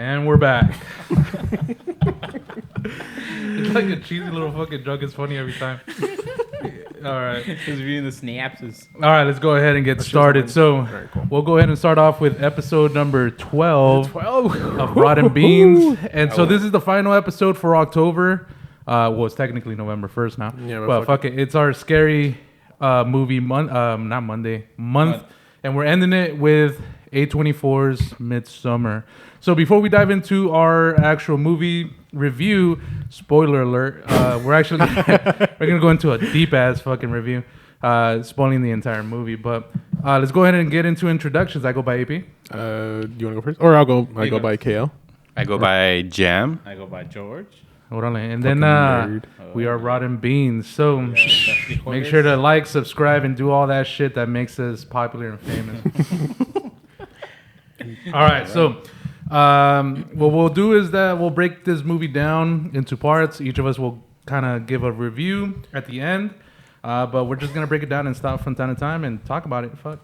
And we're back. It's like a cheesy little fucking joke. It's funny every time. All right. He's reading the synapses. All right, let's go ahead and get started. So we'll go ahead and start off with episode number 12 of Rotten Beans. And so this is the final episode for October. Well, it's technically November 1st now. Yeah, but fuck it. It's our scary movie month. And we're ending it with A24's Midsommar. So before we dive into our actual movie review, spoiler alert, we're gonna go into a deep ass fucking review, spoiling the entire movie. But let's go ahead and get into introductions. I go by AP. Do you want to go first, or I go by KL. I go by Jam. I go by George. Hold on, and then we are Rotten Beans. So make sure to like, subscribe, and do all that shit that makes us popular and famous. All right, so what we'll do is that we'll break this movie down into parts. Each of us will kind of give a review at the end, but we're just gonna break it down and stop from time to time and talk about it. Fuck.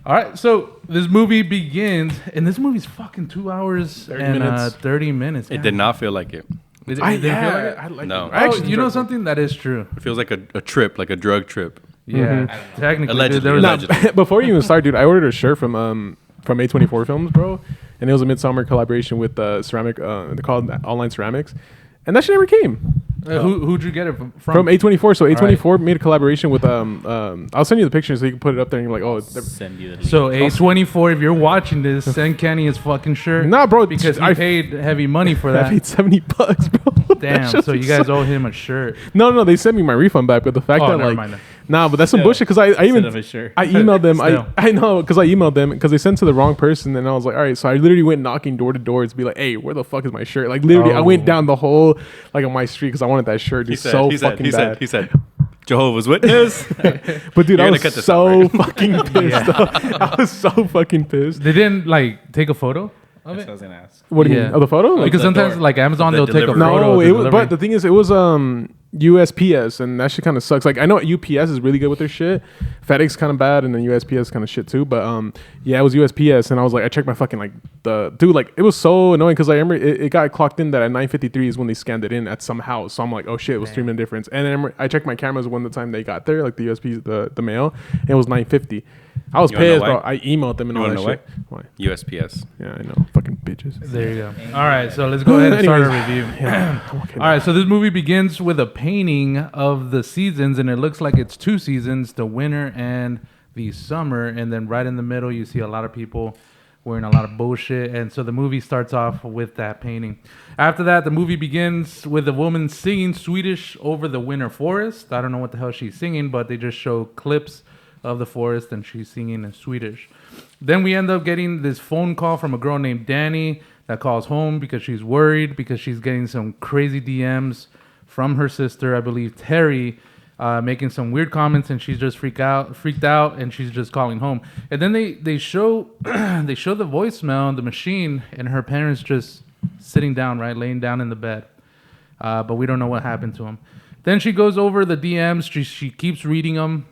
All right, so this movie begins, and this movie's fucking 2 hours 30 minutes. It did not feel like it. No. Actually, you know something? That is true. It feels like a trip, like a drug trip. Yeah, technically. Allegedly. Before you even start, dude, I ordered a shirt from A24 Films, bro, and it was a Midsommar collaboration with ceramic. They're called Online Ceramics, and that shit never came. Who'd you get it from? From A24. So A24 made a collaboration with I'll send you the picture so you can put it up there and you're like, oh. Send you the link. So A24, if you're watching this, send Kenny his fucking shirt. Nah, bro, because I paid heavy money for that. I paid $70, bro. Damn. So you guys owe him a shirt. No, they sent me my refund back, but the fact that like. Nah, but that's some bullshit because I emailed them. I know because I emailed them because they sent to the wrong person, and I was like, all right. So I literally went knocking door to door to be like, hey, where the fuck is my shirt? Like literally, I went down the whole like on my street because I wanted that shirt. He said, Jehovah's Witness. But dude, I was so fucking pissed. I was so fucking pissed. They didn't like take a photo. That's what I was gonna ask. What do you mean? Of the photo? Like, because sometimes like Amazon they'll take a photo. No, but the thing is, it was USPS, and that shit kind of sucks. Like I know UPS is really good with their shit. FedEx kind of bad, and then USPS kind of shit too. But yeah, it was USPS, and I was like, I checked my fucking like it was so annoying because I remember it got clocked in that at 9:53 is when they scanned it in at some house. So I'm like, oh shit, it was 3 minute difference. And then I checked my cameras when the time they got there, like the USP, the mail, and it was 9:50. I was pissed, bro. I emailed them and all that shit. Why? USPS. Yeah, I know. Fucking bitches. There you go. All right, so let's go ahead and start our review. All right, so this movie begins with a painting of the seasons, and it looks like it's 2 seasons, the winter and the summer. And then right in the middle, you see a lot of people wearing a lot of bullshit. And so the movie starts off with that painting. After that, the movie begins with a woman singing Swedish over the winter forest. I don't know what the hell she's singing, but they just show clips of the forest and she's singing in Swedish. Then we end up getting this phone call from a girl named Danny that calls home because she's worried because she's getting some crazy DMs from her sister, I believe Terry, making some weird comments, and she's just freaked out, and she's just calling home. And then they show they show the voicemail, the machine, and her parents just sitting down, right, laying down in the bed. But we don't know what happened to them. Then she goes over the DMs. She keeps reading them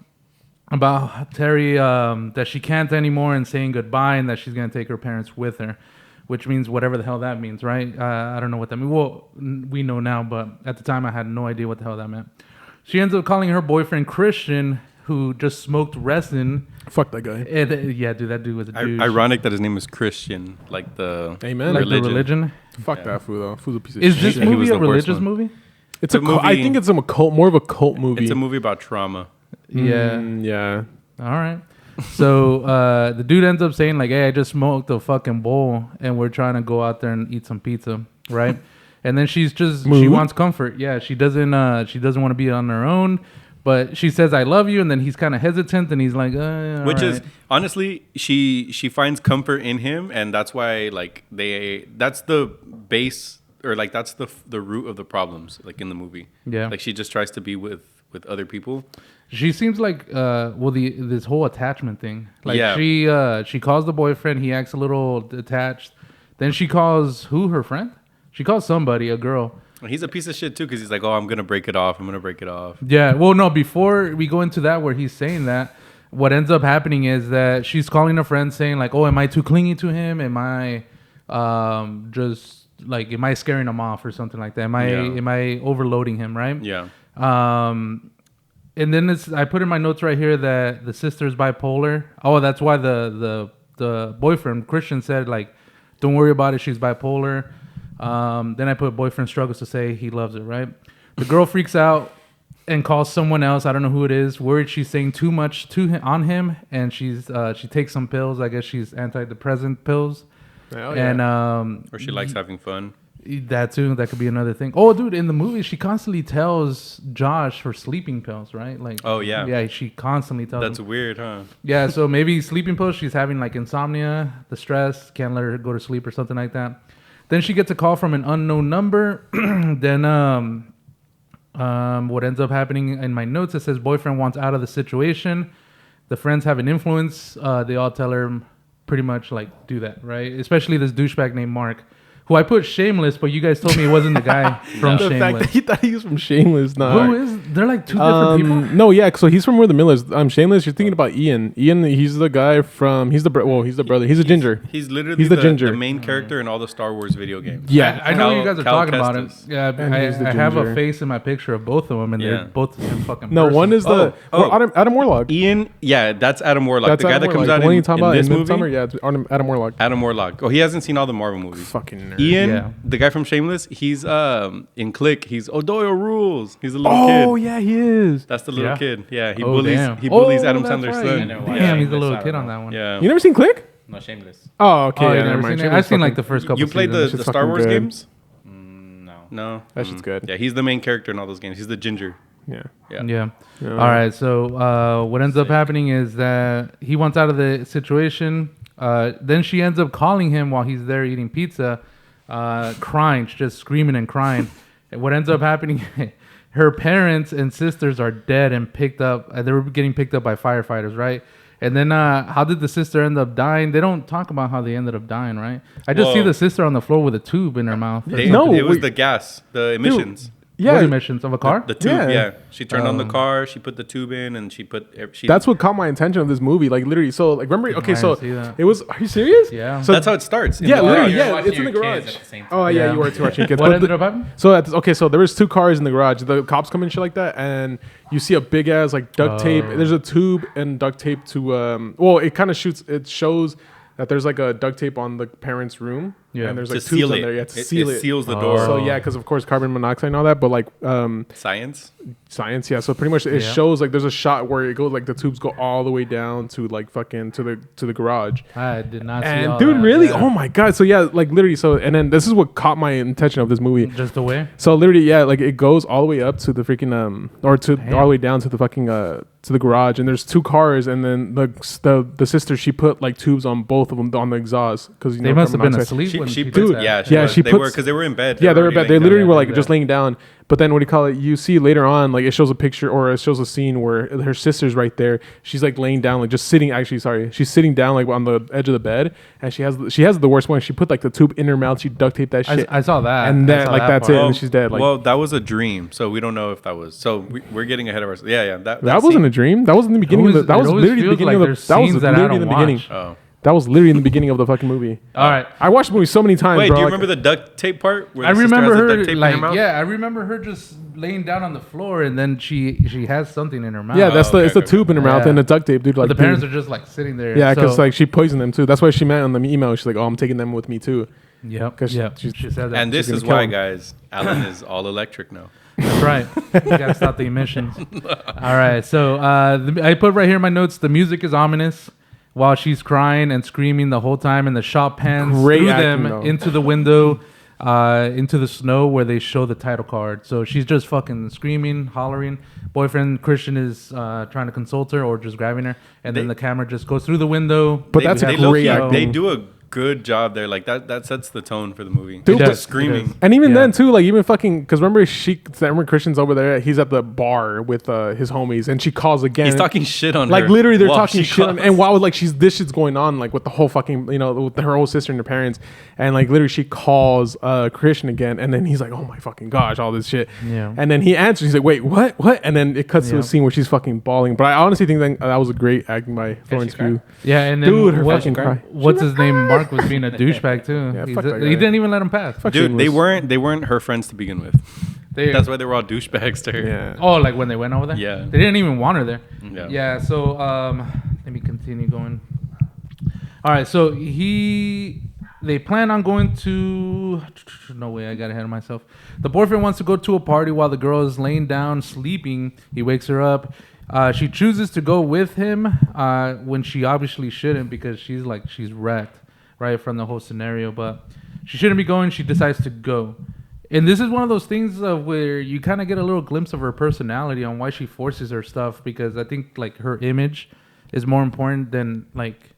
about Terry, that she can't anymore, and saying goodbye, and that she's going to take her parents with her, which means whatever the hell that means, right? I don't know what that means. Well, we know now, but at the time I had no idea what the hell that meant. She ends up calling her boyfriend Christian, who just smoked resin. Fuck that guy. Yeah, dude, that dude was a douche. Ironic that his name is Christian, like the Amen. Like the religion. Fuck that fool, though. Fool's a piece of shit. shit. Is this movie a religious movie? It's a movie. I think it's more of a cult movie. It's a movie about trauma. Yeah. Yeah. All right. So the dude ends up saying like, "Hey, I just smoked a fucking bowl, and we're trying to go out there and eat some pizza, right?" And then she wants comfort. Yeah, she doesn't want to be on her own, but she says, "I love you," and then he's kind of hesitant, and he's like, which is honestly, she finds comfort in him, and that's why like that's the base, or like that's the root of the problems, like in the movie. Yeah, like she just tries to be with other people. She seems like this whole attachment thing. Like she calls the boyfriend, he acts a little attached. Then she calls her friend? She calls somebody, a girl. He's a piece of shit too, because he's like, "Oh, I'm gonna break it off. Yeah. Well, no. Before we go into that, where he's saying that, what ends up happening is that she's calling a friend saying like, "Oh, am I too clingy to him? Am I just like, am I scaring him off or something like that? Am Yeah. I overloading him, right? Yeah. And then I put in my notes right here that the sister's bipolar. Oh, that's why the boyfriend Christian said, like, don't worry about it, she's bipolar. Then I put boyfriend struggles to say he loves it, right? The girl freaks out and calls someone else. I don't know who it is. Worried she's saying too much on him, and she takes some pills. I guess she's antidepressant pills. Oh, yeah. And Or she likes having fun. that too. That could be another thing. Oh, dude, in the movie, she constantly tells Josh for sleeping pills, right? Like, Oh, yeah. yeah. She constantly tells. That's him. weird, huh? Yeah, so maybe sleeping pills. She's having like insomnia, the stress, can't let her go to sleep or something like that. Then she gets a call from an unknown number. Then what ends up happening in my notes, it says boyfriend wants out of the situation. The friends have an influence. They all tell her pretty much like do that, right? Especially this douchebag named Mark, who I put Shameless, but you guys told me it wasn't the guy from The fact that Shameless. he thought he was from Shameless. Nah. Who is? They're like two different people. No, yeah. So he's from We're the Millers. Shameless. You're thinking about Ian. Ian, he's the guy from. He's the brother. He's a ginger. He's literally He's the ginger. the main character in all the Star Wars video games. Yeah, I know you guys are Cal talking about it. Kestis. Yeah, And he's the I have a ginger. face in my picture of both of them, and Yeah. they're both the same fucking No, person. one is the Adam Warlock. Ian, yeah, that's Adam Warlock. That's the guy Adam that comes Warlock. out The one in, you talking in about this in movie. Midsommar? Yeah, it's Adam Warlock. Adam Warlock. Oh, he hasn't seen all the Marvel movies. Fucking nerd. Ian, Yeah. the guy from Shameless, he's in Click. He's O'Doyle Rules. He's a little Oh kid. yeah, he is. That's the little Yeah. kid. Yeah, he Oh, bullies. damn. He bullies Oh, Adam that's Sandler's right. I son. know why. Damn, he's a Shameless, little I kid don't on know. that one. Yeah. You never seen Click? No, Shameless. Oh, okay. Oh, yeah, you never never mind. seen it? Shameless I've seen like fucking- the first couple. You played seasons. the shit's Star fucking Wars good. games? No. No. That shit's good. Yeah, he's the main character in all those games. He's the ginger. Yeah. Yeah. Yeah. Yeah. All right. So what ends up happening is that he wants out of the situation. Then she ends up calling him while he's there eating pizza, crying, just screaming and crying. And what ends up happening? Her parents and sisters are dead and picked up. They were getting picked up by firefighters, right? And then how did the sister end up dying? They don't talk about how they ended up dying, right? I just see Whoa. the sister on the floor with a tube in her mouth. or They- No, it was wait. the gas, the emissions. What Yeah. emissions of a car? The tube, Yeah. yeah. She turned on the car. She put the tube in, and she. That's what caught my attention of this movie. Like literally, so like remember? Okay, I so didn't see that. it was. Are you serious? Yeah. So That's how it starts. in yeah, the literally, garage. yeah. watching It's in the your kids garage. at the same time. Oh yeah, Yeah. you were too watching kids. What But ended the- up happening? So okay, so there was 2 cars in the garage. The cops come and shit like that, and you see a big ass like duct tape. Oh. There's a tube and duct tape to well, it kind of shoots. It shows that there's like a duct tape on the parents' room. Yeah. and there's To like tubes seal in it. there. Yeah, to seal it. seals the Oh. door. So yeah, because of course carbon monoxide and all that, but like Science. science, yeah. So pretty much it Yeah. shows like there's a shot where it goes like the tubes go all the way down to like fucking to the garage. I did not see And all dude, that. really? Yeah. Oh my god! So yeah, like literally. So and then this is what caught my attention of this movie. Just the way? So literally, yeah, like it goes all the way up to the freaking or to Damn. all the way down to the fucking to the garage, and there's 2 cars, and then the sister she put like tubes on both of them on the exhaust because you They know must have carbon been monoxide. asleep when She she put, did that. yeah, Yeah, she they were puts- because they were in bed. Yeah, they were already bad. They laying literally down. were like Yeah. just laying down. But then what do you call it? You see later on, like it shows a picture or it shows a scene where her sister's right there. She's like laying down, like just sitting. Actually, sorry, she's sitting down like on the edge of the bed, and she has the worst one. She put like the tube in her mouth. She duct taped that shit, I saw that. and I then saw like that that's part. it. And she's dead. Like well, that was a dream, so we don't know if that was. So we're getting ahead of ourselves. Yeah. that wasn't a dream. That was in the beginning. always- that was it always literally the feels beginning like of the. there's That was scenes that I literally in don't the beginning. watch. Oh. That was literally in the beginning of the fucking movie. All right. I watched the movie so many times. Wait, bro. do you like- remember the duct tape part? Where I the sister remember has the her duct tape in her like mouth? I remember her just laying down on the floor and then she has something in her mouth. Yeah, that's okay, it's the okay, tube in her mouth Yeah. and the duct tape, dude. But Like the parents dude. are just like sitting there. Yeah, because So- like she poisoned them too. That's why she meant on the email. She's like, "Oh, I'm taking them with me too." Yep. 'cause Yeah. she's- She said that. And this She's is gonna kill why, him. guys, Alan is all electric now. That's right. You gotta stop the emissions. All right. So I put right here in my notes. The music is ominous while she's crying and screaming the whole time, and the shot pans Great through acting, them though. into the window, into the snow where they show the title card. So she's just fucking screaming, hollering. Boyfriend Christian is trying to consult her or just grabbing her, and then They- the camera just goes through the window. But that's have great low-key- acting. They do a good job there. Like that sets the tone for the movie. Dude, It but- does. screaming. It does. And even Yeah. then too, like even fucking, because remember Christian's over there. He's at the bar with his homies, and she calls again. He's talking shit on like her. literally, they're while talking she shit, on, calls. and while like this shit's going on, like with the whole fucking, with her whole sister and her parents, and like literally she calls Christian again, and then he's like, oh my fucking gosh, all this shit. Yeah. And then he answers, he's like, wait, what? And then it cuts to Yeah. a scene where she's fucking bawling. But I honestly think that was a great acting by Florence cry? Pugh. Yeah, and then Dude, her what- fucking cry. what's his name? Mark was being a douchebag too. Yeah, He fuck that guy. didn't even let him pass. Fuck Dude, Shameless. they weren't her friends to begin with. That's why they were all douchebags to her. Yeah. Oh, like when they went over there? Yeah. They didn't even want her there. Yeah. Yeah, so let me continue going. All right, so they plan on going to, no way, I got ahead of myself. The boyfriend wants to go to a party while the girl is laying down sleeping. He wakes her up. She chooses to go with him when she obviously shouldn't, because she's wrecked, right, from the whole scenario. But she shouldn't be going. She decides to go. And this is one of those things of where you kind of get a little glimpse of her personality on why she forces her stuff, because I think like her image is more important than like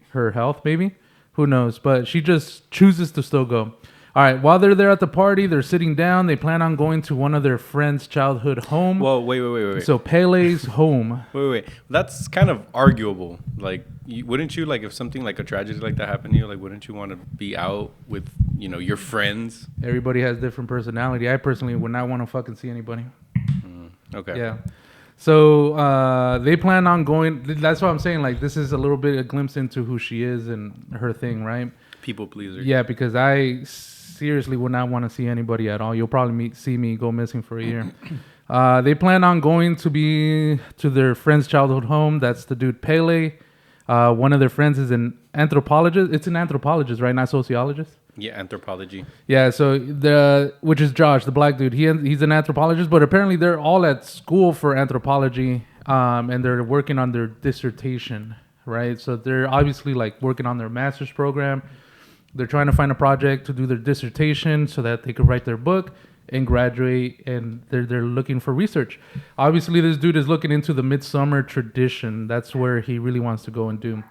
her health, maybe. Who knows? But she just chooses to still go. All right. While they're there at the party, they're sitting down. They plan on going to one of their friends' childhood home. Well, wait. So Pele's home. Wait. That's kind of arguable. Like, wouldn't you, like, if something like a tragedy like that happened to you, like, wouldn't you want to be out with, your friends? Everybody has different personality. I personally would not want to fucking see anybody. Okay. Yeah. So they plan on going. That's what I'm saying. Like, this is a little bit a glimpse into who she is and her thing, right? People pleaser. Yeah, because I seriously would not want to see anybody at all. You'll probably see me go missing for a year. They plan on going to their friend's childhood home. That's the dude Pele. One of their friends is an anthropologist. It's an anthropologist, right? Not sociologist. Yeah, anthropology. Yeah, so which is Josh, the black dude. He's an anthropologist, but apparently they're all at school for anthropology, and they're working on their dissertation, right? So they're obviously like working on their master's program. They're trying to find a project to do their dissertation so that they could write their book and graduate, and they're looking for research. Obviously, this dude is looking into the Midsommar tradition. That's where he really wants to go and do.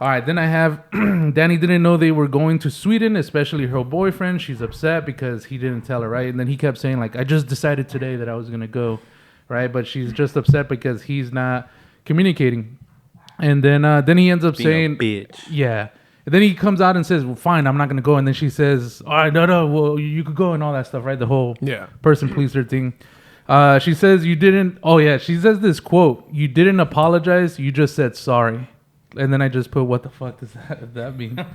All right, then I have Danny didn't know they were going to Sweden, especially her boyfriend. She's upset because he didn't tell her, right? And then he kept saying, like, I just decided today that I was going to go, right? But she's just upset because he's not communicating. And then he ends up saying, a bitch. Yeah. And then he comes out and says, well, fine, I'm not going to go. And then she says, all right, no, well, you could go and all that stuff, right? The whole person pleaser thing. She says you didn't. Oh, yeah. She says this quote, you didn't apologize. You just said sorry. And then I just put, what the fuck does that mean?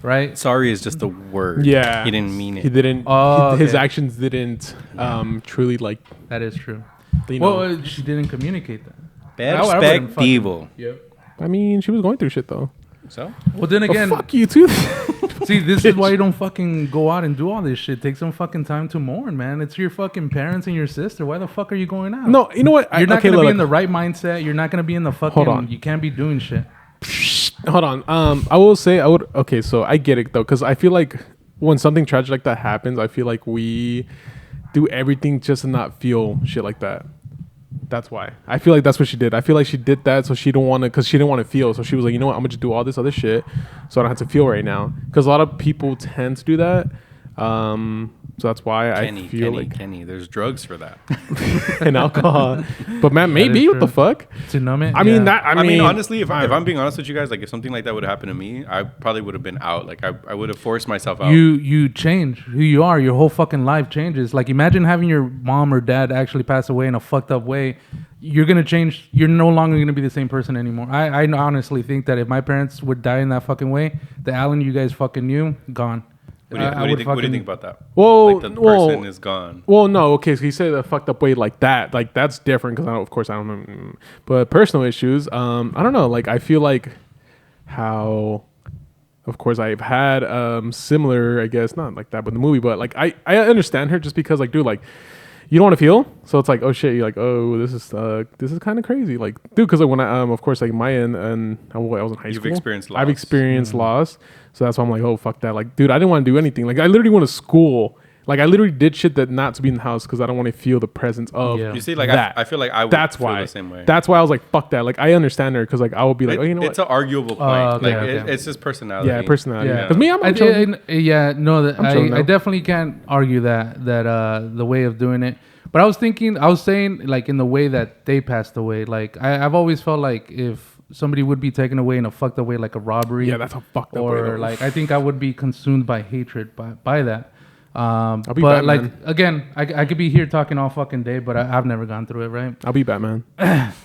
Right? Sorry is just a word. Yeah. He didn't mean it. He didn't. Oh, his okay. actions didn't truly like. That is true. Know. She didn't communicate that. I wouldn't Perspectivo. Yep. I mean, she was going through shit though. So? Well, then again, fuck you too. see, this is why you don't fucking go out and do all this shit. Take some fucking time to mourn, man. It's your fucking parents and your sister. Why the fuck are you going out? No, you know what? You're not gonna be in the right mindset. You're not gonna be in the fucking. Hold on. You can't be doing shit. Hold on. I will say I would. Okay, so I get it though, because I feel like when something tragic like that happens, I feel like we do everything just to not feel shit like that. That's why. I feel like that's what she did. I feel like she did that so she don't want to, because she didn't want to feel. So she was like, you know what? I'm gonna just do all this other shit so I don't have to feel right now. Because a lot of people tend to do that. So that's why I feel like Kenny, there's drugs for that. and alcohol. But man, maybe is what the true. fuck? To numb it. I mean yeah. that. I mean, honestly, if I'm being honest with you guys, like if something like that would happen to me, I probably would have been out. Like I would have forced myself out. You change who you are. Your whole fucking life changes. Like imagine having your mom or dad actually pass away in a fucked up way. You're gonna change. You're no longer gonna be the same person anymore. I honestly think that if my parents would die in that fucking way, the Alan you guys fucking knew, gone. What do you think about that? Well, like the person is gone. Well, no, okay. So he said a fucked up way like that. Like that's different because of course I don't know. But personal issues, I don't know. Like I feel like how, of course I've had similar. I guess not like that, but the movie. But like I understand her just because like dude like. You don't want to feel, so it's like, oh shit, you're like, oh, this is kind of crazy, like, dude, because like when I of course like my end and I was in high school, I've experienced loss, so that's why I'm like, oh fuck that, like, dude, I didn't want to do anything, like, I literally went to school, like, I literally did shit that not to be in the house because I don't want to feel the presence of. Yeah. You see, like, that. I feel like I would That's feel why. the same way. That's why I was like, fuck that, like, I understand her because like I would be like, oh, you know it's what? an arguable point. Okay, like okay. it's just personality. Yeah, personality. Yeah. Because me, I'm chilling. I definitely can't argue that the way of doing it. But I was saying like in the way that they passed away. Like I've always felt like if somebody would be taken away in a fucked up way, like a robbery. Yeah, that's a fucked up way. Or like I think I would be consumed by hatred by that. be But like Batman. again, I could be here talking all fucking day, but I've never gone through it, right? I'll be Batman.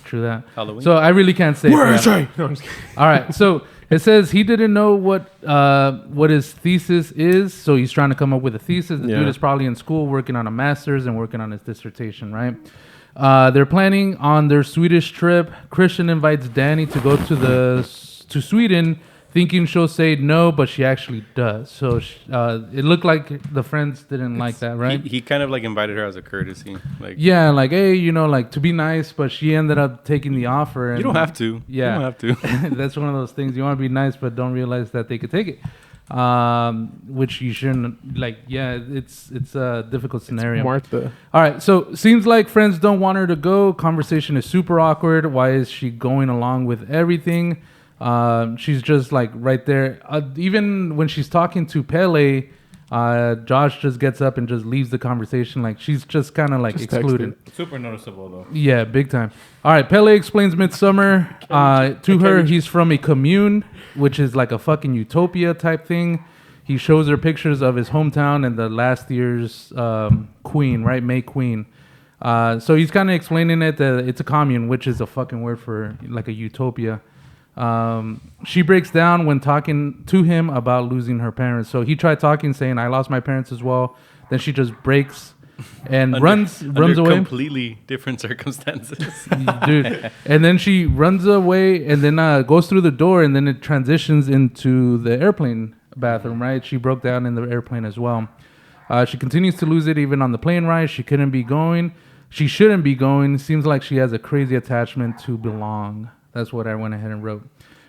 True that. Halloween. So I really can't say. Where for is that. he? No, I'm just kidding. All right, so it says he didn't know what his thesis is, so he's trying to come up with a thesis. The Yeah. dude is probably in school working on a master's and working on his dissertation, right? They're planning on their Swedish trip. Christian invites Danny to go to Sweden, thinking she'll say no, but she actually does. So it looked like the friends didn't like that, right? He kind of like invited her as a courtesy. Like, Yeah, like, hey, like to be nice, but she ended up taking the offer. And you don't have to. Yeah. You don't have to. That's one of those things. You want to be nice, but don't realize that they could take it. Which you shouldn't. Like, yeah, it's a difficult scenario. Martha. All right, so seems like friends don't want her to go. Conversation is super awkward. Why is she going along with everything? She's just like right there. Even when she's talking to Pele, Josh just gets up and just leaves the conversation. Like she's just kind of like Just excluded. Super noticeable though. Yeah, big time. All right, Pele explains Midsommar to her. He's from a commune, which is like a fucking utopia type thing. He shows her pictures of his hometown and the last year's queen, right? May Queen. So he's kind of explaining it that it's a commune, which is a fucking word for like a utopia. She breaks down when talking to him about losing her parents. So he tried talking, saying, I lost my parents as well. Then she just breaks and runs away. Completely different circumstances. Dude. And then she runs away and then goes through the door, and then it transitions into the airplane bathroom, right? She broke down in the airplane as well. She continues to lose it even on the plane ride. She shouldn't be going. Seems like she has a crazy attachment to belong. That's what I went ahead and wrote.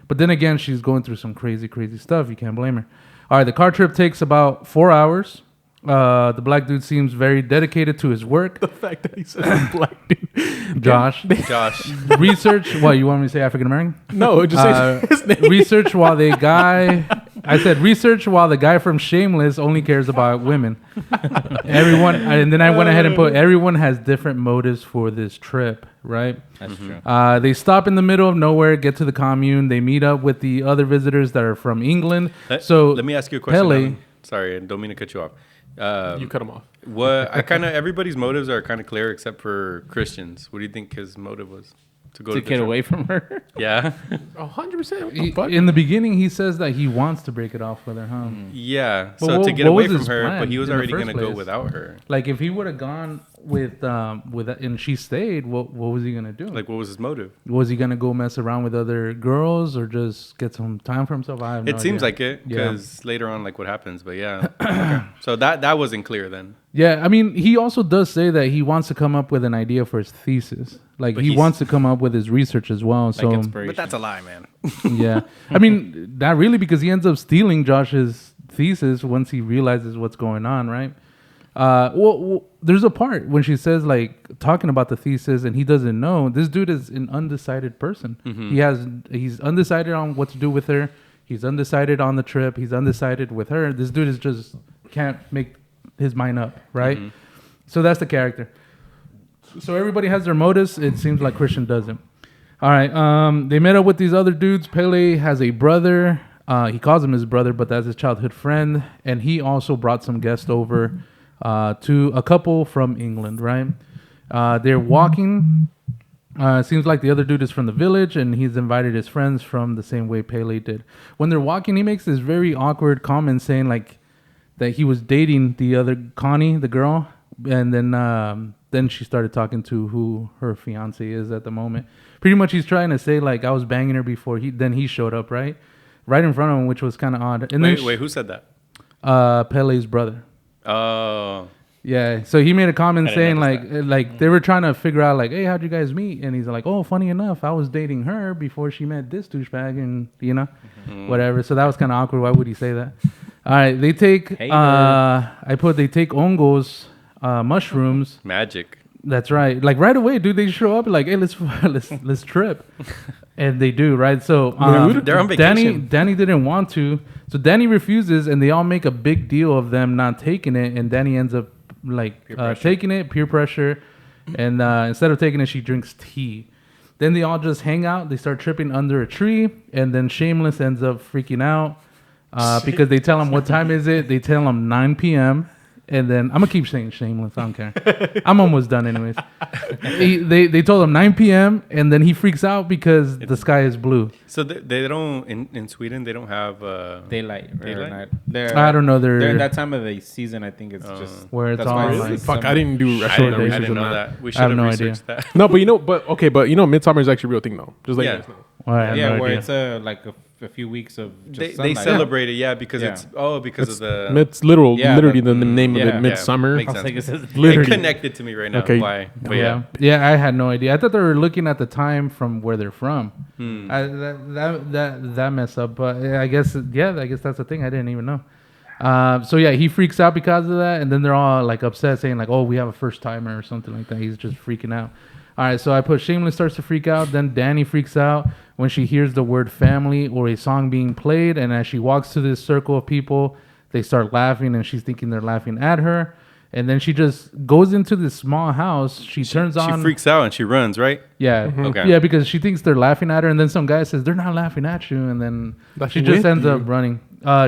But then again, she's going through some crazy, crazy stuff. You can't blame her. All right, the car trip takes about 4 hours. The black dude seems very dedicated to his work. The fact that he says a black dude. Josh. Josh. Research. What, you want me to say African American? No, just say his name. Research while I said research while the guy from Shameless only cares about women. Everyone, and then I went ahead and put everyone has different motives for this trip, right? That's true. They stop in the middle of nowhere, get to the commune. They meet up with the other visitors that are from England. So let me ask you a question. Pele, Alan. Sorry, I don't mean to cut you off. You cut him off. Everybody's motives are kind of clear except for Christian's. What do you think his motive was? To To get away from her. Yeah. 100%. What the fuck? in the beginning, he says that he wants to break it off with her, huh? Yeah. But So what- to get what away was from his her, plan but he was in the already first going to go place? without her. Like if he would have gone with and she stayed, what was he gonna do? Like, what was his motive? Was he gonna go mess around with other girls or just get some time for himself? I have no It seems idea. like it Yeah. because later on, like what happens. But yeah. Okay. So that wasn't clear then. Yeah, I mean, he also does say that he wants to come up with an idea for his thesis. Like But he he's- wants to come up with his research as well. Like So inspiration. But that's a lie, man. yeah, I mean, not really, because he ends up stealing Josh's thesis once he realizes what's going on, right? Well, there's a part when she says like talking about the thesis and he doesn't know. This dude is an undecided person. He's undecided on what to do with her. He's undecided on the trip. He's undecided with her. This dude is just can't make his mind up, right? So that's the character. So everybody has their motives. It seems like Christian doesn't. All right. They met up with these other dudes. Pele has a brother. He calls him his brother, but that's his childhood friend. And he also brought some guests over to a couple from England, right? They're walking. Seems like the other dude is from the village, and he's invited his friends from the same way Pele did. When they're walking, he makes this very awkward comment saying like that he was dating the other Connie, the girl, and then she started talking to who her fiance is at the moment. Pretty much, he's trying to say like I was banging her before he showed up, right in front of him, which was kind of odd. And Wait, then who said that? Pele's brother. Oh. Yeah, so he made a comment I didn't saying like they were trying to figure out like, hey, how'd you guys meet? And he's like, oh, funny enough, I was dating her before she met this douchebag, and whatever. So that was kind of awkward. Why would he say that? All right, they take Hey, they take ongos, mushrooms. Magic. That's right. Like right away, dude, they show up like, hey, let's trip, and they do, right? So They're on vacation. Danny didn't want to, so Danny refuses, and they all make a big deal of them not taking it, and Danny ends up like taking it, peer pressure, and instead of taking it, she drinks tea. Then they all just hang out. They start tripping under a tree, and then Shameless ends up freaking out because they tell him what time is it. They tell him 9 p.m. And then I'm gonna keep saying shameless. I don't care. I'm almost done anyways. They told him 9 p.m. and then he freaks out because the sky is blue. So they don't in Sweden. They don't have Daylight. Or Daylight? night. I don't know. During that time of the season, I think it's just where it's that's all why like- Really? Fuck, I didn't do I actual didn't, research I didn't on know that. that. We I should have have no researched that. No, but Midsommar is actually a real thing though. Just like Yeah. you guys know. Well, I have yeah, no where idea. it's like a few weeks of just They sunlight. celebrate it, yeah, because Yeah. it's because of the. It's literally but- the name yeah. of it, Midsummer. Makes I was like, sense. it says- Literally. It connected to me right now. Okay. Why? But Yeah, I had no idea. I thought they were looking at the time from where they're from. Hmm. That mess up. But I guess that's the thing. I didn't even know. So yeah, he freaks out because of that, and then they're all like upset, saying like, "Oh, we have a first timer" or something like that. He's just freaking out. All right, so I put Shameless starts to freak out. Then Danny freaks out when she hears the word family or a song being played, and as she walks to this circle of people, they start laughing, and she's thinking they're laughing at her. And then she just goes into this small house. She turns on. She freaks out and she runs, right? Yeah. Okay. Yeah, because she thinks they're laughing at her, and then some guy says they're not laughing at you, and then she Laughing just with ends you. up running.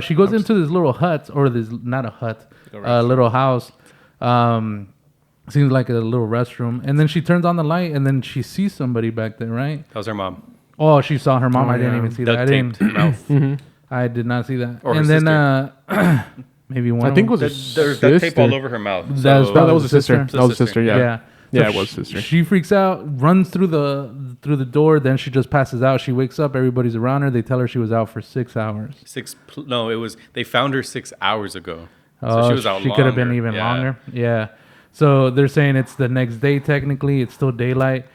She goes into this little hut, or this not a hut, little house. Seems like a little restroom, and then she turns on the light, and then she sees somebody back there, right? That was her mom. Oh, she saw her mom. Oh, I didn't yeah. even see that. I Duct didn't. taped mouth. I did not see that. Or her and then maybe one. I think it of was them- her There's duct tape sister. all over her mouth. That's So- probably that was the a sister. sister. That was a sister. Yeah. Yeah. Yeah, So it was sister. She freaks out, runs through the door, then she just passes out. She wakes up, everybody's around her. They tell her she was out for 6 hours. No, it was. They found her 6 hours ago. So Oh, she was out she could have been longer. even Yeah. longer. Yeah. So they're saying it's the next day. Technically, it's still daylight.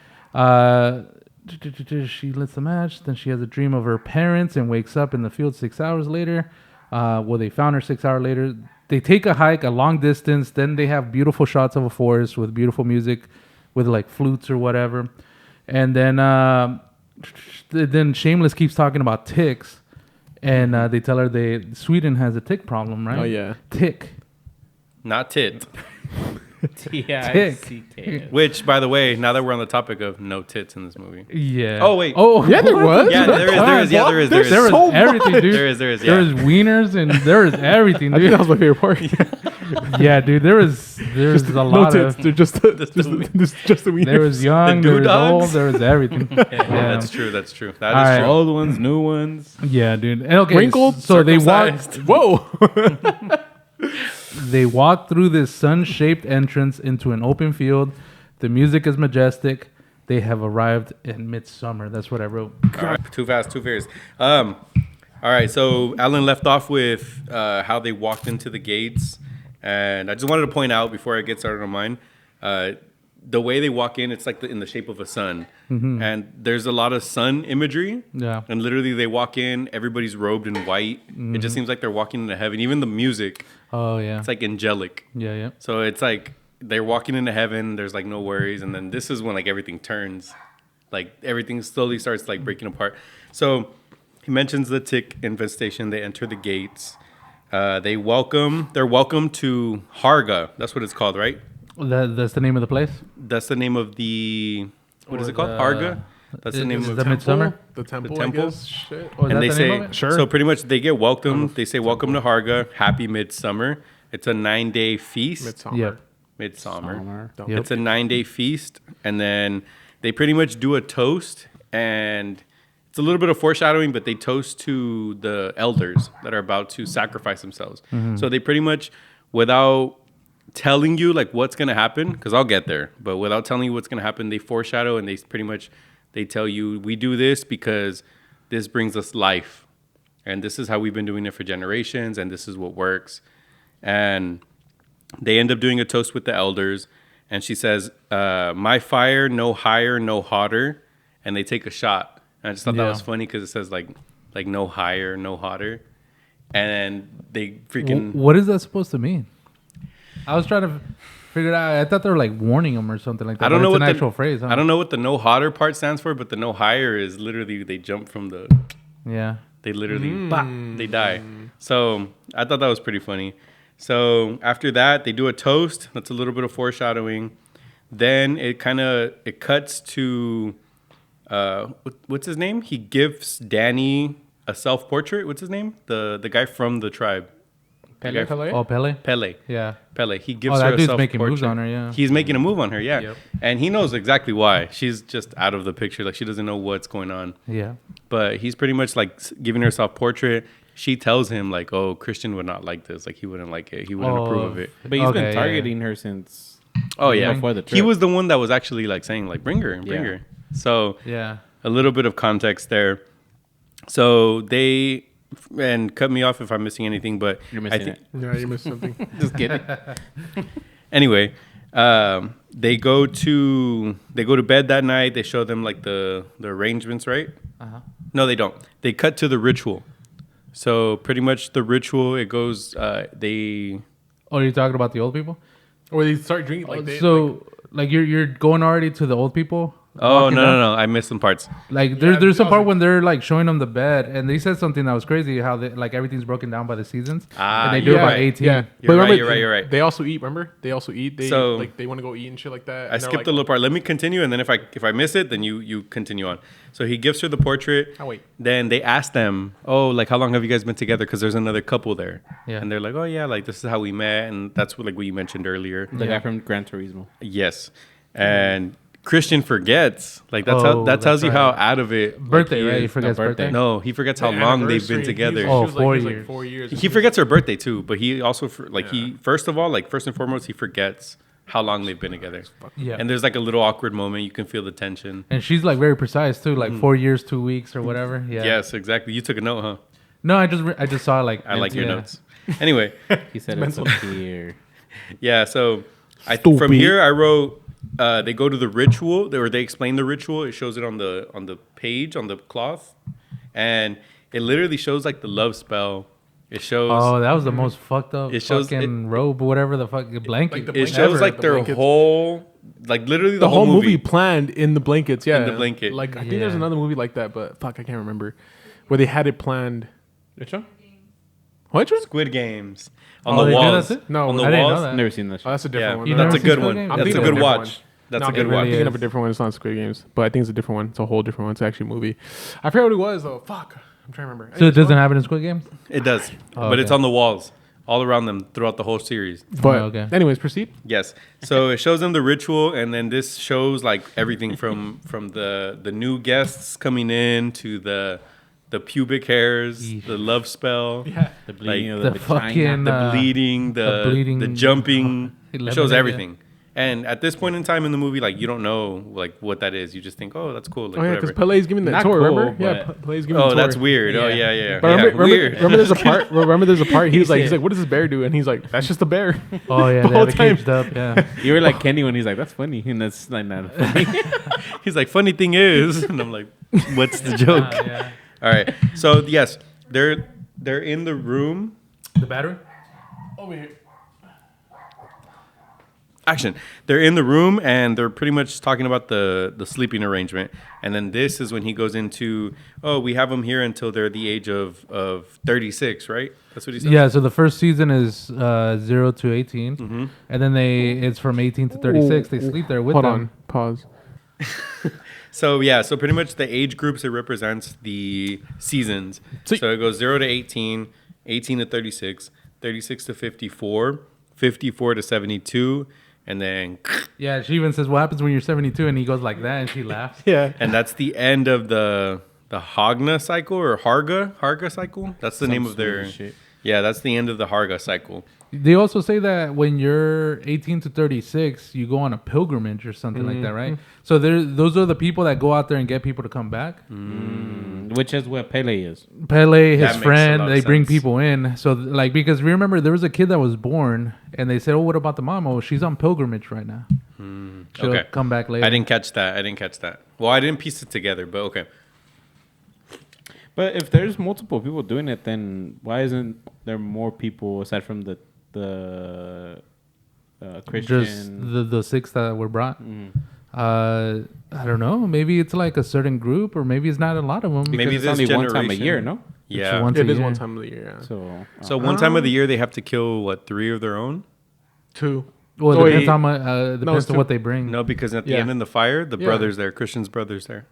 She lit the match. Then she has a dream of her parents and wakes up in the field 6 hours later. Well, they found her 6 hours later. They take a hike, a long distance. Then they have beautiful shots of a forest with beautiful music, with like flutes or whatever. And then Shameless keeps talking about ticks, and they tell her Sweden has a tick problem, right? Oh yeah. Tick. Not tit. T-I-C-K. Which, by the way, now that we're on the topic of no tits in this movie. Yeah. Oh, wait. Oh Yeah, there was. Yeah, there is. Yeah, there is. There There is. was everything, dude. There is. There Yeah. was wieners and there was everything, I think dude. that was my favorite part. Yeah, dude. There was a no lot tits. of. They're just the wieners. There was young, there was doodads. old, there was everything. Yeah, Yeah. that's true. That's true. All That right. is true. Old ones, new ones. Yeah, dude. And okay, Wrinkled, so they walk. circumcised. Whoa. They walk through this sun-shaped entrance into an open field. The music is majestic. They have arrived in midsummer. That's what I wrote. All right, too fast, too furious. All right, so Alan left off with how they walked into the gates, and I just wanted to point out before I get started on mine, the way they walk in, it's like in the shape of a sun, and there's a lot of sun imagery. Yeah. And literally, they walk in, everybody's robed in white. It just seems like they're walking into heaven. Even the music, Oh yeah. it's like angelic. Yeah, yeah. So it's like they're walking into heaven. There's like no worries, and then this is when like everything turns, like everything slowly starts like breaking apart. So he mentions the tick infestation. They enter the gates. They're welcome to Harga. That's what it's called, right? That's the name of the place. That's the name of the what is Or it called? the- Harga. That's the name is of the Midsummer. The temple. The temple? I guess. Shit. Oh, is And that they the say name of it? Sure. so pretty much they get welcomed. They say welcome to Harga. Happy Midsummer. It's a 9-day feast. Midsummer. Yep. Midsummer. Yep. It's a 9-day feast, and then they pretty much do a toast, and it's a little bit of foreshadowing, but they toast to the elders that are about to sacrifice themselves. So they pretty much, without telling you like what's gonna happen, because I'll get there, but without telling you what's gonna happen, they foreshadow and they pretty much they tell you we do this because this brings us life, and this is how we've been doing it for generations, and this is what works, and they end up doing a toast with the elders, and she says, "My fire, no higher, no hotter," and they take a shot. And I just thought that Yeah. was funny because it says like no higher, no hotter, and they freaking What is that supposed to mean? I was trying to figure it out. I thought they were like warning them or something like that. I don't but know it's what an the actual phrase. Huh? I don't know what the no hotter part stands for, but the no higher is literally they jump from the Yeah. they literally bop, they die. So I thought that was pretty funny. So after that, they do a toast. That's a little bit of foreshadowing. Then it cuts to what's his name? He gives Danny a self-portrait. What's his name? The guy from the tribe. Pele? Pele? Oh, Pele. Pele. Yeah. Pele. He gives Oh, her that a dude's self-portrait. making moves on her. Yeah. He's making a move on her, yeah. Yep. And he knows exactly why. She's just out of the picture. Like, she doesn't know what's going on. Yeah. But he's pretty much, like, giving her a self-portrait. She tells him, like, oh, Christian would not like this. Like, he wouldn't like it. He wouldn't approve of it. But he's Okay, been yeah, targeting her since. Oh, yeah. Before the He trip. was the one that was actually, like, saying, like, bring her. So, Yeah. a little bit of context there. So, they... And cut me off if I'm missing anything, but You're I missing think... it. Yeah, you missed something. Just kidding. Anyway, they go to bed that night. They show them like the arrangements, right? Uh-huh. No, they don't. They cut to the ritual. So pretty much the ritual, it goes. They Oh, you're talking about the old people? Or they start drinking like they. So, like you're going already to the old people? Oh Walking no, down? no, I missed some parts. Like there's some part when they're like showing them the bed, and they said something that was crazy. How they, like everything's broken down by the seasons, and they do you're it by right. 18. Yeah, You're right, remember, you're right. They also eat. Remember, they also eat. They So- like they want to go eat and shit like that. I skipped a little part. Let me continue, and then if I miss it, then you continue on. So he gives her the portrait. Oh, wait. Then they ask them, oh, like how long have you guys been together? Because there's another couple there. Yeah. And they're like, oh yeah, like this is how we met, and that's what you mentioned earlier. The guy from Gran Turismo. Yes, and Christian forgets. Like that that's tells you right. how out of it. Birthday, like, right? is. He forgets birthday. No, he forgets how long they've been together. Oh, 4 years. years. 4 years. He forgets her birthday too, but he also he first and foremost he forgets how long they've been together. Yeah. And there's like a little awkward moment. You can feel the tension. And she's like very precise too, like 4 years, 2 weeks, or whatever. Yeah. Yes, exactly. You took a note, huh? No, I just saw like. I like your yeah. notes. Anyway, He said it's up here. yeah. So Stupid. from here I wrote. They go to the ritual, or they explain the ritual. It shows it on the page on the cloth, and it literally shows like the love spell. It shows. Oh, that was the most fucked up It shows- fucking robe, whatever the fuck blanket. Like the it shows like the their blankets. whole, like literally The whole movie planned in the blankets. Yeah, In the blanket. Like I think there's Yeah. another movie like that, but fuck, I can't remember where they had it planned. Which one? Which one? Squid Games on Oh, the they do walls. that too? No, on the I didn't walls. know that. I've never seen that. Oh, that's a Yeah, different one. You No, never that's a seen good Squid one. Games? I'm That's a thinking good of a different watch. one. That's No, a good really watch. I'm thinking of is. a different one. It's not Squid Games, but I think it's a different one. It's a whole different one. It's actually a movie. I forgot what it was though. Fuck, I'm trying to remember. So it doesn't happen in Squid Games. It does, Oh, but it's okay. on the walls all around them throughout the whole series. But Oh, okay. anyways, proceed. Yes. So it shows them the ritual, and then this shows like everything from the new guests coming in to the pubic hairs, Yeesh. the love spell, The bleeding like of the vagina. fucking the bleeding, the bleeding- jumping. It Lemonade, shows yeah. everything. And at this point in time in the movie, like you don't know like what that is. You just think, oh, that's cool. Like, Oh yeah, because whatever. Pele's giving that Not tour. cool, Remember? Yeah, but- Pele's giving. the Oh, tour. that's weird. Oh Yeah. yeah. But remember, weird. remember, there's a part. Remember, there's a part. He's like, said- what does this bear do? And he's like, that's just a bear. Oh yeah, The they whole have it time. caged up. Yeah. You were like Kenny when he's like, "That's funny," and that's like not funny. He's like, funny thing is, and I'm like, what's the joke? Yeah. All right. So yes, they're in the room. The battery. Over here. Action. They're in the room and they're pretty much talking about the sleeping arrangement. And then this is when he goes into, oh, we have them here until they're the age of 36, right? That's what he says. Yeah. So the first season is 0 to 18, and then it's from 18 to 36. They sleep there with Hold them. on. Pause. So yeah, so pretty much the age groups it represents the seasons. See- So it goes 0 to 18, 18 to 36, 36 to 54, 54 to 72, and then Yeah. She even says, "What happens when you're 72?" And he goes like that, and she laughs. Yeah. and that's the end of the Hagna cycle or Harga cycle. That's the name of their shit. Yeah, that's the end of the Harga cycle. They also say that when you're 18 to 36, you go on a pilgrimage or something like that, right? So those are the people that go out there and get people to come back. Which is what Pele is. Pele, That his makes a friend, lot of they bring sense. people in. So like, because remember there was a kid that was born, and they said, "Oh, what about the mom? Oh, she's on pilgrimage right now. She'll Okay. come back later." I didn't catch that. Well, I didn't piece it together, but okay. But if there's multiple people doing it, then why isn't there more people aside from the Christian? Just the six that were brought. I don't know. Maybe it's like a certain group, or maybe it's not a lot of them. Because Maybe it's this only one time a generation- year, no? Yeah. once It a is year. one time of the year. Yeah. So So one time of the year they have to kill what 3 of their own? 2. Well, Oh, it depends wait. on depends it's on two. what they bring. No, because at the Yeah. end in the fire, the Yeah. brothers there, Christian's brothers there,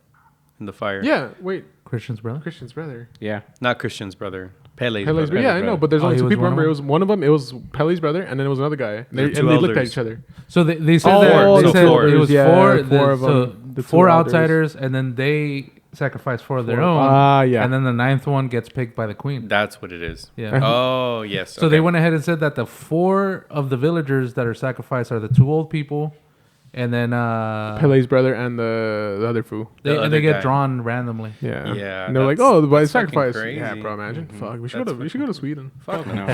in the fire. Yeah. Wait. Christian's brother. Christian's brother. yeah, Not Christian's brother, Pele's Pele's, brother. yeah, I know, but there's Oh, only he two was people. one of Remember, it them? was one of them. It was Pele's brother, and then it was another guy. There were And two they looked at elders. each other. So they said Oh, that so they said four. it was Yeah, four. four of So them. The two four elders. outsiders, and then they sacrifice four of their Four. own. Ah, yeah. And then the ninth one gets picked by the queen. That's what it is. Yeah. Oh, yes. So they went ahead and said that the four of the villagers that are sacrificed are the two old people, and then Pele's brother and the other fool. they, The and they other get guy. drawn randomly. Yeah. Yeah, And they're like, that's- oh, by that's fucking sacrifice. crazy. Yeah, bro, imagine. Fuck. We should That's go to. We should go to Sweden. Fuck no.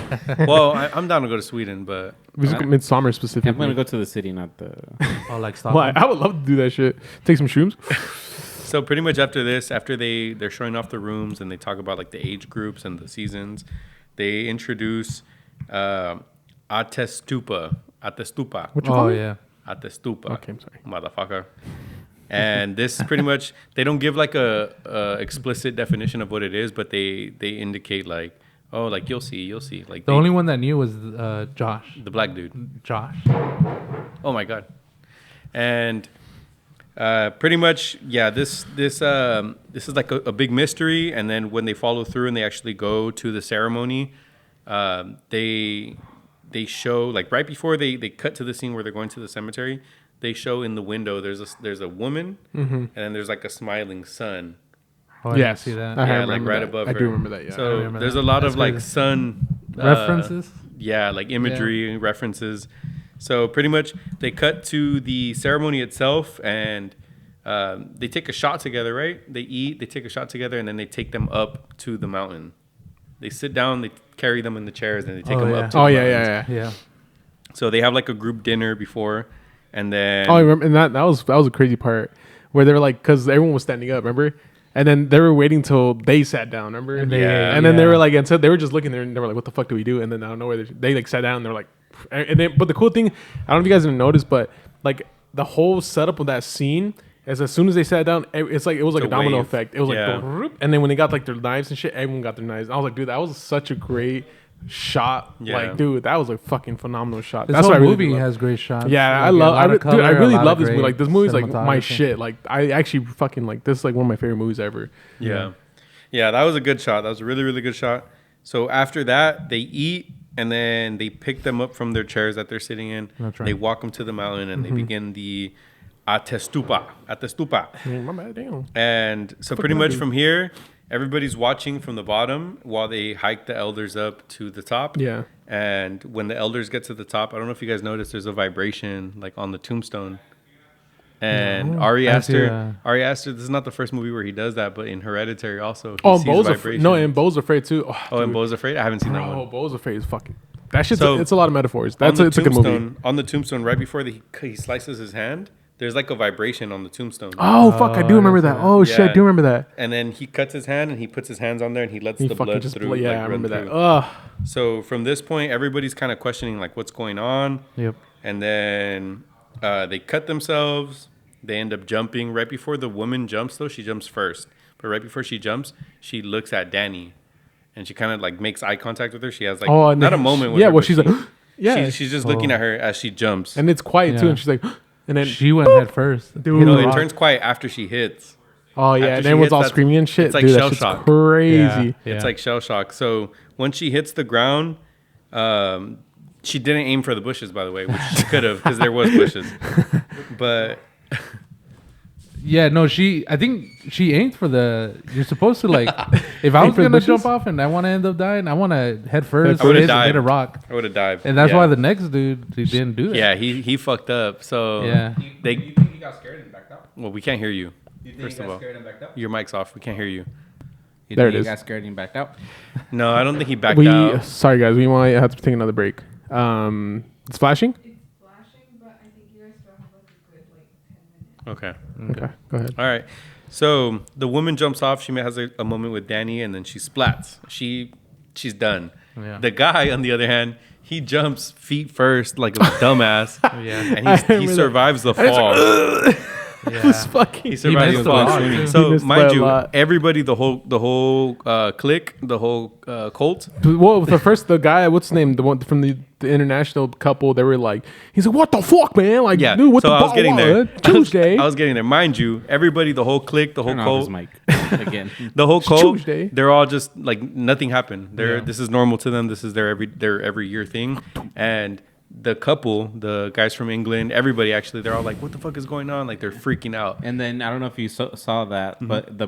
Well, I'm down to go to Sweden, but We should go Midsommar specifically. I'm gonna go to the city, not the. Oh, like stop. Well, I would love to do that shit. Take some shrooms. so pretty much after this, after they're showing off the rooms and they talk about like the age groups and the seasons, they introduce Atestupa. What you Oh call it? yeah. Atestupa. Okay, I'm sorry. Motherfucker. And this pretty much they don't give like a explicit definition of what it is, but they indicate like, oh, like you'll see like The only one that knew was Josh. the black dude. Josh. Oh my god. And pretty much, yeah. This is like a big mystery. And then when they follow through and they actually go to the ceremony, they show like right before they cut to the scene where they're going to the cemetery. They show in the window there's a woman and then there's like a smiling sun. Oh, I Yes. didn't see that. I Yeah, remember like right that. above I her. do remember that, yeah. I So remember there's that. a lot That's of like crazy. sun References. Yeah, like imagery references. So pretty much they cut to the ceremony itself and they take a shot together, right? They eat, they take a shot together, and then they take them up to the mountain. They sit down, they carry them in the chairs, and they take them up to Oh the yeah, mountains. yeah, yeah. Yeah. So they have like a group dinner before, and then Oh, I remember, and that was a crazy part where they were like, because everyone was standing up, remember? And then they were waiting till they sat down, remember? And they- Yeah. And then they yeah. were like, and so they were just looking there, and they were like, "What the fuck do we do?" And then I don't know where they like sat down, and they're like, and then, but the cool thing, I don't know if you guys didn't notice, but like the whole setup of that scene is as soon as they sat down, it's like it was like It's a a domino wave. effect. It was Yeah. like, "Broop," and then when they got like their knives and shit, everyone got their knives. I was like, dude, that was such a great shot. Yeah. Like, dude, that was a fucking phenomenal shot. This That's whole what I really movie love. has great shots. Yeah, Like, I a love. lot of dude, I color, a really lot love of this movie. great Like this movie's like my cinematography. shit. Like I actually fucking like this. Is like one of my favorite movies ever. Yeah. Yeah, that was a good shot. That was a really, really good shot. So after that, they eat and then they pick them up from their chairs that they're sitting in. That's right. They walk them to the mountain and they begin the Atestupa. My bad, damn. And so pretty much from here, everybody's watching from the bottom while they hike the elders up to the top. Yeah. And when the elders get to the top, I don't know if you guys noticed, there's a vibration like on the tombstone. And Ari I see Aster, this is not the first movie where he does that, but in Hereditary also, he Oh, sees Bo's vibration. afraid. No, and Bo's afraid too. Oh, and Bo's Afraid? I haven't seen that Bro, one. Bo's afraid is fucking. That shit's So, it's a lot of metaphors. On That's the it's a good movie. tombstone- On the tombstone, right before he slices his hand, there's like a vibration on the tombstone. Oh fuck, I do I remember didn't that. see Oh shit, I Yeah. do remember that. And then he cuts his hand and he puts his hands on there and he lets He the fucking blood just through. yeah, like, I run remember that. through. Ugh. So from this point, everybody's kind of questioning like what's going on. Yep. And then they cut themselves. They end up jumping. Right before the woman jumps, though, she jumps first. But right before she jumps, she looks at Danny. And she kind of like makes eye contact with her. She has like And not then a moment with yeah, her. well but she's she- like yeah, She's just looking at her as she jumps. and it's quiet too, Yeah. and she's like and then She went head first. Dude. No, Hit it a turns quiet after she hits. oh yeah, after and she everyone's hits, all that's- screaming and shit. it's like Dude, shell that shit's shock. crazy. Yeah. It's like shell shock. So once she hits the ground, she didn't aim for the bushes, by the way, which she could have because there was bushes. But Yeah, no, I think she aimed for the. You're supposed to like, if I Aim was for the gonna bushes? jump off and I want to end up dying, I want to head first. I would've hit dived. a rock, I would have dived. and that's Yeah. why the next dude he didn't do that. Yeah, he fucked up. So Yeah. they. You think he got scared and backed out? Well, we can't hear you. You think First he of got all, scared and backed out? your mic's off. We can't hear you. You There think it he is. got scared and backed out? No, I don't think he backed out. Sorry guys, we might have to take another break. It's flashing. It's flashing, but I think you guys still have like a good like 10 minutes. Okay. Okay, go ahead. All right. So the woman jumps off. She has a moment with Danny, and then she splats. She's done. Yeah. The guy, on the other hand, he jumps feet first like a dumbass. Yeah. And I he remember that. survives the And it's fall. Yeah. was fucking. He survived. missed a lot, too. He So missed by mind a you, lot. everybody, the whole clique, the whole cult. Well, the guy, what's his name? The one from the international couple. They were like, he's like, what the fuck, man? Like, Yeah. dude, what so the I was getting there. Tuesday. I was getting there. Mind you, everybody, the whole clique, the whole Turn off his cult, mic again. the whole cult, Tuesday. they're all just like nothing happened. Yeah. This is normal to them. This is their every year thing. And the couple, the guys from England, everybody actually, they're all like, what the fuck is going on? Like they're freaking out. And then I don't know if you saw that, but the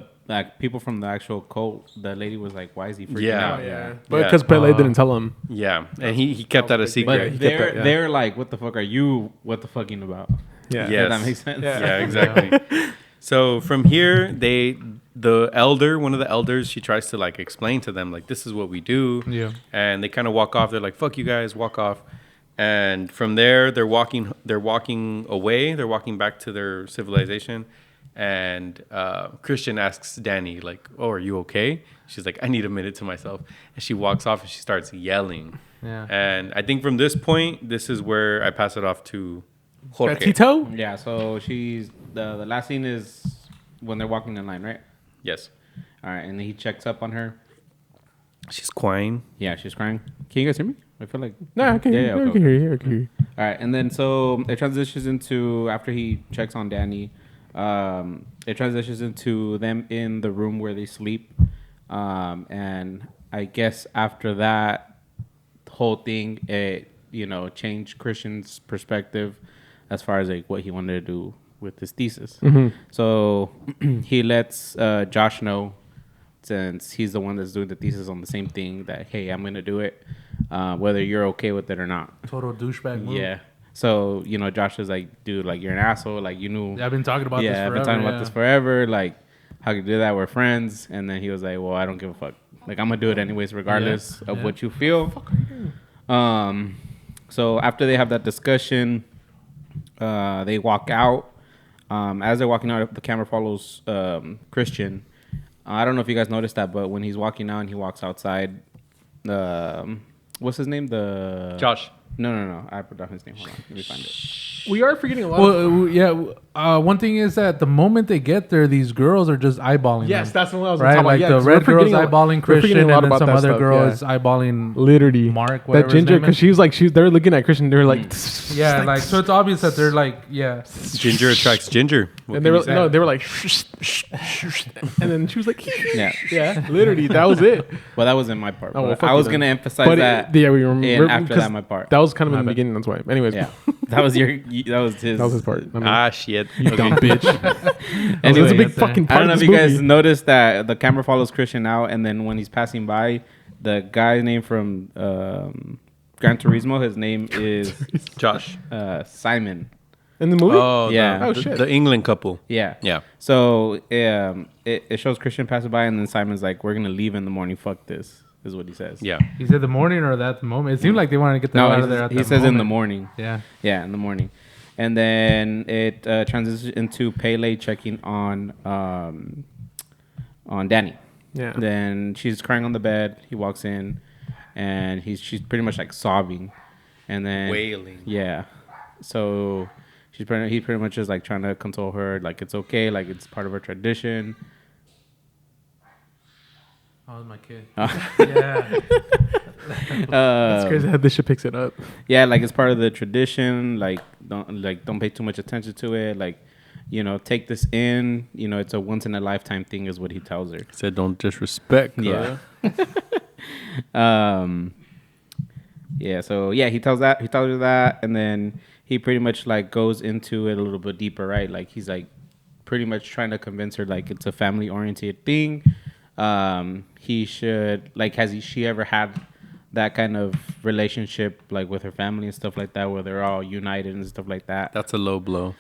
people from the actual cult, the lady was like, "Why is he freaking Yeah. out?" Yeah, but because Pele didn't tell him. Yeah. And he kept that a secret. But kept that, yeah. they're like, "What the fuck are you? What the fucking about?" Yeah, Yes. Does that make sense? Yeah. Yeah, exactly. So from here, one of the elders, she tries to like explain to them like, this is what we do. Yeah. And they kind of walk off. They're like, fuck you guys, walk off. And from there, they're walking away. They're walking back to their civilization. And Christian asks Danny like, oh, are you okay? She's like, I need a minute to myself. And she walks off and she starts yelling. Yeah. And I think from this point, this is where I pass it off to Jorge. Tito. Yeah. So she's the last scene is when they're walking in line, right? Yes. All right, and he checks up on her. She's crying. Yeah, she's crying. Can you guys hear me? I feel like No, I can, Yeah, I okay, can hear you. I can hear you. All right, and then so it transitions into after he checks on Danny. It transitions into them in the room where they sleep, and I guess after that whole thing, it changed Christian's perspective as far as like what he wanted to do with his thesis. So he lets Josh know, since he's the one that's doing the thesis on the same thing, that hey, I'm gonna do it, whether you're okay with it or not. Total douchebag move. Yeah. So, Josh is like, dude, like, you're an asshole. Like, you knew. Yeah, I've been talking about this forever. I've been talking about this forever. Like, how could you do that? We're friends. And then he was like, well, I don't give a fuck. Like, I'm going to do it anyways, regardless of what you feel. So after they have that discussion, they walk out. As they're walking out, the camera follows Christian. I don't know if you guys noticed that, but when he's walking out and he walks outside, what's his name? Josh. No. I put down his name. Hold on. Let me find it. We are forgetting a lot. Well, yeah. One thing is that the moment they get there, these girls are just eyeballing Yes, them. that's the one I was Right, talking like about. Yeah, the 'cause red we're girl's forgetting eyeballing we're forgetting Christian, a and lot then about some that other stuff, girl yeah. is eyeballing Literally, Mark, that whatever his ginger, name because is. she's like, they're looking at Christian. They're like, Yeah, like so it's obvious that they're like, yeah. Ginger attracts ginger. What and can they were you say? no, they were like, and then she was like, Yeah. yeah, literally, that was it. Well, that wasn't my part. Oh, well, But fuck I you was then. going to emphasize But that. yeah, we remember and after because that, my part. That was kind of in My the bad. beginning. That's why. Anyways, Yeah. That was that was his. that was his part. I mean, Shit. you dumb bitch. Anyway, it was a big that's it. fucking I part don't know of if this you guys movie. noticed that the camera follows Christian out, and then when he's passing by, the guy's name from Gran Turismo, his name is Josh. Simon. In the movie. Oh, Yeah. Oh, the, shit. the England couple. Yeah. Yeah. So it shows Christian passing by, and then Simon's like, "We're gonna leave in the morning. Fuck this," is what he says. Yeah. He said the morning or that moment. It seemed like they wanted to get them No, out of there. At he that says in the moment. morning. Yeah. Yeah, in the morning. And then it transitions into Pele checking on Danny. Yeah. Then she's crying on the bed. He walks in, and she's pretty much like sobbing, and then Wailing. Yeah. So he pretty much is like trying to console her, like it's okay, like it's part of our tradition. Oh, my kid. Yeah. It's crazy how this shit picks it up. Yeah, like it's part of the tradition. Like don't pay too much attention to it. Like, take this in. It's a once in a lifetime thing, is what he tells her. He said, don't disrespect. Yeah. Yeah. So yeah, he tells her that, and then he pretty much like goes into it a little bit deeper, right? Like he's like pretty much trying to convince her like it's a family oriented thing. He should like she ever had that kind of relationship like with her family and stuff like that, where they're all united and stuff like that. That's a low blow.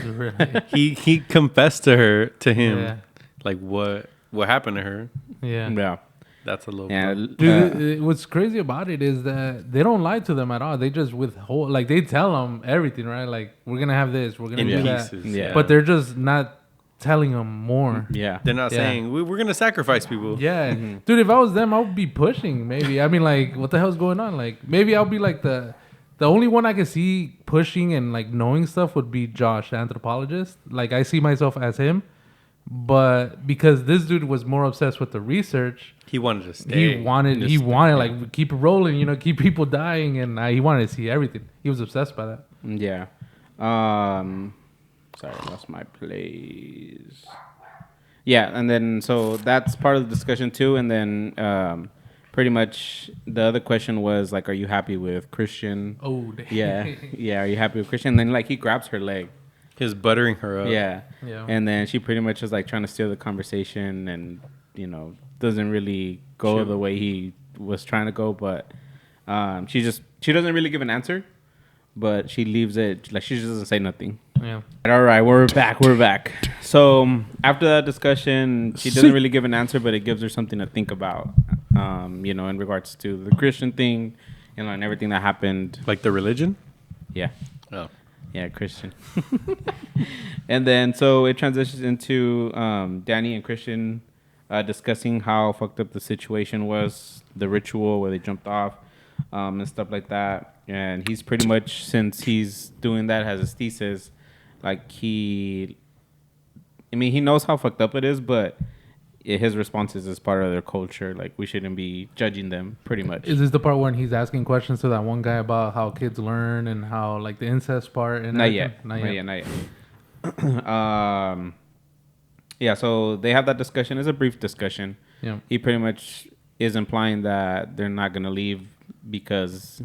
Really? He confessed to him Yeah. like what happened to her. Yeah. Yeah. That's a low Yeah. blow. Dude, what's crazy about it is that they don't lie to them at all. They just withhold, like they tell them everything, right? Like we're gonna have this, we're gonna In do that, pieces. Yeah. but they're just not telling them more. Yeah. They're not Yeah. saying we're gonna sacrifice people. Yeah, dude. If I was them, I would be pushing. Maybe I mean, like, what the hell's going on? Like, maybe I'll be like the The only one I could see pushing and like knowing stuff would be Josh, the anthropologist. Like I see myself as him, but because this dude was more obsessed with the research, He wanted to stay. he wanted like keep it rolling, keep people dying, and he wanted to see everything. He was obsessed by that. Yeah. Sorry, I lost my place. Yeah, and then so that's part of the discussion too, and then pretty much the other question was like, are you happy with Christian? Oh, damn. Yeah, are you happy with Christian? And then like he grabs her leg. He's buttering her up. Yeah. Yeah. And then she pretty much is like trying to steer the conversation and, doesn't really go the way he was trying to go. But she doesn't really give an answer, but she leaves it, like she just doesn't say nothing. Yeah. All right, we're back. So after that discussion, she doesn't really give an answer, but it gives her something to think about, in regards to the Christian thing, and everything that happened. Like the religion? Yeah. Oh. Yeah, Christian. And then so it transitions into Danny and Christian discussing how fucked up the situation was, the ritual where they jumped off, and stuff like that. And he's pretty much, since he's doing that, has his thesis, like he knows how fucked up it is, but his response is as part of their culture. Like, we shouldn't be judging them, pretty much. Is this the part when he's asking questions to that one guy about how kids learn and how like the incest part? And Not yet. Yeah, so they have that discussion. It's a brief discussion. Yeah. He pretty much is implying that they're not going to leave because,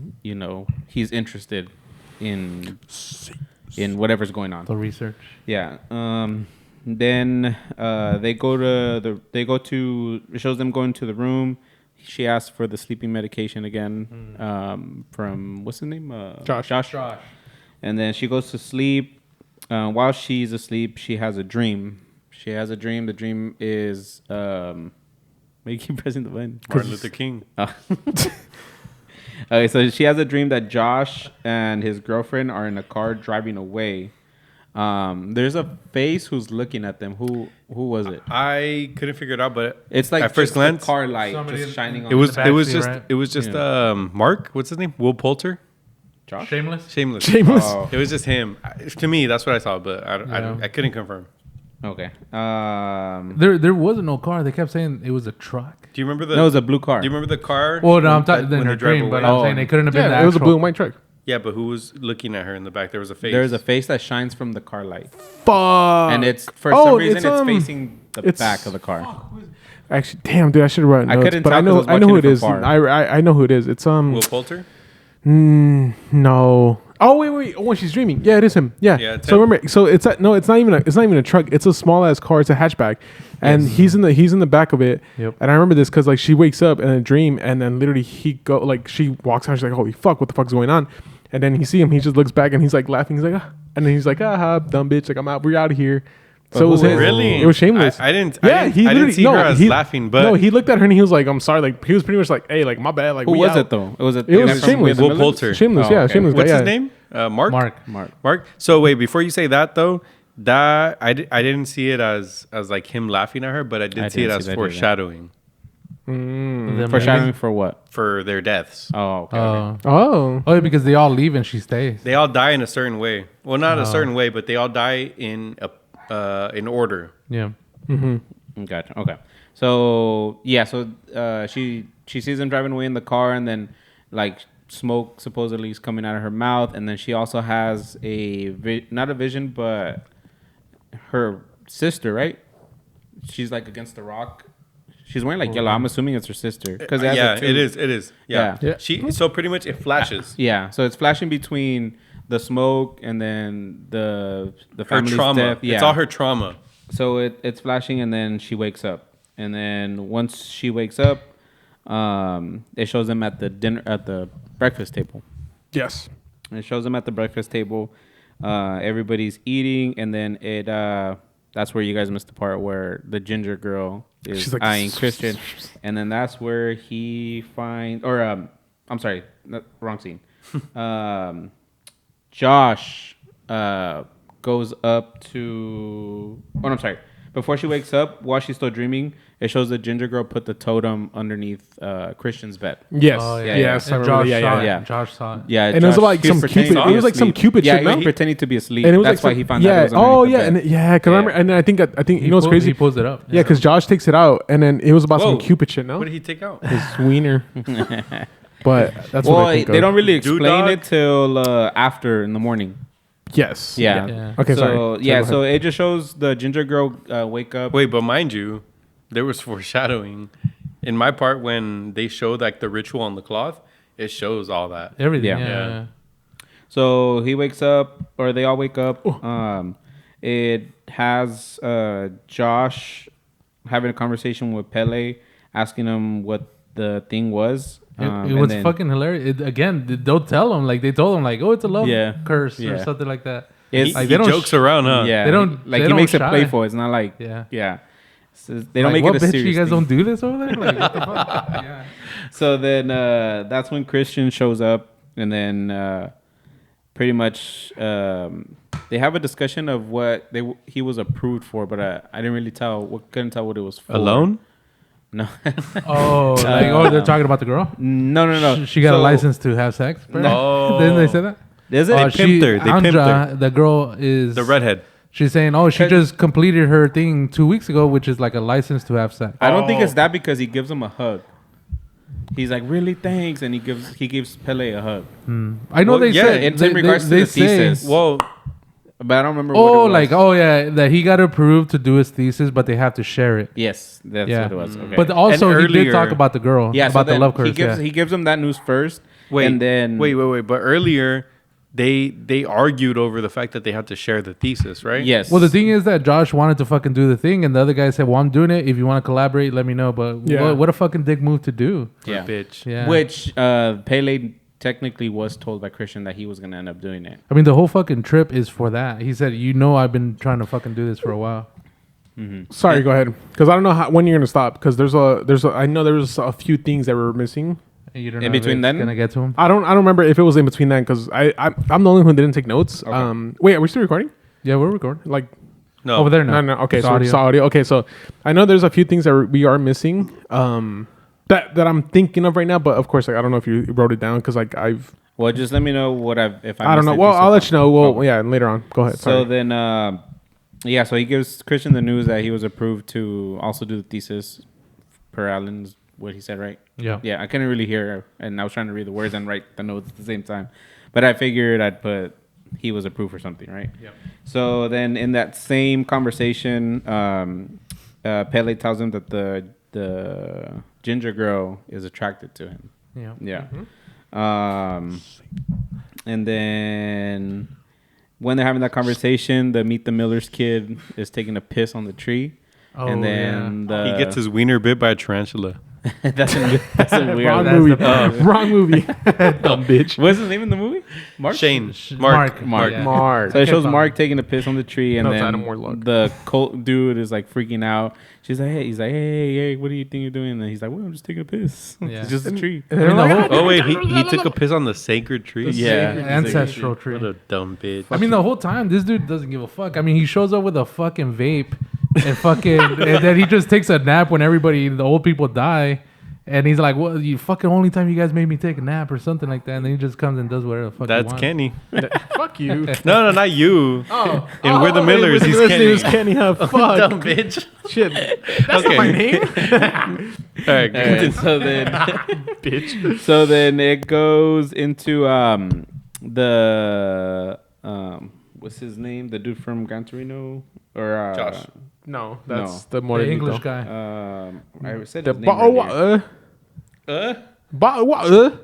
he's interested in whatever's going on. The research. Yeah. Then it shows them going to the room. She asks for the sleeping medication again from, what's his name? Josh. And then she goes to sleep. While she's asleep, she has a dream. The dream is... why you keep pressing the button? Martin Luther King. Okay, so she has a dream that Josh and his girlfriend are in a car driving away. There's a face who's looking at them. Who was it? I couldn't figure it out, but It's like at first glance, car light Somebody just shining on it was backseat, just right? Mark. What's his name? Will Poulter. Josh. Shameless. Shameless. Oh, It was just him. To me, that's what I saw, but Yeah. I couldn't confirm. okay. There wasn't no car. They kept saying it was a truck. Do you remember No, it was a blue car. Do you remember the car? Well, no, I'm that- talking in when her they drive dream, but away? I'm saying it couldn't have been. Yeah, the it was a actual- blue and white truck. Yeah, but who was looking at her in the back? There was a face. There's a face that shines from the car light, Fuck. and it's for some reason it's facing the it's- back of the car. Actually, damn, dude, I should have written I notes, couldn't but tell I know 'cause I was who watching it it is. from far. I know who it is. It's Will Poulter. No. Oh wait. Oh, when she's dreaming. Yeah, it is him. Yeah. Yeah, it's So him. remember, so it's not even a truck. It's a small ass car. It's a hatchback, and he's in the back of it. Yep. And I remember this because like she wakes up in a dream, and then literally she walks out. She's like, holy fuck, what the fuck's going on? And then he see him. He just looks back and he's like laughing. He's like, ah. And then he's like, aha, dumb bitch. Like, I'm out. We're out of here. So it was him. Really? It was Shameless. I didn't. Yeah, I he didn't literally see her as laughing, but no, he looked at her and he was like, "I'm sorry." Like he was pretty much like, "Hey, like my bad." Like Who we was out. it though? It was Shameless. Will Poulter. Shameless. Oh, Yeah, okay. Shameless. What's guy, his yeah. name? Mark. Mark. So wait, before you say that though, that I didn't see it as like him laughing at her, but I did see it didn't as see that foreshadowing Foreshadowing for what? for their deaths. Oh, okay. Oh, Oh, yeah, because they all leave and she stays. They all die in a certain way. Well, not a certain way, but they all die in order. Yeah. Gotcha. Okay. So yeah, she sees him driving away in the car, and then like smoke supposedly is coming out of her mouth, and then she also has not a vision, but her sister, right? She's like against the rock. She's wearing like yellow. I'm assuming it's her sister because Yeah, it is. Yeah. Yeah. So pretty much it flashes. Yeah. So it's flashing between the smoke and then the Her family's trauma. death. Yeah. It's all her trauma. So it's flashing, and then she wakes up, and then once she wakes up, it shows them at the breakfast table. yes. It shows them at the breakfast table. Everybody's eating, and then that's where you guys missed the part where the ginger girl is She's like, eyeing Christian, and then that's where he finds, I'm sorry, wrong scene. Josh goes up to. Oh, no, I'm sorry. before she wakes up, while she's still dreaming, it shows the ginger girl put the totem underneath Christian's bed. Yes. Oh, yeah, Yes. And I Josh remember. saw it. yeah. Josh saw it. Yeah, And it was Josh- like he was some pretending Cupid. to It be was like some asleep. Cupid Yeah, shit. he No? was pretending to be asleep. And it was That's like why he some- found out. It was Oh underneath the yeah. bed. And yeah. Cause I remember. And I think you know what's crazy? He pulls it up. Yeah. Cause Josh takes it out, and then it was about some Whoa. Cupid shit. No. What did he take out? His wiener. But that's Well, what I think they of. don't really explain dog? it till after in the morning. Yes. Yeah. Yeah. Okay. So Sorry. yeah, Go so ahead. it just shows the ginger girl wake up. Wait, but mind you, there was foreshadowing. In my part, when they showed like the ritual on the cloth, it shows all that. Everything. Yeah. Yeah. So he wakes up, or they all wake up. It has Josh having a conversation with Pele, asking him what the thing was. It and was then- fucking hilarious. Again, they'll tell him like they told him like, oh, it's a love Yeah. curse or Yeah. something like that. It's- He, Like, he they don't jokes around, huh? Yeah, They don't- like they he makes don't it shy. playful. It's not like Yeah. So they don't Like, make what, it a bitch, serious you guys thing. don't do this over there? Like, what the fuck? Yeah. So then that's when Christian shows up, and then pretty much they have a discussion of what he was approved for, but I didn't really couldn't tell what it was for. Alone? No, Oh, they're talking about the girl. no. She got a So- license to have sex. Bro? No. Didn't they say that? Is it? They pimped her. They pimped her. The girl is The redhead. She's saying, "Oh, she just completed her thing 2 weeks ago, which is like a license to have sex." I don't think it's that because he gives him a hug. He's like, really, thanks, and he gives Pele a hug. I know Well, they yeah, said it's in regards to the thesis. Well, But I don't remember. Oh, what it was. like that he got approved to do his thesis, but they have to share it. yes, that's Yeah. what it was. Okay. But also, And he did earlier- talk about the girl, yeah, so about the then love curse. he gives him that news first. wait, and then wait. But earlier, they argued over the fact that they had to share the thesis, right? yes. Well, the thing is that Josh wanted to fucking do the thing, and the other guy said, "Well, I'm doing it. If you want to collaborate, let me know." But Yeah. what a fucking dick move to do. yeah. Bitch. Yeah. Which Pele technically was told by Christian that he was gonna end up doing it. I mean, the whole fucking trip is for that. He said, I've been trying to fucking do this for a while." Sorry. Go ahead. Because I don't know when you're gonna stop. Because I know there's a few things that were missing. And you don't In know if between it's then? gonna get to him. I don't remember if it was in between then. Because I'm the only one who didn't take notes. Wait, are we still recording? Yeah, we're recording. Like No. Over there now. no. Okay, It's so audio. it's audio. Okay, so I know there's a few things that we are missing. That I'm thinking of right now. But of course, like, I don't know if you wrote it down. Because like Well, just let me know what if I don't know. missed Well, anything I'll so let far. you know. Well, Oh. yeah, later on. Go ahead. So Sorry. then, so he gives Christian the news that he was approved to also do the thesis per Allen's what he said, right? Yeah. Yeah, I couldn't really hear, and I was trying to read the words and write the notes at the same time. But I figured I'd put he was approved for something, right? Yep. So then in that same conversation, Pele tells him that the ginger girl is attracted to him. Yeah. Yeah. And then when they're having that conversation, the Meet the Millers kid is taking a piss on the tree. Oh, and then He gets his wiener bit by a tarantula. that's a weird. Wrong that's movie. the- Wrong movie. Dumb bitch. What's his name in the movie? Mark. Shane. Mark. Mark. Yeah. Mark. So it shows Keep on. Mark taking a piss on the tree, and No, it's then Adam Warlock. the cult dude is like freaking out. She's like, he's like, hey, what do you think you're doing? And he's like, well, I'm just taking a piss. Yeah. It's just a tree. I mean, the whole Oh wait, he took a piss on the sacred tree. Yeah. ancestral tree. What a dumb bitch. I mean, the whole time, this dude doesn't give a fuck. I mean, he shows up with a fucking vape and fucking, and then he just takes a nap when the old people die. And he's like, well, you fucking only time you guys made me take a nap or something like that. And then he just comes and does whatever the fuck he That's wants. Kenny. Fuck you. No, not you. Oh. And we're the Millers. He's His Kenny. name is Kenny. Fuck. Dumb bitch. Shit. That's not my name. All right. And so then, bitch. So then it goes into the what's his name? The dude from Gran Torino or Josh. No, that's No. the more The English guy. I said The his name bottle earlier. water. Bottle water.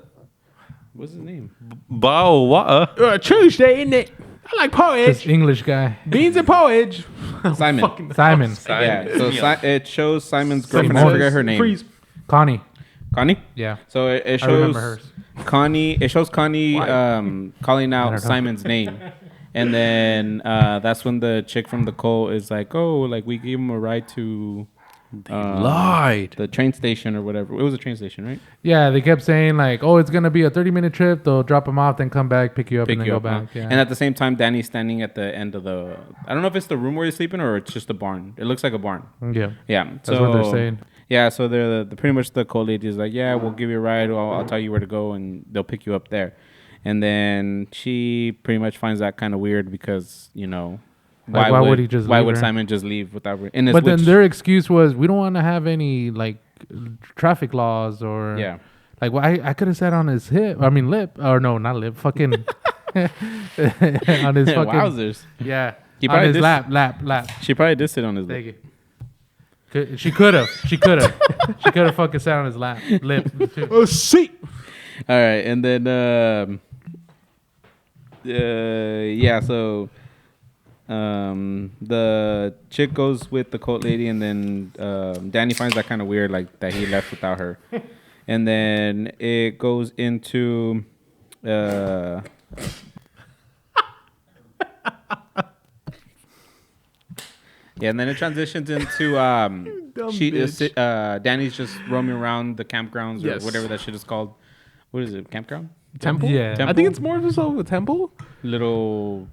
What's his name? Bow water. Tuesday, isn't it? I like This porridge. English guy. Beans and porridge. Simon. Simon. Yeah. So it shows Simon's girlfriend. Simone. I forget her name. Freeze. Connie. Connie. Yeah. So it I remember shows hers. Connie. It shows Connie calling I out don't know. Simon's name, and then that's when the chick from the cult is like, "Oh, like we gave him a ride to They lied. The train station or whatever. It was a train station, right? Yeah, they kept saying like, "Oh, it's gonna be a 30-minute trip. They'll drop them off, then come back, pick you up, and then go back." Yeah. And at the same time, Danny's standing at the end of the. I don't know if it's the room where he's sleeping or it's just a barn. It looks like a barn. Yeah, Yeah, that's what they're saying. Yeah, so they're the pretty much the cold lady is like, yeah, we'll give you a ride. I'll tell you where to go, and they'll pick you up there. And then she pretty much finds that kind of weird because Like, why would he just why leave would her? Simon just leave without? But then their excuse was, we don't want to have any like traffic laws or yeah. like well, I could have sat on his hip. I mean lip or no, not lip. Fucking on his fucking Wowzers. yeah. He On probably his did- lap. She probably did sit on his Thank lip. you. She could have. She could have fucking sat on his lip. Too. Oh, see. All right, and then yeah, so the chick goes with the coat lady, and then Danny finds that kind of weird, like that he left without her, and then it goes into yeah, and then it transitions into Danny's just roaming around the campgrounds or Yes. whatever that shit is called. What is it? Campground? Temple? Yeah. I think it's more just of a temple. Little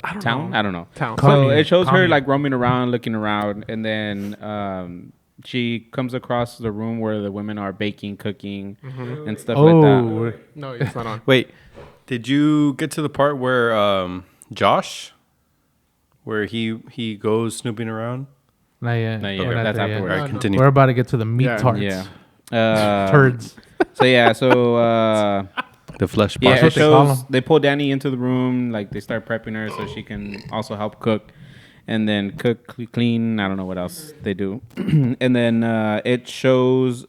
I don't town? know. I don't know. Town. So Commune. it shows her Commune. like roaming around, looking around, and then she comes across the room where the women are baking, cooking, and stuff like that. Oh, No, it's not on. Wait, did you get to the part where Josh, where he goes snooping around? not yet. Not yet. We're not That's there yet. afterwards. All right, continue. We're about to get to the meat Yeah. tarts. Yeah. Turds. So yeah, The flesh yeah, That's it what they call shows 'em. they pull Danny into the room, like they start prepping her so she can also help cook, and then cook, clean. I don't know what else they do, and then it shows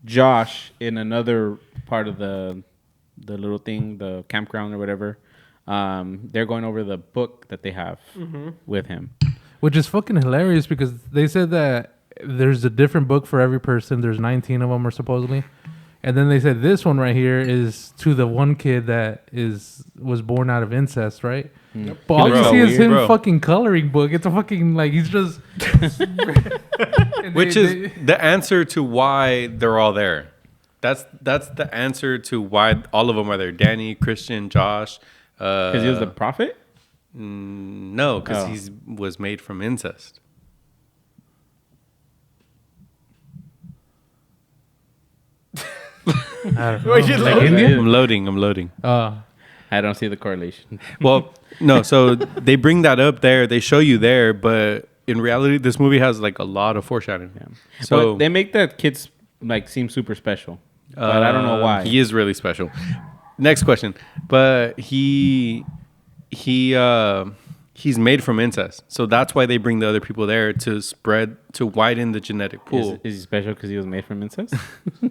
Josh in another part of the little thing, the campground or whatever. They're going over the book that they have with him. Which is fucking hilarious because they said that there's a different book for every person. There's 19 of them, or supposedly. And then they said this one right here is to the one kid that was born out of incest, right? But all you Bro, see is him bro. fucking coloring book. It's a fucking like he's just. And Which they- is the answer to why they're all there. That's the answer to why all of them are there. Danny, Christian, Josh. Because he was the prophet? No, because Oh. he was made from incest. I don't know. Wait, you Like loaded? Indian? I'm loading. I don't see the correlation. Well, no, so they bring that up there. They show you there, but in reality, this movie has like a lot of foreshadowing. Yeah. So Well, they make the kids like seem super special, but I don't know why. He is really special. Next question. But he's made from incest, so that's why they bring the other people there to widen the genetic pool. Is he special because he was made from incest?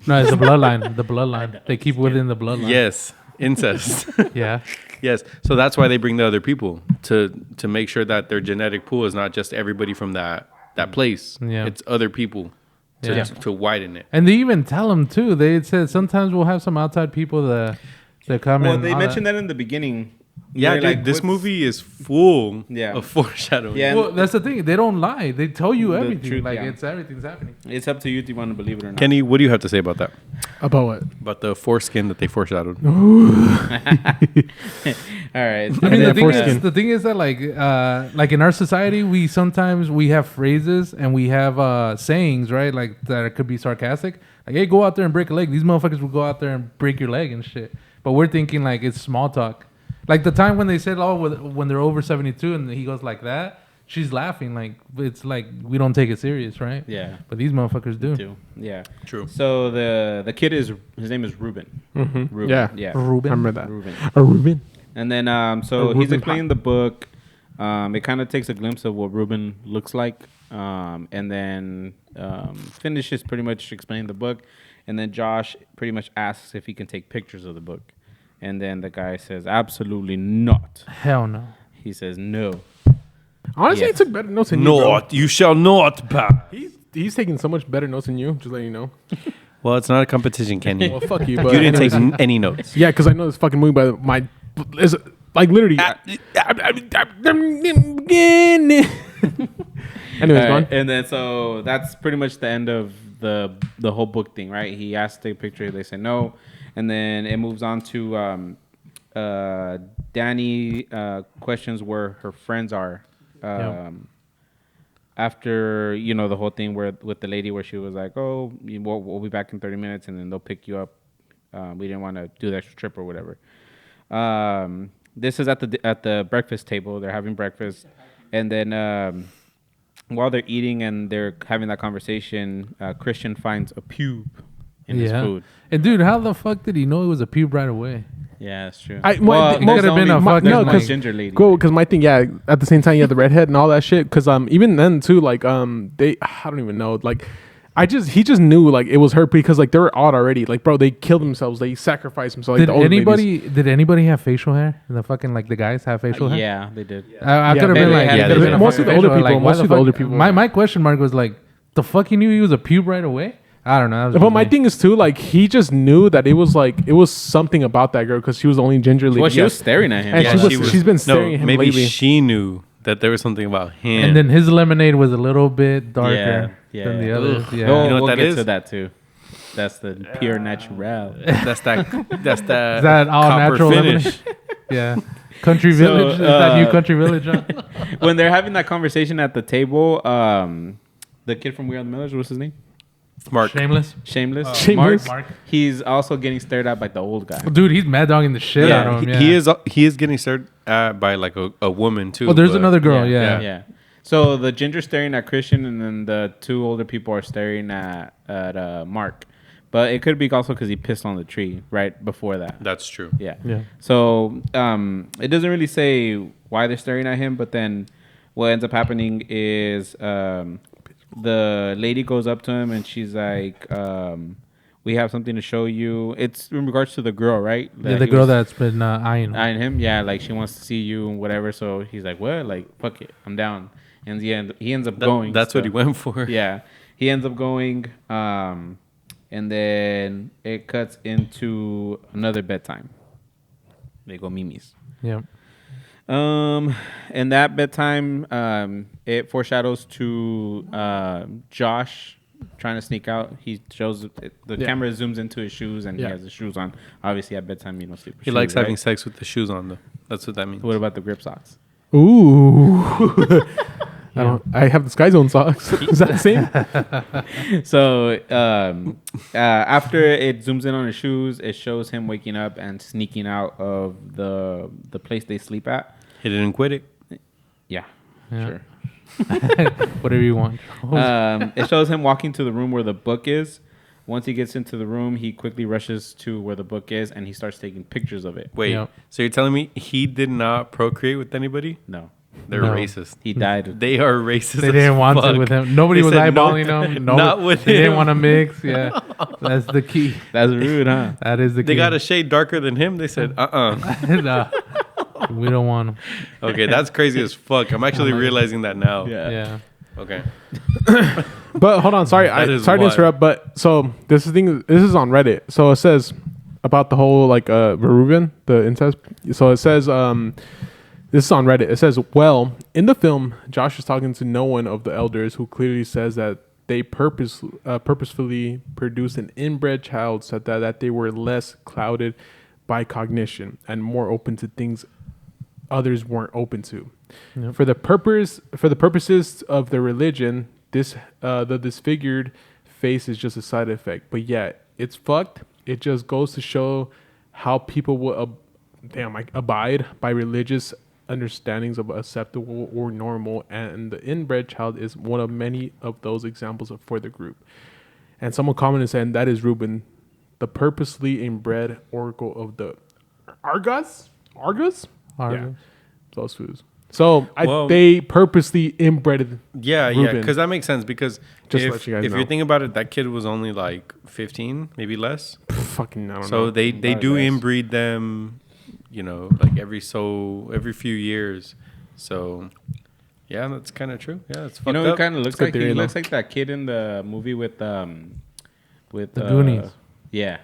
No, it's the bloodline. The bloodline. They keep within the bloodline. Yes, incest. Yeah. Yes, so that's why they bring the other people to make sure that their genetic pool is not just everybody from that place. Yeah. It's other people to widen it. And they even tell them too. They said sometimes we'll have some outside people that come in. Well, they mentioned that in the beginning. Yeah, They're dude, like, this what's- movie is full Yeah. of foreshadowing. Yeah. Well, that's the thing. They don't lie. They tell you The everything. truth, like yeah. everything's happening. It's up to you if you want to believe it or not. Kenny, what do you have to say about that? About what? About the foreskin that they foreshadowed? All right. I mean, Yeah, the thing is that like in our society, we sometimes we have phrases and we have sayings, right? Like that could be sarcastic. Like, hey, go out there and break a leg. These motherfuckers will go out there and break your leg and shit. But we're thinking like it's small talk. Like the time when they said, "Oh, when they're over 72," and he goes like that, she's laughing. Like it's like we don't take it serious, right? Yeah. But these motherfuckers do. Too. Yeah. True. So the kid his name is Ruben. Ruben. Yeah. Yeah. I Ruben. remember that. Ruben. Ruben. And then so A he's Ruben explaining the book. It kind of takes a glimpse of what Ruben looks like, and then finishes pretty much explaining the book. And then Josh pretty much asks if he can take pictures of the book. And then the guy says, absolutely not. Hell no. He says, no. Honestly, Yes. he took better notes than you, bro. Not, you shall not pass. He's taking so much better notes than you. Just letting you know. Well, it's not a competition, Kenny. Well, fuck you. But You didn't take anyways. any notes. Yeah, because I know this fucking movie by my is like literally. Anyways, go on. And then so that's pretty much the end of the whole book thing, right? He asked to take a picture, they say no, and then it moves on to Danny questions where her friends are. After the whole thing where with the lady where she was like, "Oh, we'll be back in 30 minutes, and then they'll pick you up." We didn't want to do the extra trip or whatever. This is at the breakfast table. They're having breakfast, and then while they're eating and they're having that conversation, Christian finds a pube in his food. And dude, how the fuck did he know it was a pube right away? Yeah, that's true. It could have been a fucking no, ginger lady. Cool, because my thing, at the same time, you had the redhead and all that shit. Because even then too, like I don't even know, like he just knew like it was her because like they were odd already. Like bro, they killed themselves, they sacrificed themselves. Like, did anybody have facial hair? The fucking like the guys have facial hair? Yeah, they did. I could have been like, mostly the older people. Mostly the older people. My question mark was like, the fuck he knew he was a pube right away? I don't know. But my thing is too, like he just knew that it was something about that girl because she was the only ginger lady. Well, she was staring at him. And she's been staring at him maybe lately. she knew that there was something about him. And then his lemonade was a little bit darker than the others. Yeah. Yeah. You know what we'll that get is? to that too. That's the pure natural. That's that. Is that all copper natural finish. lemonade? Yeah. Country Village. Is that new Country Village? Huh? When they're having that conversation at the table, the kid from We Are the Millers, what's his name? Mark. Shameless. Shameless. Mark. He's also getting stared at by the old guy. Dude, he's mad dogging the shit out of him. Yeah. He is getting stared at by like a woman too. Oh, there's another girl. Yeah. Yeah. So the ginger staring at Christian, and then the two older people are staring at Mark. But it could be also because he pissed on the tree right before that. That's true. Yeah. Yeah. So it doesn't really say why they're staring at him, but then what ends up happening is the lady goes up to him and she's like, we have something to show you. It's in regards to the girl, right? The girl that's been eyeing him. Yeah, like she wants to see you and whatever. So he's like, what? Like, fuck it. I'm down. And he ends up going. That's what he went for. Yeah. He ends up going. And then it cuts into another bedtime. They go Mimi's. Yeah. And that bedtime, it foreshadows to Josh trying to sneak out. He shows the camera zooms into his shoes, and he has his shoes on. Obviously, at bedtime, you don't sleep with He shoes, likes right? having sex with the shoes on, though. That's what that means. What about the grip socks? Ooh. I have the Sky Zone socks. Is that the same? So after it zooms in on his shoes, it shows him waking up and sneaking out of the place they sleep at. He didn't quit it. Yeah. Yeah. Sure. Whatever you want. It shows him walking to the room where the book is. Once he gets into the room, he quickly rushes to where the book is, and he starts taking pictures of it. Wait, so you're telling me he did not procreate with anybody? No. They're racist. He died. They are racist. They didn't want fuck. to with him. Nobody They was said eyeballing no, him. not with They him. didn't want to mix. Yeah. That's the key. That's rude, huh? That is the key. They got a shade darker than him. They said, No, we don't want him. Okay, that's crazy as fuck. I'm actually realizing that now. Yeah. Okay. But hold on, sorry is to wild. interrupt. But so this is on Reddit. So it says about the whole like Veruvian, the incest. So it says this is on Reddit. It says, well, in the film, Josh is talking to no one of the elders who clearly says that they purposefully produced an inbred child so that they were less clouded by cognition and more open to things others weren't open to. Yep. For the purposes of the religion, the disfigured face is just a side effect. But yeah, it's fucked. It just goes to show how people will abide by religious understandings of acceptable or normal, and the inbred child is one of many of those examples for the group. And someone commented saying that is Reuben, the purposely inbred oracle of the Argus. Yeah, those foods. So they purposely inbred. Yeah, because that makes sense. Because if you're thinking about it, that kid was only like 15, maybe less. Fucking, I don't know. So they do inbreed them, like every few years. So yeah, that's kind of true. Yeah, it's fucked up. It kind of looks like he looks like that kid in the movie with the Goonies. Yeah.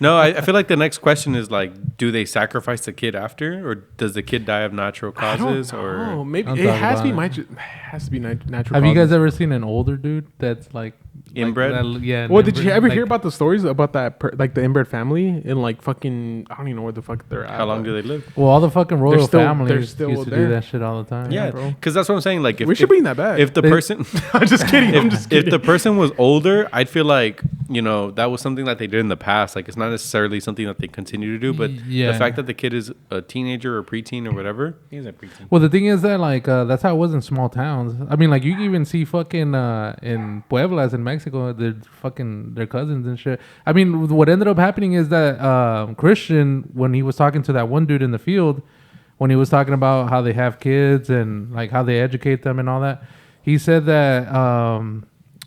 No, I feel like the next question is like, do they sacrifice the kid after, or does the kid die of natural causes, or maybe I'm it talking has to be about it. has to be natural. Have you guys causes. ever seen an older dude that's like Inbred? Yeah. Well, did you ever hear like- about the stories about that, like the inbred family in like fucking? I don't even know where the fuck they're at. how long but- do they live? Well, all the fucking royal they're families still used to there. do that shit all the time. Yeah, bro. because that's what I'm saying. Like, if We should bring that back. If the They- person, I'm just kidding. I'm just if kidding. the person was older, I'd feel like, you know, that was something that they did in the past. Like, it's not necessarily something that they continue to do, but Yeah. the fact that the kid is a teenager or preteen or whatever. He's a preteen. Well, the thing is that like that's how it was in small towns. I mean, like you can even see fucking in Pueblas in Mexico, their cousins and shit. I mean, what ended up happening is that Christian, when he was talking to that one dude in the field, when he was talking about how they have kids and like how they educate them and all that, he said that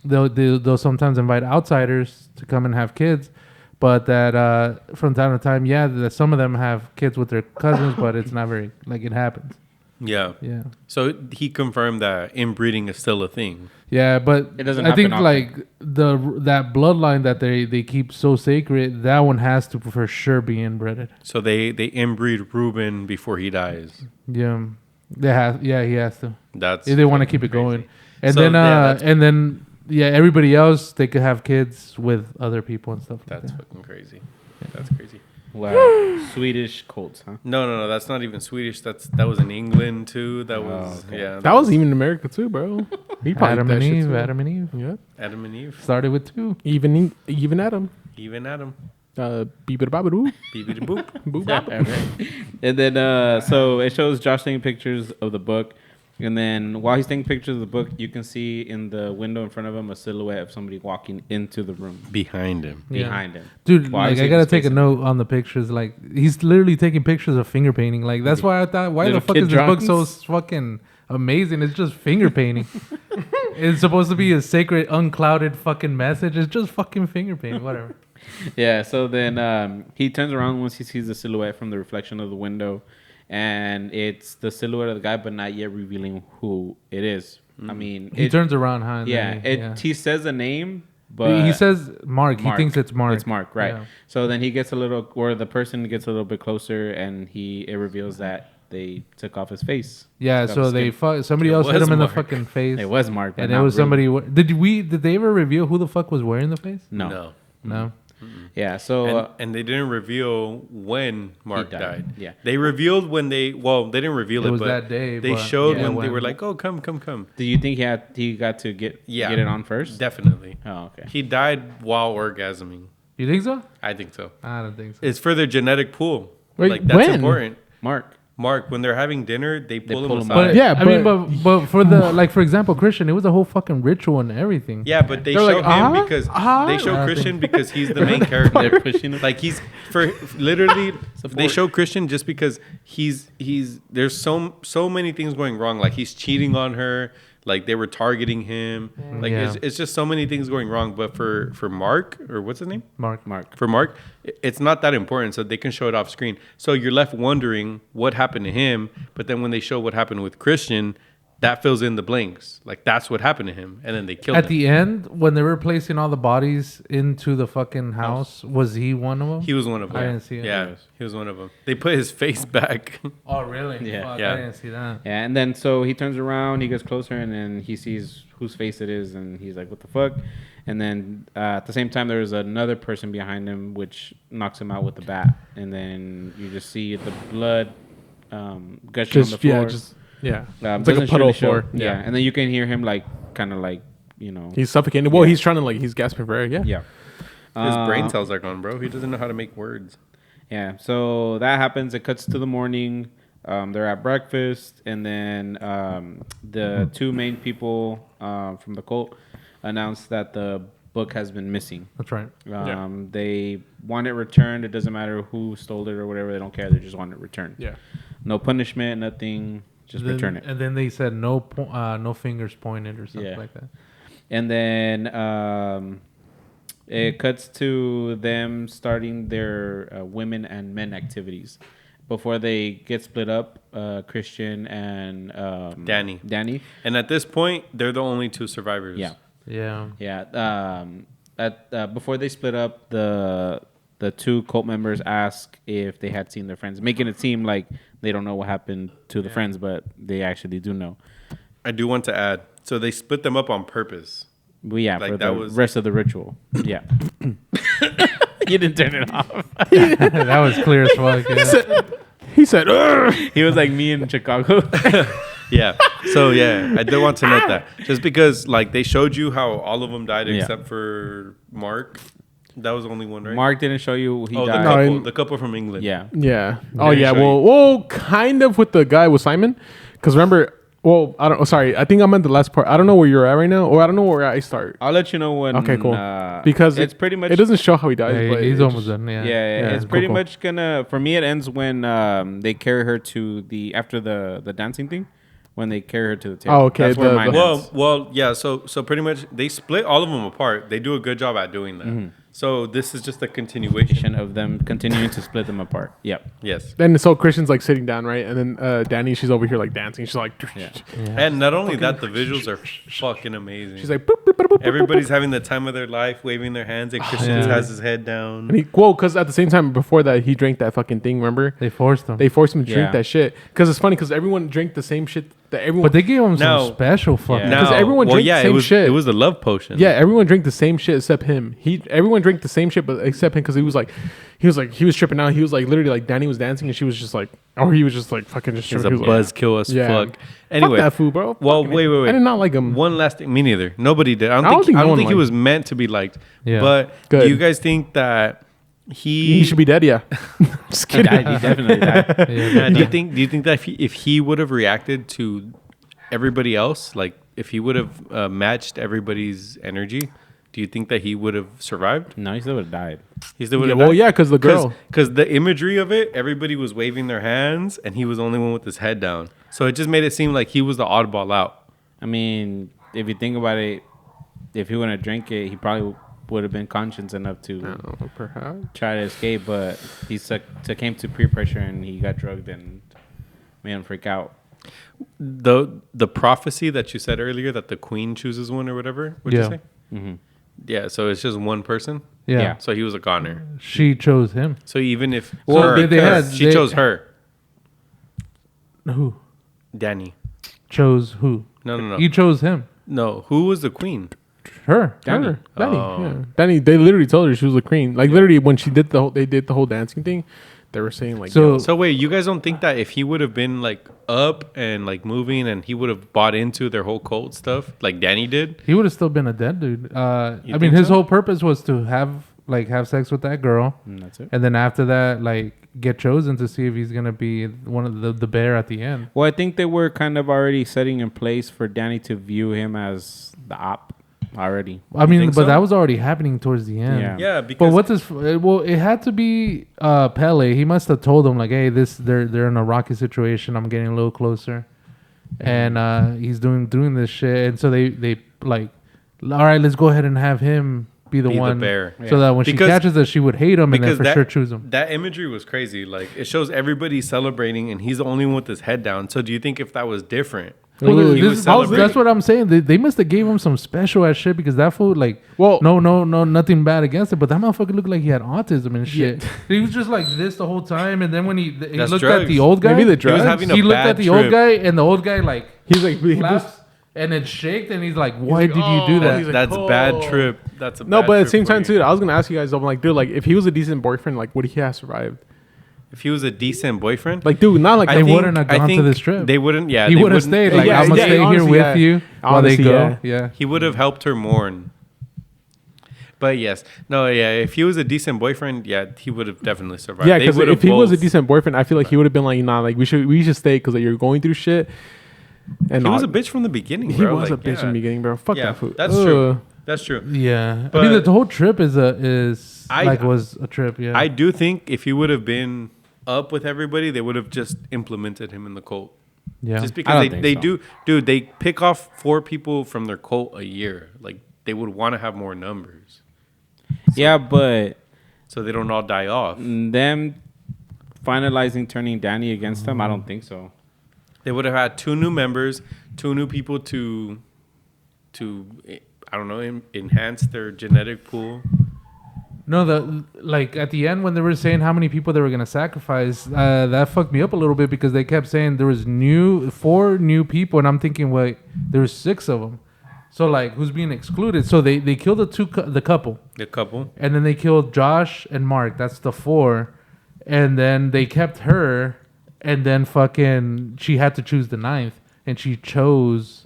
they'll sometimes invite outsiders to come and have kids. But that from time to time, yeah, that some of them have kids with their cousins, but it's not very like it happens. Yeah. Yeah, So he confirmed that inbreeding is still a thing. yeah, but It doesn't I think happen like that bloodline that they keep so sacred, that one has to for sure be inbred. So they inbreed Ruben before he dies. Yeah, they have. Yeah, he has to. That's If they want to fucking keep it crazy. going, and So, then yeah, that's- yeah, everybody else they could have kids with other people and stuff like That's that. fucking crazy. That's crazy. Wow. Swedish cults, huh? No. That's not even Swedish. That was in England too. That was okay. yeah. that was even in America too, bro. He probably Adam did and that shit Eve. too. Adam and Eve. Yeah. Adam and Eve. Started with two. Even Adam. Even Adam. Beep-a-da-ba-ba-doo. Beep boop. Boop. Yeah, right. And then, so it shows Josh taking pictures of the book. And then while he's taking pictures of the book, you can see in the window in front of him a silhouette of somebody walking into the room Behind him. Yeah. behind him. Dude, Well, like obviously I gotta his take a face- note on the pictures. Like he's literally taking pictures of finger painting. Like that's why I thought, why the Little fuck kid is this book so drawings? fucking amazing? It's just finger painting. It's supposed to be a sacred, unclouded fucking message. It's just fucking finger painting. Whatever. Yeah, so then he turns around once he sees the silhouette from the reflection of the window. And it's the silhouette of the guy, but not yet revealing who it is. I mean, He turns around, huh? and Yeah, then he says a name, but he says Mark. He Mark. thinks it's Mark. It's Mark, right? Yeah. So then he gets a little, or the person gets a little bit closer, and it reveals that they took off his face. Yeah, Took off so his they skin. somebody It else hit was him in the Mark. fucking face. It was Mark, but and it not was really. somebody. Did they ever reveal who the fuck was wearing the face? No. No. Yeah. So And they didn't reveal when Mark died. died. Yeah. They revealed when they didn't reveal It it, was but that day, they but showed yeah, when they when- were like, "Oh, come." do you think he got to get it on first? Definitely. Oh, okay. He died while orgasming. You think so? I think so. I don't think so. It's for their genetic pool. Wait, like that's when? important. Mark. When they're having dinner, they pull him pull him aside. But Yeah, I mean, but for the like, for example, Christian, it was a whole fucking ritual and everything. Yeah, but they They're show like, him because they I show don't Christian because he's the main character. They're pushing him. Like he's for literally they Support. show Christian just because he's there's so many things going wrong. Like he's cheating on her. Like they were targeting him. Like Yeah. it's just so many things going wrong. But for Mark, or what's his name? Mark. For Mark, it's not that important, so they can show it off screen. So you're left wondering what happened to him. But then when they show what happened with Christian, that fills in the blanks. Like that's what happened to him, and then they killed At him. the end, when they were placing all the bodies into the fucking house, was he one of them? He was one of them. I didn't see it. Yeah, he was one of them. They put his face back. Oh, really? Yeah. Fuck, Yeah. I didn't see that. Yeah, and then so he turns around, he gets closer, and then he sees whose face it is, and he's like, "What the fuck?" And then at the same time, there's another person behind him, which knocks him out with the bat, and then you just see the blood gushing on the floor. It's like a Doesn't puddle really show. floor. Yeah, and then you can hear him like kind of like He's suffocating. Well, Yeah. he's trying to he's gasping for air. Yeah. yeah. His brain Uh, cells are gone, bro. He doesn't know how to make words. Yeah, so that happens. It cuts to the morning. They're at breakfast, and then the two main people from the cult announce that the book has been missing. That's right. They want it returned. It doesn't matter who stole it or whatever. They don't care. They just want it returned. Yeah. No punishment, nothing. Just Then- return it. And then they said no fingers pointed or something Yeah. like that. And then it cuts to them starting their women and men activities. Before they get split up, Christian and Danny. Danny. And at this point, they're the only two survivors. Yeah. Yeah. Yeah. before they split up, the two cult members ask if they had seen their friends, making it seem like they don't know what happened to the friends, but they actually do know. I do want to add. So they split them up on purpose. But yeah, Like, for that the was- rest of the ritual. Yeah. You didn't turn it off. That was clear as fuck. Yeah. He said, "Ugh." He was like me in Chicago. Yeah. So yeah, I did want to note that just because like they showed you how all of them died Yeah. except for Mark. That was the only one, right? Mark didn't show you he Oh, the died. No, couple, in- the couple from England. Yeah. Yeah. They Oh didn't yeah. show Well, kind of with the guy with Simon, because remember. Well, I don't. Sorry, I think I'm at the last part. I don't know where you're at right now, or I don't know where I start. I'll let you know when. Okay, cool. Because it's pretty much. It doesn't show how he dies. Yeah, but he's it almost just- done. Yeah. Yeah, it's cool, pretty cool. much gonna. For me, it ends when they carry her to the after the dancing thing, when they carry her to the table. Oh, okay, That's where the- mine the- ends. Well, yeah. So pretty much they split all of them apart. They do a good job at doing that. Mm-hmm. So this is just a continuation. Of them continuing to split them apart. Yep. Yes. Then so Christian's like sitting down, right, and then Danny, she's over here like dancing. She's like, Yeah. And not only that, the visuals are fucking amazing. she's like, boop, boop, boop, boop, boop, Everybody's boop. having the time of their life, waving their hands, and Christian Yeah. has his head down. And he, well, because at the same time before that, he drank that fucking thing. Remember, They forced him. they forced him to drink Yeah. that shit. Because it's funny because everyone drank the same shit that everyone. but they gave him Now- some special fucking. Yeah. Because everyone drank the it same was shit. it was the love potion. Yeah, everyone drank the same shit except him. Everyone drank the same shit, but except him because he was tripping out. He was like literally like Danny was dancing and she was just like, or he was just like fucking just He's tripping. a He was like, buzzkill as Yeah. fuck. Anyway, fuck that fool, bro. well, Fucking- wait. I did not like him. One last thing. Me neither. Nobody did. I I don't don't think no one think he liked- was meant to be liked. Yeah. But Good. do you guys think that He should be dead. Yeah, just He kidding. died. He definitely died. Yeah, Do you think that if he would have reacted to everybody else, like if he would have matched everybody's energy, do you think that he would have survived? No, he still would have died. He still would Yeah, have. well, yeah, because the girl. Because the imagery of it, everybody was waving their hands, and he was the only one with his head down. So it just made it seem like he was the oddball out. I mean, if you think about it, if he wouldn't have drank it, he probably would have been conscious enough to Oh, perhaps. try to escape. But he succumbed to peer pressure and he got drugged and made him freak out. The prophecy that you said earlier that the queen chooses one or whatever. What'd Yeah. you say? Mm-hmm. Yeah. So it's just one person. yeah. Yeah. So he was a goner. She chose him. So even if Well, her, she they- chose her, Who Danny. chose who? No. You chose him. No, who was the queen? Her. Danny. Her. Danny. Oh. Yeah. Danny. They literally told her she was a queen. Like literally when she did they did the whole dancing thing. They were saying like, So- yo, So wait, you guys don't think that if he would have been like up and like moving and he would have bought into their whole cult stuff like Danny did? He would have still been a dead dude. I You mean, think his so? whole purpose was to have sex with that girl, And that's it. and then after that, like get chosen to see if he's gonna be one of the bear at the end. Well, I think they were kind of already setting in place for Danny to view him as the op already. I mean, think but so? that was already happening towards the end. Yeah. Yeah, But because what's his? Well, it had to be Pele. He must have told him like, "Hey, they're in a rocky situation. I'm getting a little closer," and he's doing this shit. And so they like, all right, let's go ahead and have him be the Be the one, bear. so that when she Because- catches us, she would hate him and then because for that, sure choose him. that imagery was crazy. Like it shows everybody celebrating and he's the only one with his head down. So do you think if that was different? Well, He this- was celebrating. that's what I'm saying. They must have gave him some special ass shit because that fool, like, Well- no, nothing bad against it, but that motherfucker looked like he had autism and shit. He was just like this the whole time, and then when he That's looked drugs. at the old guy, maybe the He was drugs. having a he looked bad at the trip. old guy, and the old guy like He's like, he claps just- and it shaked, and he's like, "Why like, did you do "Oh." that?" He's like, That's "Oh." bad trip. That's a no, bad but at the trip same for time you. too, I was gonna ask you guys. I'm like, dude, like if he was a decent boyfriend, like would he have survived? If he was a decent boyfriend, Like, dude, not like They wouldn't have gone to this trip. They wouldn't. Yeah, he they would have wouldn't- stayed. Like, Yeah, I'm gonna yeah, stay honestly, here with yeah. you while they Honestly, go. yeah. Yeah. He would have helped her mourn. But yes, no, yeah. If he was a decent boyfriend, yeah, he would have definitely survived. Yeah, They because would have if he was a both- decent boyfriend, I feel like he would have been like, nah, like we should stay because like, you're going through shit. And he was all- a bitch from the beginning. He Bro. was Like, a bitch in yeah. the beginning, bro. Fuck Yeah, that food. that's true. That's true. Yeah, But- I mean the whole trip was I- was a trip. Yeah, I do think if he would have been up with everybody, they would have just implemented him in the cult. yeah. Just I because don't they, think they so. do, dude, they pick off 4 people from their cult a year. Like they would want to have more numbers, Yeah, but so they don't all die off. them finalizing turning Danny against them, I don't think so. They would have had 2 new members, 2 new people to I don't know, enhance their genetic pool. No, at the end when they were saying how many people they were gonna sacrifice, that fucked me up a little bit because they kept saying there was 4 new people, and I'm thinking, wait, there was 6 of them. So like, who's being excluded? So they killed the couple. The couple. And then they killed Josh and Mark. That's the 4. And then they kept her, and then fucking she had to choose the 9th, and she chose.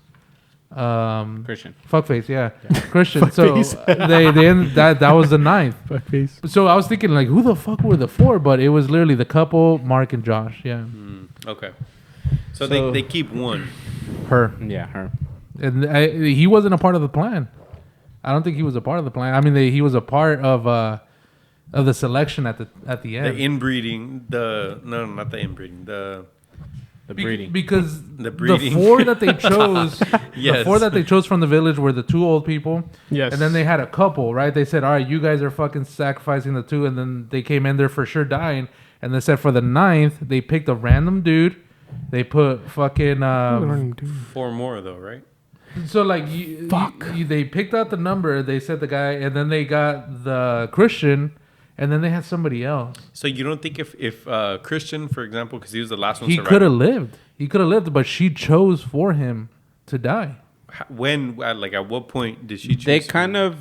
Christian. Fuckface, yeah. Christian. So they ended, that was the 9th. Fuckface. So I was thinking like, who the fuck were the 4? But it was literally the couple, Mark and Josh. Yeah. Okay. So they keep one. Her. Yeah, her. And he wasn't a part of the plan. I don't think he was a part of the plan. I mean, he was a part of the selection at the end. The inbreeding. Not the inbreeding. The breeding. Because the breeding. 4 that they chose, Yes. the 4 that they chose from the village were the 2 old people. Yes. And then they had a couple, right? They said, all right, you guys are fucking sacrificing the 2. And then they came in there for sure dying. And they said for the 9th, they picked a random dude. They put fucking... 4 more though, right? So like, they picked out the number. They said the guy, and then they got the Christian, and then they had somebody else. So you don't think if Christian, for example, because he was the last one, He could have lived. He could have lived, but she chose for him to die. When, at what point did she choose? They kind of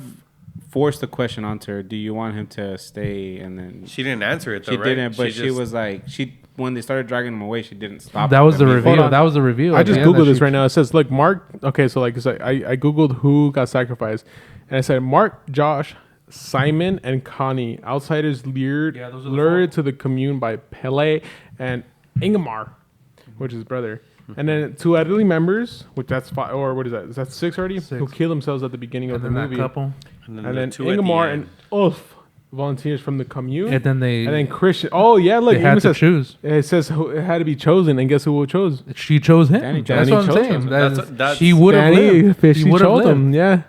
forced the question onto her. Do you want him to stay? And then She didn't answer it though, she right? didn't. But she just- was like, when they started dragging him away, she didn't stop. That was the him. reveal. That was the reveal. I at the just end that googled this she- right now. It says like Mark. Okay, so like I googled who got sacrificed, and it said Mark, Josh, Simon, and Connie. Outsiders lured Yeah, those are the lured to the commune by Pele and Ingmar, which is his brother. And then 2 elderly members, which that's 5, or what is that? Is that 6 already? 6. Who kill themselves at the beginning And of the then movie. that couple. and And then the 2 at the Ingmar end. and Ulf volunteers from the commune. And then they Christian. Oh yeah, look, they it had even to says choose. it says it had to be chosen, and guess who chose? She chose him. Danny That's chose what I'm him. saying. That's- She would have Danny, lived. Fishy He would have chose lived. him. Yeah.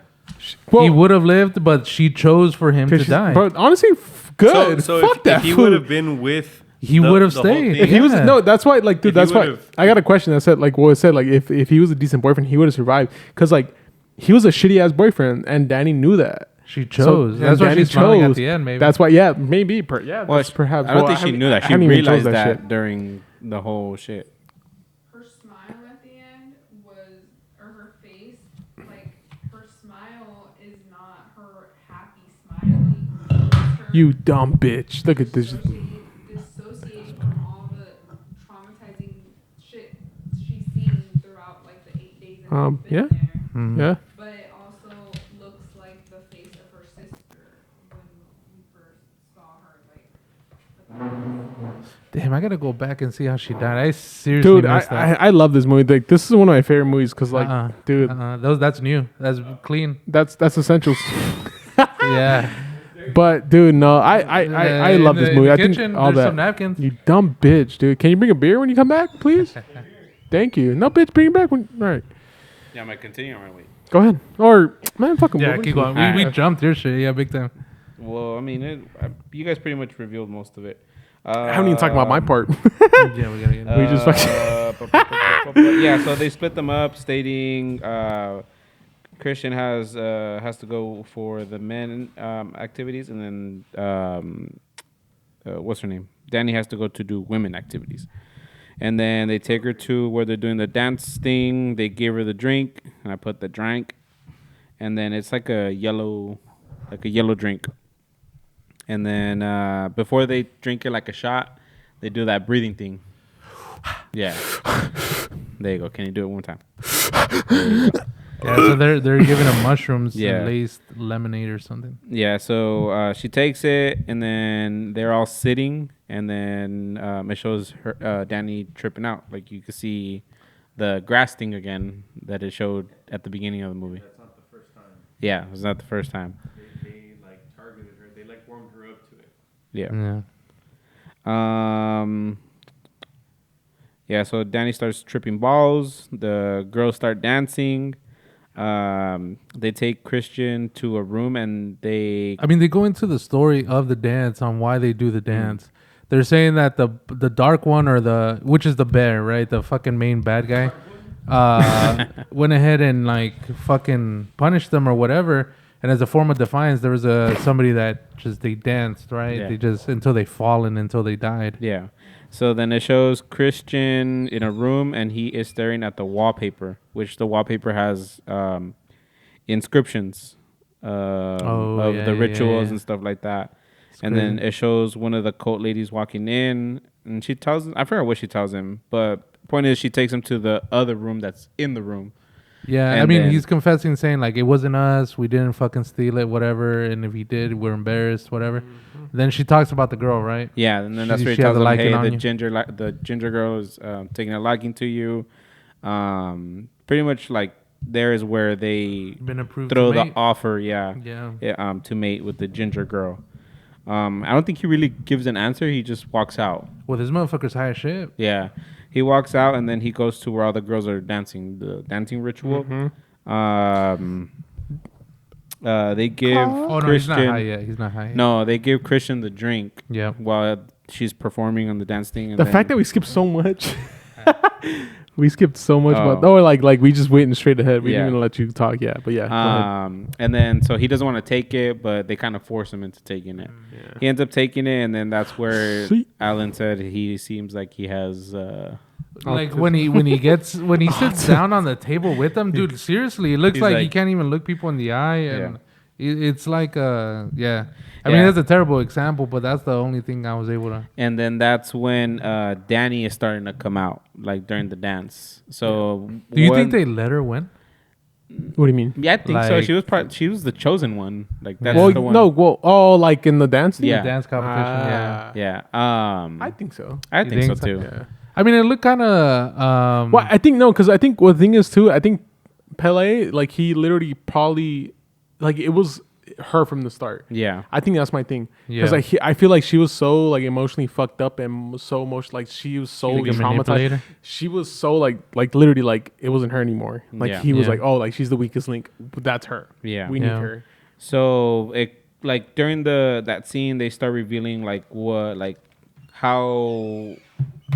He would have lived, but she chose for him to die. But honestly, good. So Fuck if that he fool. would have been with, He would have the whole stayed. thing- If he was Yeah. no, that's why. Like, dude, If he that's why would've- I got a question that said like, what it said like, if he was a decent boyfriend, he would have survived. Cause like, he was a shitty ass boyfriend, and Danny knew that. She chose. So- That's and why Danny she's smiling at chose. the end. Maybe That's why. Yeah, maybe. Yeah, Well, that's perhaps. I don't well, think she haven't- knew that. I She haven't even chose realized that shit. during the whole shit. Her smile at the end or her face, like her smile is not her happy smiling. It's her You dumb bitch. Look at this. dissociating from all the traumatizing shit she's seen throughout like the 8 days that she's been Yeah. there. Mhm. Yeah. But it also looks like the face of her sister when we first saw her. Like, Damn, I gotta go back and see how she died. I seriously Dude, missed that. I love this movie. Like, this is one of my favorite movies because, like, dude, that's new. That's clean. that's essentials. Yeah. But dude, no, I love this movie. In I the think kitchen, all there's that. some napkins. You dumb bitch, dude. Can you bring a beer when you come back, please? Thank you. No, bitch, bring it back when. All right, Yeah, am I continuing or wait? go ahead. Or man, fucking. Yeah, keep going. We jumped your shit. Yeah, big time. Well, I mean, you guys pretty much revealed most of it. I haven't even talked about my part. Yeah, we gotta get. We just yeah, so they split them up, stating Christian has to go for the men activities, and then what's her name? Danny has to go to do women activities. And then they take her to where they're doing the dance thing. They gave her the drink, and I put the drink, and then it's like a yellow drink. And then before they drink it like a shot, they do that breathing thing. Yeah. There you go. Can you do it one time? Yeah, so they're giving her mushrooms Yeah. and laced lemonade or something. Yeah. So she takes it, and then they're all sitting, and then it shows her Danny tripping out. Like you could see the grass thing again that it showed at the beginning of the movie. That's not the first time. Yeah, it was not the first time. They like targeted her. They like warmed her up to it. Yeah. Yeah. Yeah, so Danny starts tripping balls. The girls start dancing. They take Christian to a room, and they I mean, they go into the story of the dance on why they do the dance. They're saying that the dark one, or which is the bear, right? The fucking main bad guy. went ahead and like fucking punished them or whatever. And as a form of defiance, there was somebody that just they danced, right? Yeah. They just until they fallen until they died. Yeah. So then it shows Christian in a room, and he is staring at the wallpaper, which the wallpaper has inscriptions of the rituals and stuff like that. And then it shows one of the cult ladies walking in, and she tells him, I forgot what she tells him, but point is she takes him to the other room that's in the room. Yeah, And I mean, then- he's confessing, saying like it wasn't us, we didn't fucking steal it, whatever. And if he did, we're embarrassed, whatever. Then she talks about the girl, right? Yeah, and then that's She where he has tells a him, liking hey, on the you. ginger girl is taking a liking to you. Pretty much like there is where they Been approved. throw to the mate. offer, Yeah. to mate with the ginger girl. I don't think he really gives an answer. He just walks out. Well, this motherfucker's high as shit. Yeah, he walks out and then he goes to where all the girls are dancing, the dancing ritual. They give Oh no, he's Christian. not high yet. He's not high yet. No, they give Christian the drink. Yeah. While she's performing on the dance thing. And The then- fact that we skipped so much. We skipped so much. Oh. About, like we just waiting straight ahead. We Yeah. didn't even let you talk yet. But yeah. go ahead. And then so he doesn't want to take it, but they kind of force him into taking it. Yeah. He ends up taking it, and then that's where Sweet. Alan said he seems like he has. Like when he sits down on the table with them, dude. Seriously, it looks He's like he like- can't even look people in the eye, and it's like yeah. I Yeah. mean, that's a terrible example, but that's the only thing I was able to. And then that's when Danny is starting to come out, like during the dance. So Do you think they let her win? What do you mean? Yeah, I think so. Like- She was the chosen one. Like that's Well, the one. no. Well, oh, like in the dance thing? Yeah. The dance competition. Yeah. Yeah. I think so. I You think so think so? too. Yeah. I mean, it looked kind of. Well, I think no, because I think what the thing is too. I think Pele, like he literally probably, like it was her from the start. Yeah. I think that's my thing because Yeah. I feel like she was so like emotionally fucked up and so emotional. Like she was so Like a traumatized. manipulator? She was so like literally like it wasn't her anymore. Like Yeah. he was Yeah. like, oh, like she's the weakest link. That's her. Yeah. We need Yeah. her. So it like during that scene they start revealing like what like how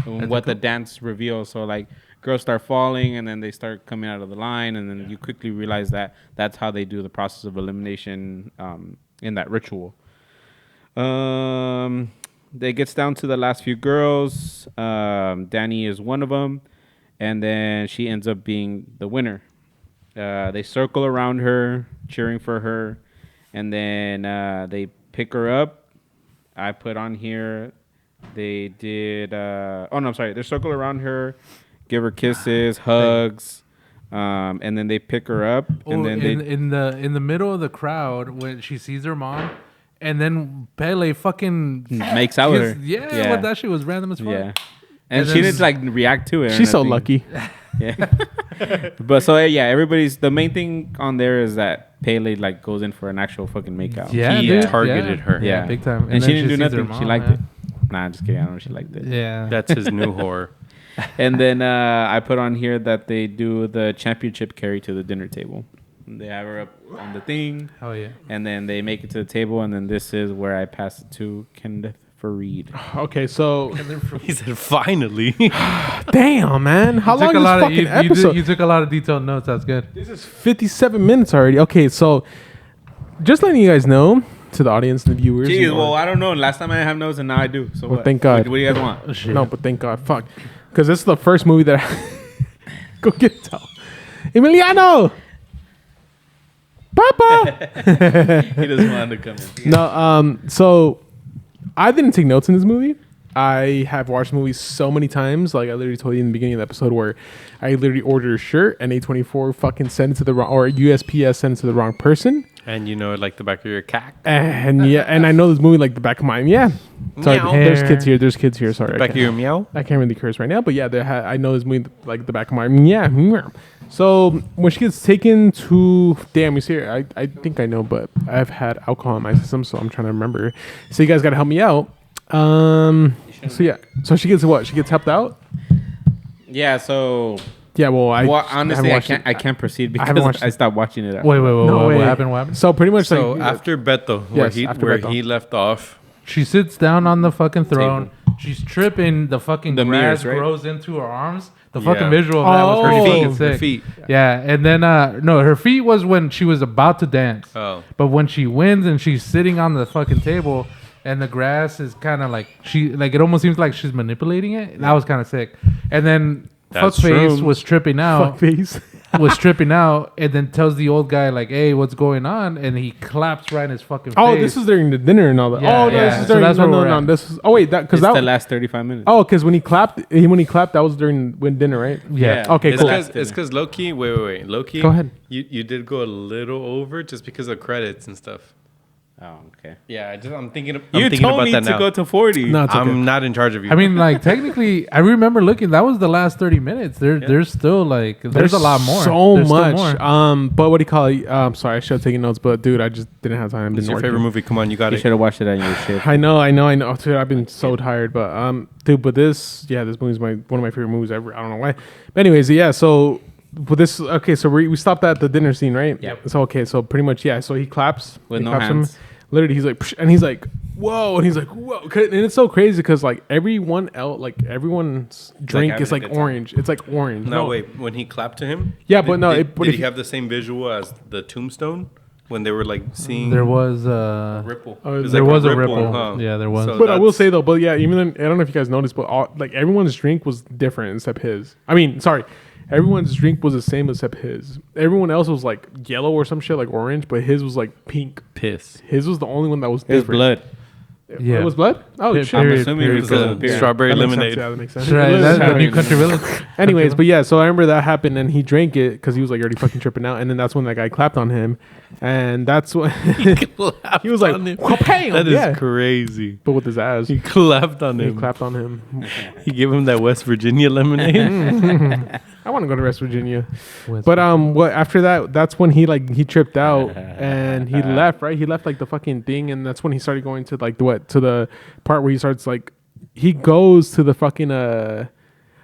what the dance reveals. So like girls start falling and then they start coming out of the line and then you quickly realize that that's how they do the process of elimination in that ritual. It gets down to the last few girls. Danny is one of them, and then she ends up being the winner. They circle around her, cheering for her, and then they pick her up. I put on here, they did. They circle around her, give her kisses, hugs, and then they pick her up, and then in the middle of the crowd when she sees her mom, and then Pele fucking makes out with her. Yeah, but that shit was random as fuck. Yeah. And And she then- didn't like react to it. or She's so nothing. lucky. Yeah. But so yeah, everybody's the main thing on there is that Pele like goes in for an actual fucking makeout. Yeah, He dude, targeted yeah. her. Yeah. big time. And, then she didn't do sees her nothing. She mom, liked yeah. it. Nah, I'm just kidding. I don't know if she liked it. Yeah, That's his new horror. And then I put on here that they do the championship carry to the dinner table. They have her up on the thing, oh yeah. and then they make it to the table, and then this is where I pass it to Kenneth Fareed. Okay, so He said, finally. damn man, how You long took is a this lot of fucking you episode? you took a lot of detailed notes. That's good. This is 57 minutes already. Okay, so just letting you guys know to the audience and the viewers. Jeez, and- well, I don't know. Last time I didn't have notes, and now I do. So Well, what? thank God. What do you guys want? Shit. no, but thank God, fuck, because this is the first movie that I go get it out. Emiliano, Papa. He doesn't want to come in. No, so I didn't take notes in this movie. I have watched movies so many times. Like I literally told you in the beginning of the episode where I literally ordered a shirt and A24 fucking sent it to the wrong, or USPS sent it to the wrong person. And you know it like the back of your cack. And yeah, and I know this movie like the back of mine. Yeah. Sorry, Meow. there's kids here. There's kids here. Sorry. I Back of can't- your meow. I can't really curse right now, but yeah, I know this movie like the back of my yeah. So when she gets taken to you see her, I think I know, but I've had alcohol in my system, so I'm trying to remember. So you guys got to help me out. So yeah, so she gets what? She gets helped out. Yeah. So Yeah, well, honestly, haven't watched I it. can't proceed I haven't because watched I it. stopped watching it. Wait, No way. what happened? What happened? So pretty much So like after Beto, Yes, after where Beto. he left off, She sits down on the fucking throne. She's tripping. The fucking The grass mirrors, right? grows into her arms. The fucking visual of that was pretty fucking sick. Her feet. Yeah, and then no, her feet was when she was about to dance. Oh. But when she wins and she's sitting on the fucking table and the grass is kind of like it almost seems like she's manipulating it. That was kind of sick. And then That's Fuckface true. was tripping out. Fuckface. Was tripping out and then tells the old guy like, "Hey, what's going on?" And he claps right in his fucking face. Oh, this is during the dinner and all that. Yeah, Oh no, yeah. this is So during that's where we're no. at. This is because It's that the last 35 minutes. oh because when he clapped that was during dinner, right? Yeah. Okay, It's cool. because Loki. Wait. Loki. Go ahead. You did go a little over just because of credits and stuff. Oh, okay. Yeah, I'm thinking. You thinking told about me that to now. go to 40. No, it's okay. I'm not in charge of you. I mean, like technically, I remember looking. That was the last 30 minutes. There's still like there's a lot more. So There's still much. more. But what do you call it? Sorry, I should have taken notes, but dude, I just didn't have time. it's your favorite movie. Come on, you got You it. should have watched it on your shit. I know. Dude, I've been so tired, but dude, but this movie's one of my favorite movies ever. I don't know why. But anyways, yeah. So, but this okay. So we stopped at the dinner scene, right? Yep. So okay. So pretty much, yeah. So he claps With he no claps hands. Literally, he's like, psh, and he's like, whoa, and he's like, whoa, and it's so crazy because like everyone's drink having is a like good time. orange. It's like orange. No, wait. When he clapped to him. Yeah, but no, Did, but did if he have the same visual as the tombstone when they were like seeing? There was ripple. Oh, It was there like was a ripple. huh? Yeah, there was. So But I will that's- say though, but yeah, even then, I don't know if you guys noticed, but like everyone's drink was different except his. I mean, sorry, everyone's drink was the same except his. Everyone else was like yellow or some shit, like orange, but his was like pink. piss. His was the only one that was It was different. blood. Yeah. It was blood. Oh Pe- shit. I'm Period, assuming period. it was because of the Because beer. strawberry That makes sense, lemonade. Yeah, that makes sense. Right, that's the Anyways, new country village. Anyways, but yeah, so I remember that happened, and he drank it because he was like already fucking tripping out, and then that's when that guy clapped on him, and that's when he was like, "Bam!" That is yeah, crazy. but with his ass, He clapped on he him. clapped on him. He gave him that West Virginia lemonade. I want to go to West Virginia. West But what after that? That's when he tripped out and he left. Right, he left like the fucking thing, and that's when he started going to like to the part where he starts like he goes to the fucking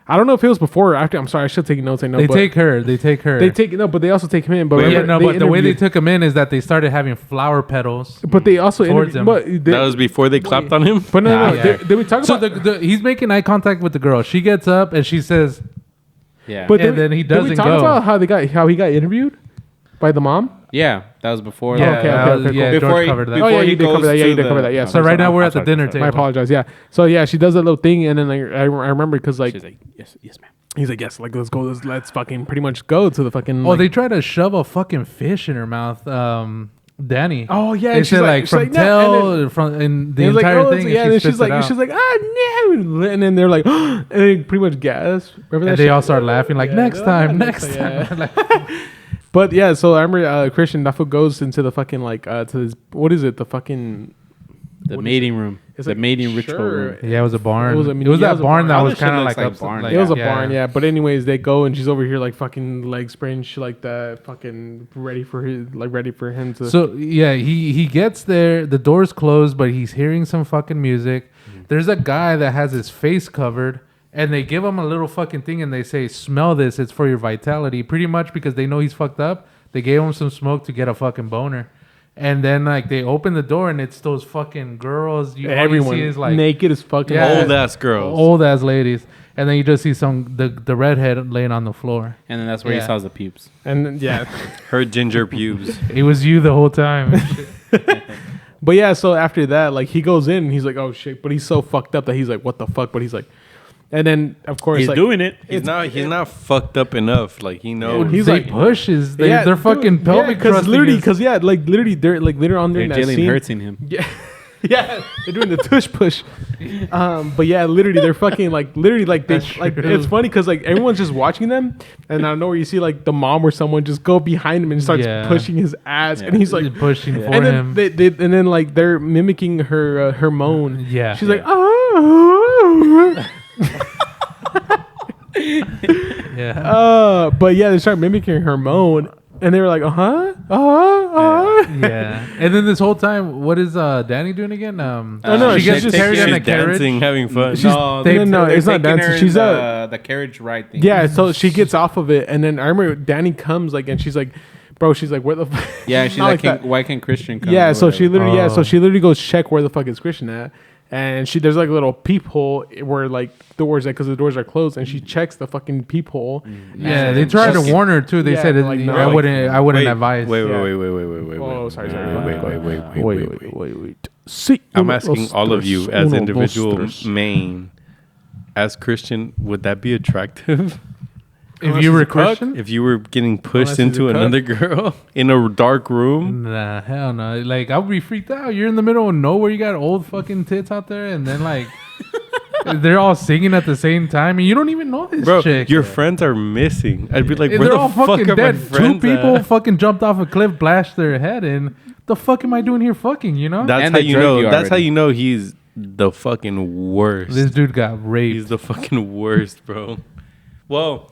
I don't know if it was before or after. I'm sorry, I should take notes. I know They but take her. They take her. They take no, but they also take him in. But Wait, yeah, remember, no, but the way they interviewed- took him in is that they started having flower petals. but they also towards interviewed. him. But That was before they clapped on him. but no, Yeah. Did we talk So about? he's making eye contact with the girl. She gets up and she says, Yeah. But and then he did we doesn't talk go. about how he got interviewed by the mom? yeah, that was before. Yeah, okay, that okay, was- okay, yeah, cool. Before George he- covered that. before Oh yeah, he you did cover goes that. Yeah, to you did cover the- that. Yeah. So right now we're at the sorry. dinner My table. apologize. Yeah. So yeah, she does that little thing, and then like, I remember because like She's like, yes, ma'am. he's like, yes, like let's go, let's fucking pretty much go to the fucking. "Oh, like, they tried to shove a fucking fish in her mouth." Danny. Oh yeah, They and she's said like, like she's from like, no, and then- tell from in the and it's like, entire oh, thing. yeah, and and then she she's spits it like, out. she's like, no, and then they're like, and they pretty much gas. Remember that? And they shit? all start laughing like, Yeah, next no, time, yeah, next time. yeah. But yeah, so I remember Christian Duffo goes into the fucking like to this, what is it? The fucking The mating room. It's The like, mating ritual sure. room. Yeah, it was a barn. It It was was, a- yeah, it that was a barn barn. that All was this shit kind of looks like like up. barn. Like, It was a barn, yeah. But anyways, they go and she's over here like fucking leg spraying shit like that, fucking ready for him to. So yeah, he gets there. The door's closed, but he's hearing some fucking music. There's a guy that has his face covered, and they give him a little fucking thing, and they say, "Smell this. It's for your vitality." Pretty much because they know he's fucked up. They gave him some smoke to get a fucking boner, and then like they open the door, and it's those fucking girls. All you everyone see is like naked as fucking. Yeah. Old ass girls. old ass ladies, and then you just see the redhead laying on the floor. And then that's where Yeah. he saws the pubes. And then, yeah, Her ginger pubes. It was you the whole time. but yeah. So after that, like he goes in, and he's like, oh shit, but he's so fucked up that he's like, what the fuck? But he's like, and then of course He's like, doing it. He's not fucked up enough. Like he knows. He's they like- pushes. They're dude, fucking pelvic because thrusting literally, is- because yeah, like literally, they're like later on during They're that jailing scene. hurting him. Yeah, yeah, they're doing the tush push. But yeah, literally, they're fucking like literally like they That's like true. it's funny because like everyone's just watching them, and I don't know where you see like the mom or someone just go behind him and starts Yeah. pushing his ass, Yeah. and he's like. pushing for And then him. they and then like they're mimicking her moan. Yeah. she's like, oh. yeah. But yeah, they start mimicking her moan, and they were like, Yeah. And then this whole time, what is Danny doing again? no, she gets she's just- carried in She's a carriage. dancing, having fun. She's- No, they- no, they're it's not taking her dancing. in She's the carriage ride thing. Yeah, so she gets off of it, and then I remember Danny comes like, and she's like, "Bro," she's like, "Where the?" Yeah, she's Not like, that. why can't Christian come? Yeah, or so she whatever. literally, Oh. so she literally goes check where the fuck is Christian at, and there's like a little peephole where like doors, because the doors are closed, and she checks the fucking peephole. Yeah, and they tried to warn her too. They Yeah, said like, no, I like, wouldn't advise. Wait. Oh, sorry. Wait. See, I'm asking all of you as individual main, as Christian, would that be attractive? If you were Christian, If you were getting pushed Unless he's into a cuck. another girl in a dark room? nah, hell no. Like I would be freaked out. You're in the middle of nowhere. You got old fucking tits out there, and then like they're all singing at the same time, and you don't even know this Bro, chick. your friends are missing. I'd be like, And where they're the all fuck fucking are dead. my 2 friends people at? fucking jumped off a cliff, blasted their head in. The fuck am I doing here? Fucking, you know. That's And how they you drugged know. you That's how already. you know he's the fucking worst. This dude got He's raped. the fucking worst, bro. Well,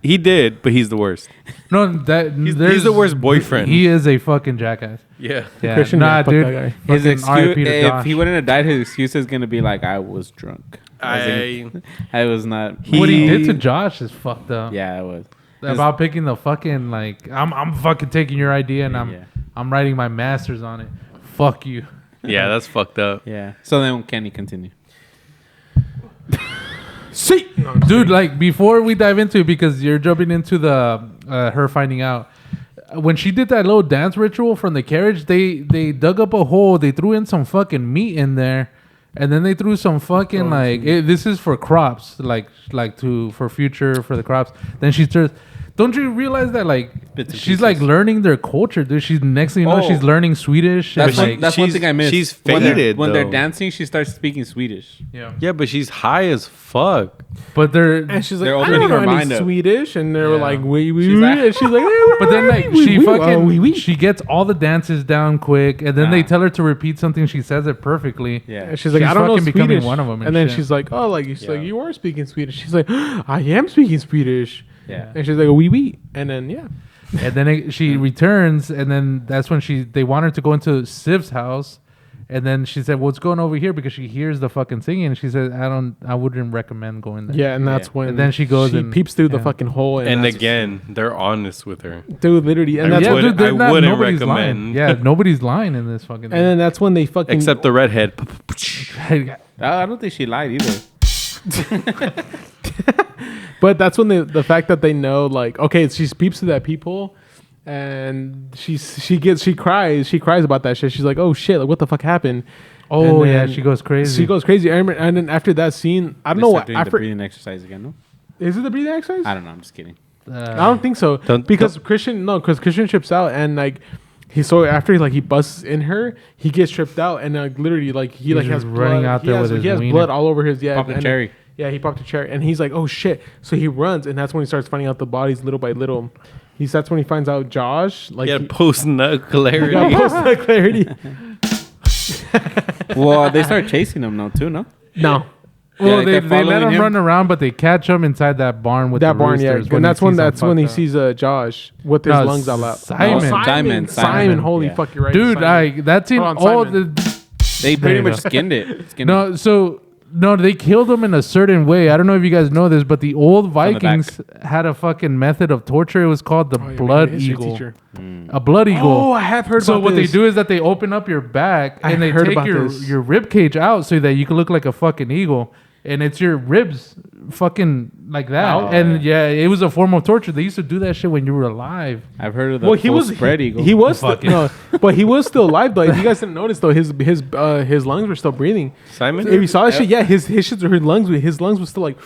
he did, but he's the worst. No, that He's there's- the worst boyfriend. He is a fucking jackass. Yeah. Yeah, Christian, nah, yeah, fuck dude. that guy. His Fucking excuse, RIP to if Josh. he wouldn't have died, his excuse is gonna be like, "I was drunk. I was not." What he did to Josh is fucked up. Yeah, I was. About picking the fucking like I'm fucking taking your idea and Yeah. I'm writing my masters on it. Fuck you. yeah, that's fucked up. Yeah. So then, can he continue? See, no, Dude, like before we dive into it, because you're jumping into the her finding out. When she did that little dance ritual from the carriage, they dug up a hole, they threw in some fucking meat in there, and then they threw some fucking this is for crops, for future for the crops. Then she starts. Don't you realize that Bits and she's like pieces. learning their culture, dude? She's next thing you know, Oh. she's learning Swedish. That's and, one, that's one she's- thing I missed. she's When they're- faded, when they're though. dancing. She starts speaking Swedish. yeah. Yeah, but she's high as fuck. But they're and she's like, They're I opening don't know her any mind up. Swedish, and they were Yeah. like, She's like- and she's like, But then like "Oui, she oui, fucking oui, oui." she gets all the dances down quick, and then they tell her to repeat something. She says it perfectly. Yeah. And she's like, She's I don't know fucking becoming Swedish. one of 'em and And then shit. she's like, oh, like she's like, Yeah. you are speaking Swedish. She's like, I am speaking Swedish. Yeah. And she's like, oui, oui. And then yeah, And then she returns, and then that's when they want her to go into Siv's house, and then she said, "What's going over here?" Because she hears the fucking singing, and she said, I wouldn't recommend going there." yeah, and that's Yeah. when And then she goes she and- peeps through the yeah. fucking hole, And that's- again, they're honest with her. dude, literally, and I that's Yeah, would- when, dude, they're I not- wouldn't nobody's lying. recommend. Yeah, nobody's lying in this fucking. and then that's when they fucking Except the redhead. thing. I don't think she lied either. But that's when the fact that they know, like, okay, she peeps to that peephole, and she cries about that shit. She's like, oh shit, like what the fuck happened? Oh And yeah, then she goes crazy. She goes crazy. I remember, and then after that scene, I don't They know start what. doing I the breathing exercise again. No, is it the breathing exercise? I don't know. I'm just kidding. I don't think so. Don't- because Christian trips out, and like after he busts in her, he gets tripped out, and literally he He's has just running blood. out there with his he has wiener. blood all over his Popped a and- cherry. Yeah, he popped a cherry, and he's like, oh shit! So he runs, and that's when he starts finding out the bodies little by little. That's when he finds out Josh Yeah, he post nut got clarity. post clarity. Well, they start chasing him now too. No. No, Well, they they kept let following him him. run around, but they catch him inside that barn with that the barn, yeah, roosters and that's he when sees them he fucked up. sees Josh with his No, lungs all out. Simon. Oh, Simon. Simon, holy Yeah. fuck, you're right, Dude, Simon. that's in Hold on, all Simon. the. They There pretty you much go. skinned it. No, they killed him in a certain way. I don't know if you guys know this, but the old Vikings had a fucking method of torture. It was called the Oh, yeah, blood man, history eagle. teacher. A blood eagle. Oh, I have heard So about what this. they do is that they open up your back I and they heard take about your this. rib cage out so that you can look like a fucking eagle, and it's your ribs fucking like that. Oh, and yeah, it was a form of torture. They used to do that shit when you were alive. I've heard of the Well, he full was spread eagle. He was still, Fuck it. no, but he was still alive though. If you guys didn't notice though, his lungs were still breathing. Simon? If you saw that shit, yeah, his shits or his lungs was still like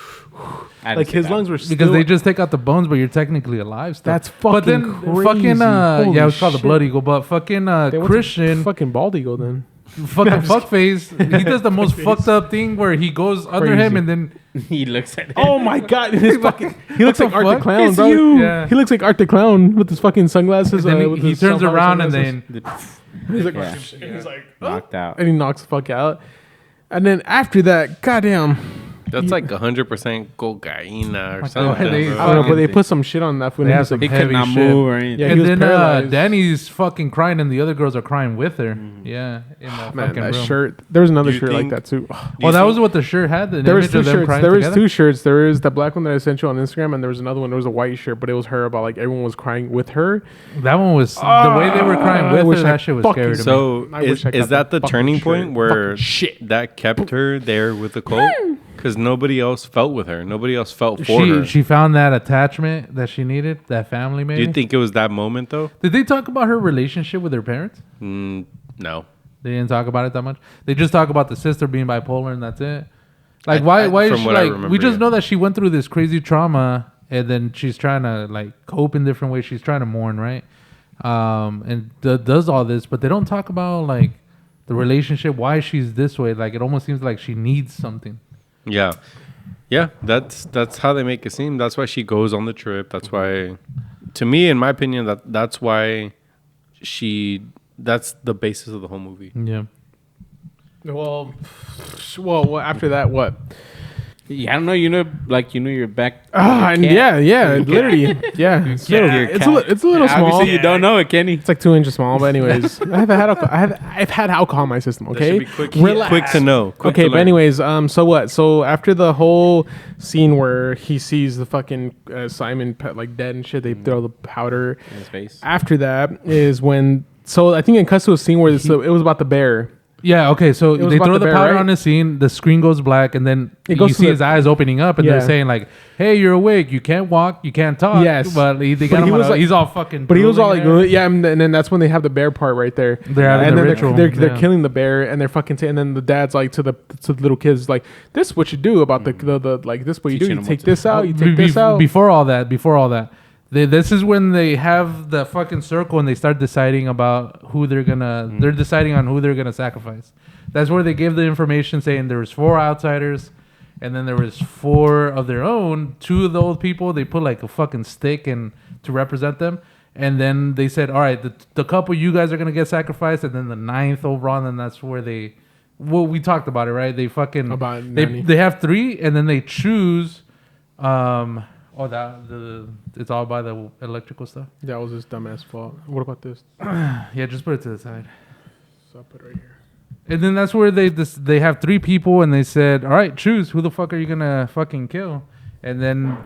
I didn't like see his that. lungs were still, Because they just take out the bones, but you're technically alive still. That's But then fucking fucking crazy. Holy yeah, it was called the shit. blood eagle. But fucking They went to Christian fucking bald eagle then. fucking fuckface, he does the most fucked up thing where he goes under him Crazy. and then He looks at it. Oh my god, his fucking he looks What like the Art the fuck? Clown, It's bro. you. Yeah. He looks like Art the Clown with his fucking sunglasses. then with he his turns sunflower around and sunglasses. then he's like, Yeah. and he's like, knocked out. and he knocks the fuck out. And then after that, goddamn, That's like 100% cocaina or Like, something. they- bro. I don't know, but they put some shit on that food. They and have he's like, some He could heavy not shit. move or anything. Yeah, he and was then paralyzed. Danny's fucking crying, and the other girls are crying with her. Yeah, in the man, fucking that room. shirt. There was another Do you shirt like think- that too. Well, that was what the shirt had. The There was image two of them shirts. crying There was together. two shirts. There was the black one that I sent you on Instagram, and there was another one. There was a white shirt, but it was her about like everyone was crying with her. That one was the way they were crying I with wish her. I That shit was fucking- scary to me. So I wish I got is that the fucking turning shirt. point where Fucking shit. that kept her there with the cult? Because nobody else felt with her. Nobody else felt for her. She found that attachment that she needed. That family, Do maybe. you think it was that moment though? Did they talk about her relationship with her parents? No. They didn't talk about it that much. They just talk about the sister being bipolar, and that's it. Like, I- why is from she what I like? We remember, just yeah. know that she went through this crazy trauma, and then she's trying to like cope in different ways. She's trying to mourn, right? And does all this, but they don't talk about like the relationship. Why she's this way? Like, it almost seems like she needs something. Yeah. Yeah, that's how they make it seem. That's why she goes on the trip. That's why, to me, in my opinion, that's why that's the basis of the whole movie. Yeah. Well, after that, what? Yeah, I don't know. You know your back. And yeah, literally, yeah. It's a little small. Obviously, you don't know it, Kenny. It's like 2 inches small, but anyways, I've had alcohol in my system. That Okay, should be quick, Relax. quick to know. Quick Okay, to but learn. anyways, so what? So after the whole scene where he sees the fucking Simon like dead and shit, they throw the powder. In his face. After that is when. So I think it cuts to a scene where it was about the bear. Yeah. Okay. So was they about throw the the bear, powder right? on the scene. The screen goes black, and then It goes you to see the- his eyes opening up, and Yeah. they're saying like, "Hey, you're awake. You can't walk. You can't talk." Yes. But they But got he him. was like- He's all fucking. But he was all like, drooling there. yeah, and then that's when they have the bear part right there. They're having and the then ritual. they're Yeah. killing the bear, and they're fucking. And then the dad's like to the little kids, like, this is what you do about the like this. What you do? Teaching You them take what to this out. You take this out. Before all that, this is when they have the fucking circle and they start deciding about who they're gonna. They're deciding on who they're gonna sacrifice. That's where they give the information saying there was 4 outsiders, and then there was 4 of their own. 2 of the old people they put like a fucking stick and to represent them, and then they said, all right, the couple you guys are gonna get sacrificed, and then the 9th overall, and then that's where they. Well, we talked about it, right? They fucking About Nanny. they have 3, and then they choose. It's all by the electrical stuff. That was his dumbass fault. What about this? Yeah, just put it to the side. So I'll put it right here. And then that's where they have 3 people, and they said, all right, choose who the fuck are you gonna fucking kill. And then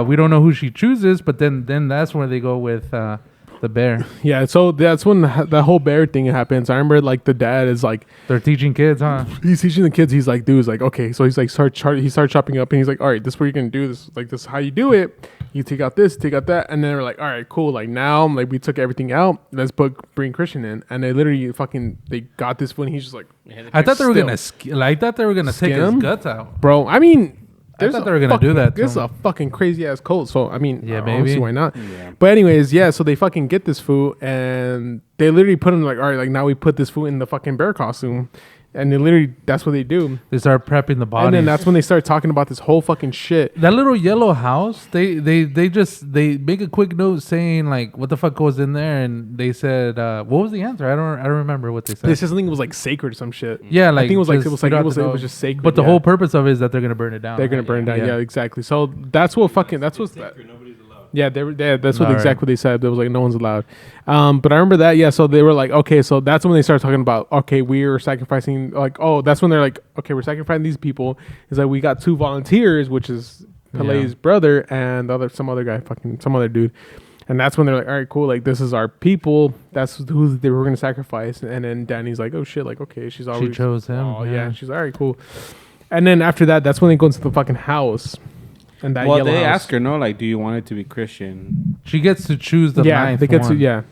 we don't know who she chooses, but then that's where they go with the bear. Yeah, so that's when the whole bear thing happens. I remember like the dad is like They're teaching kids, huh? he's teaching the kids. He's like, dude, he's like, okay, so he's like he starts chopping up, and he's like, all right, this is what you're gonna do. This like this is how you do it. You take out this, take out that, and then they're like, all right, cool. Like now, like we took everything out. Let's bring Christian in, and they literally they got this one. He's just like, I thought they were Still. gonna I thought they were gonna take Skin his him? guts out. bro. I mean, I thought they were gonna do that to This is him. a fucking crazy ass cult. So I mean, Yeah, obviously, maybe. why not? Yeah. But anyways, yeah. So they fucking get this food, and they literally put him like, all right, like now we put this food in the fucking bear costume, and they literally that's what they do. They start prepping the bodies. And then that's when they start talking about this whole fucking shit. that little yellow house, they make a quick note saying like what the fuck goes in there, and they said what was the answer? I don't remember what they said. They said something was like sacred or some shit. Yeah, like I think it was like just- it was you like don't it have was, to it know. was just sacred. But the yeah. whole purpose of it is that they're gonna burn it down. they're gonna right? burn it down. Yeah, exactly. So that's what fucking that's what. Yeah, that's what All right. exactly what they said. There was like no one's allowed. But I remember that. Yeah, so they were like, okay, so that's when they started talking about, okay, we're sacrificing. Like, oh, that's when they're like, okay, we're sacrificing these people. It's like we got 2 volunteers, which is Pele's brother and some other guy, some other dude. And that's when they're like, all right, cool. Like this is our people. That's who they were gonna sacrifice. And then Danny's like, oh shit, like okay, she's already chose him. Oh yeah, she's all right, cool. And then after that, that's when they go into the fucking house. And that Well, yellow they house. ask her, no, like, do you want it to be Christian? She gets to choose the yeah, 9th they get to one, yeah.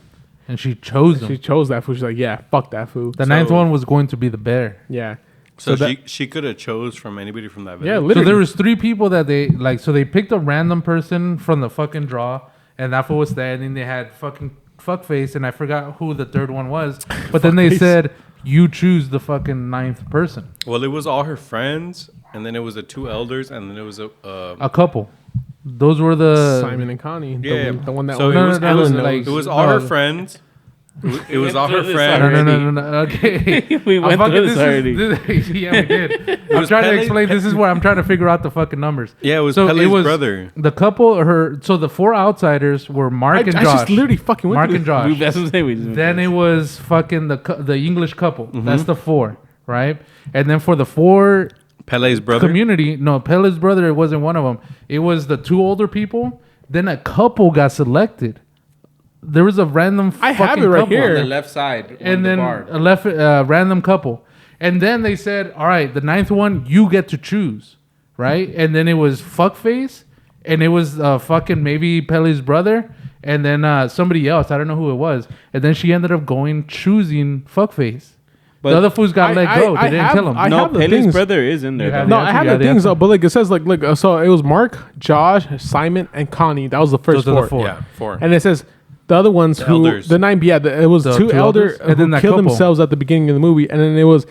and she chose She him. chose that food. She's like, yeah, fuck that food. The 9th one was going to be the bear. Yeah. So, that- she could have chose from anybody from that village. Yeah, So literally. there was 3 people that they like. So they picked a random person from the fucking draw, and that fool was standing. They had fucking fuckface, and I forgot who the 3rd one was. But then they Fuckface. said you choose the fucking 9th person. Well, it was all her friends, and then it was the 2 elders, and then it was A couple. Those were the Simon and Connie. Yeah. The one that So was it was Ellen knows. like- it was all No. her friends, It was all her through this friend. No. Okay. We went I'm through this already. Yeah, we did. I'm was trying to Pele- explain. This is where I'm trying to figure out the fucking numbers. Yeah, it was Pele's brother. The couple, so the 4 outsiders were Mark and I Josh. just literally fucking went Mark through and this. Josh. That's what I'm saying. We just went Then through it this. was fucking the English couple. Mm-hmm. That's the 4, right? And then for the 4 Pele's brother. community, no, Pele's brother, it wasn't one of them. It was the 2 older people. Then a couple got selected. There was a random I fucking have it right couple. here. On the left side. And then a left random couple. And then they said, all right, the 9th one, you get to choose, right? And then it was fuckface, and it was fucking maybe Pele's brother, and then somebody else. I don't know who it was. And then she ended up choosing fuckface. But the other fools got let go. They didn't kill him. I No, have the Pele's things. brother is in there. You have though. No, I have Yeah, the the things, answer. but like it says, like, so it was Mark, Josh, Simon, and Connie. That was the first Those are the 4. 4. Yeah, 4. And it says the other ones The who elders. the 9. Yeah, it was The 2 two elder elders, and then who that killed couple. themselves at the beginning of the movie, and then it was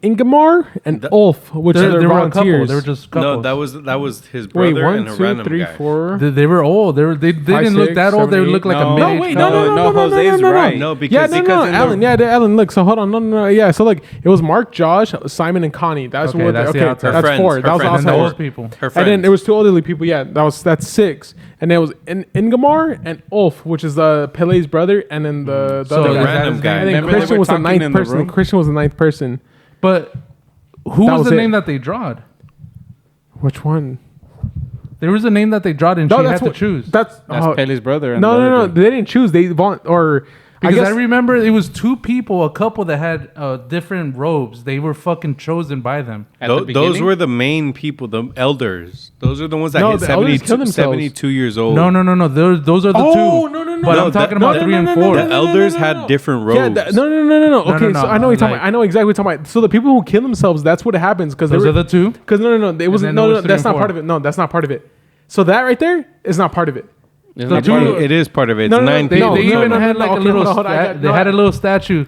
Ingemar and Ulf, which They are were a couple. volunteers. They were just couples. No, that was his brother Wait, 1, and a 2, random 3, guy. 4. They were old. They didn't look 6, that old. They 7, looked like No. a No, mid-age wait, couple. no, Jose's right. No, Yeah, because no, because in the- Alan. Yeah, Alan. Look, so hold on, no. Yeah, so like it was Mark, Josh, Simon, and Connie. That's Okay, what. that's the Okay, outside. that's Her 4. friends, That was her And friends. then outside. those people. her And then friends. there was 2 elderly people. Yeah, that's 6. And there was Ingemar and Ulf, which is Pele's brother, and then the So other is guy. that random his guy. name? And then Remember they Christian were was the talking 9th in the person. room? Christian was the 9th person. But who That was was the it. name that they drawed? Which one? There was a name that they drawed, and she had to choose. That's That's Pele's brother. And no, the no, other no. dude. They didn't choose. They want or Because I guess, remember it was 2 people, a couple that had different robes. They were fucking chosen by them. At the Those beginning? were the main people, the elders. Those are the ones that No, hit the elders killed 72, themselves. 72 years old. No. Those are the 2. Oh, no. But No, I'm talking that- about no, 3 and no, 4. The elders had different robes. Yeah, no. Okay, no, so I know what you're talking like- about. I know exactly what you're talking about. So the people who kill themselves, that's what happens because Those are the 2. Because no, it wasn't. then No, there was 3 that's and not 4. part of it. No, that's not part of it. So that right there is not part of it. Isn't The that two- part of It is part of it. It's No, no, 9 They, people. they even no, had like okay, a little. hold on, I got- They no, had I- a little statue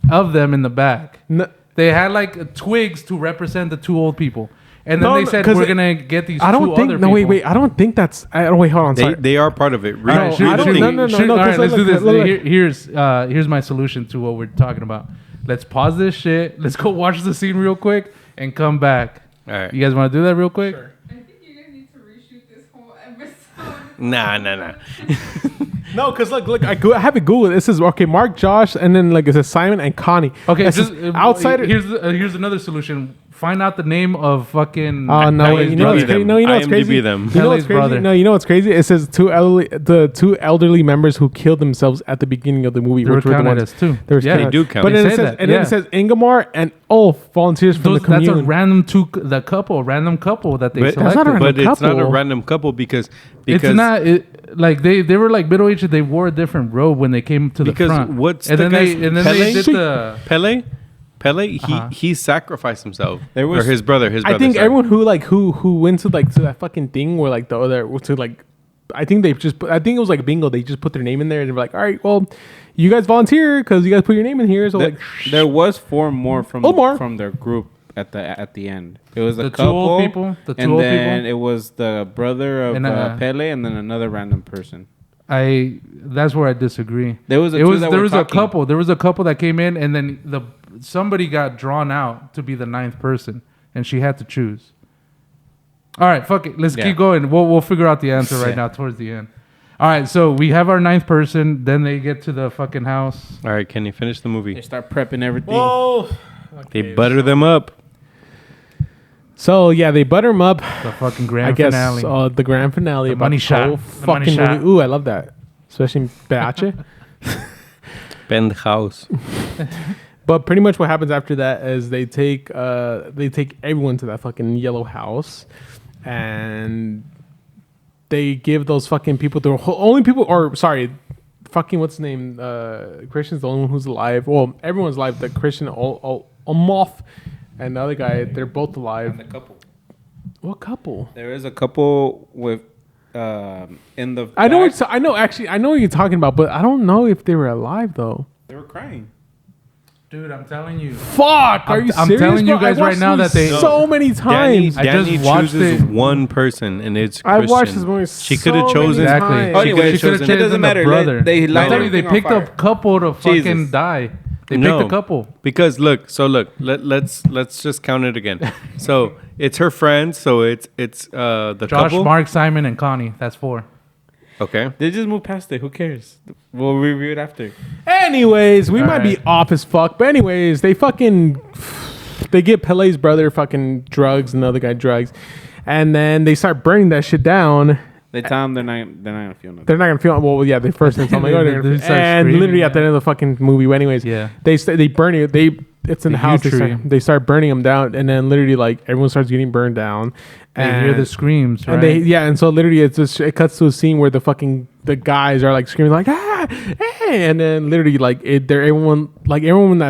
of them in the back. No, They had like twigs to represent the 2 old people, and then No, they no, said 'cause we're it- gonna get these. I don't 2 think. other No, wait. people. I don't think that's. I don't wait. Hold on. Sorry. They are part of it. Read, All right, No, shoot, I don't- shoot, no, no, shoot. no, All right, 'cause let's do look, this. look. Here's my solution to what we're talking about. Let's pause this shit. Let's go watch the scene real quick and come back. All right. You guys want to do that real quick? I think you guys need to reshoot this whole episode. Nah. No, because look, I have it Googled. It says okay, Mark, Josh, and then like it says Simon and Connie. Okay, It just says outsider. Here's another solution. Find out the name of fucking. Oh no! Pele's You know what's IMDb crazy? them. No, you know what's IMDb crazy? them. You know what's Pele's brother. crazy? No, you know what's crazy? It says the 2 elderly members who killed themselves at the beginning of the movie, They were which were the counted ones. as 2. They were Yeah. counted. They do count. But They then it say says, that, and then yeah. it says Ingemar and Ulf volunteers from the That's a community. random the couple, random couple that they But, selected. not a random but it's not a couple. random couple because It's not like they were like middle aged. They wore a different robe when they came to the because front. what's and the then guy's they Pele? they did the Pele, Uh-huh. he sacrificed himself. There was- or his brother. I think sorry. everyone who went to like to that fucking thing where like the other to like, I think they just I think it was like bingo. They just put their name in there and they were like, all right, well, you guys volunteer because you guys put your name in here. So like, There was 4 more from Omar. from their group at the end. It was The a 2 couple old people. The 2 and old then people. it was the brother of And, Pele, and then another random person. That's where I disagree. There was a It two was that there were was talking. a couple. There was a couple that came in, and then somebody got drawn out to be the 9th person, and she had to choose. All right, fuck it. Let's Yeah. keep going. We'll figure out the answer right Yeah. now towards the end. All right, so we have our 9th person. Then they get to the fucking house. All right, can you finish the They movie? start prepping everything. whoa. They butter them up. So yeah, they butter them up. The fucking grand I guess finale. the grand finale The about money the whole shot. The money fucking shot. movie. Ooh, I love that, especially in Beache. Penthouse. But pretty much what happens after that is they take everyone to that fucking yellow house, and they give those fucking people the only people, or sorry, fucking what's his name? Christian's the only one who's alive. Well, everyone's alive. The Christian, Moth, and the other guy, they're both alive. And the couple. What couple? There is a couple with in the. I know. back, I know. Actually, I know what you're talking about, but I don't know if they were alive though. they were crying. Dude, I'm telling you. Fuck, are you serious? I'm telling you bro? guys I right watched now this that they so many times. I just Danny watched chooses it. one person, and it's I Christian. watched this movie She so could have many chosen Exactly. times. She could've Anyways, chosen it doesn't the matter. brother. They I'm light telling you, they everything on picked a fire. couple to fucking Jesus. die. They No. picked a couple. Because look, let's just count it again. So it's her friends. So it's the Josh, couple. Mark, Simon, and Connie. That's 4. Okay. They just move past it. Who cares? We'll review it after. Anyways, we All might be right. off as fuck, but anyways, they get Pele's brother fucking drugs and the other guy drugs, and then they start burning that shit down. They tell them they're not gonna feel nothing. They're not gonna feel well. Yeah, they first tell me, They start and screaming, literally at the yeah. end of the fucking movie. Anyways, Yeah. they burn it. It's in the house. yew tree. They start burning them down, and then literally like everyone starts getting burned down. They hear the screams, right? And and so literally it cuts to a scene where the guys are like screaming like and then literally like everyone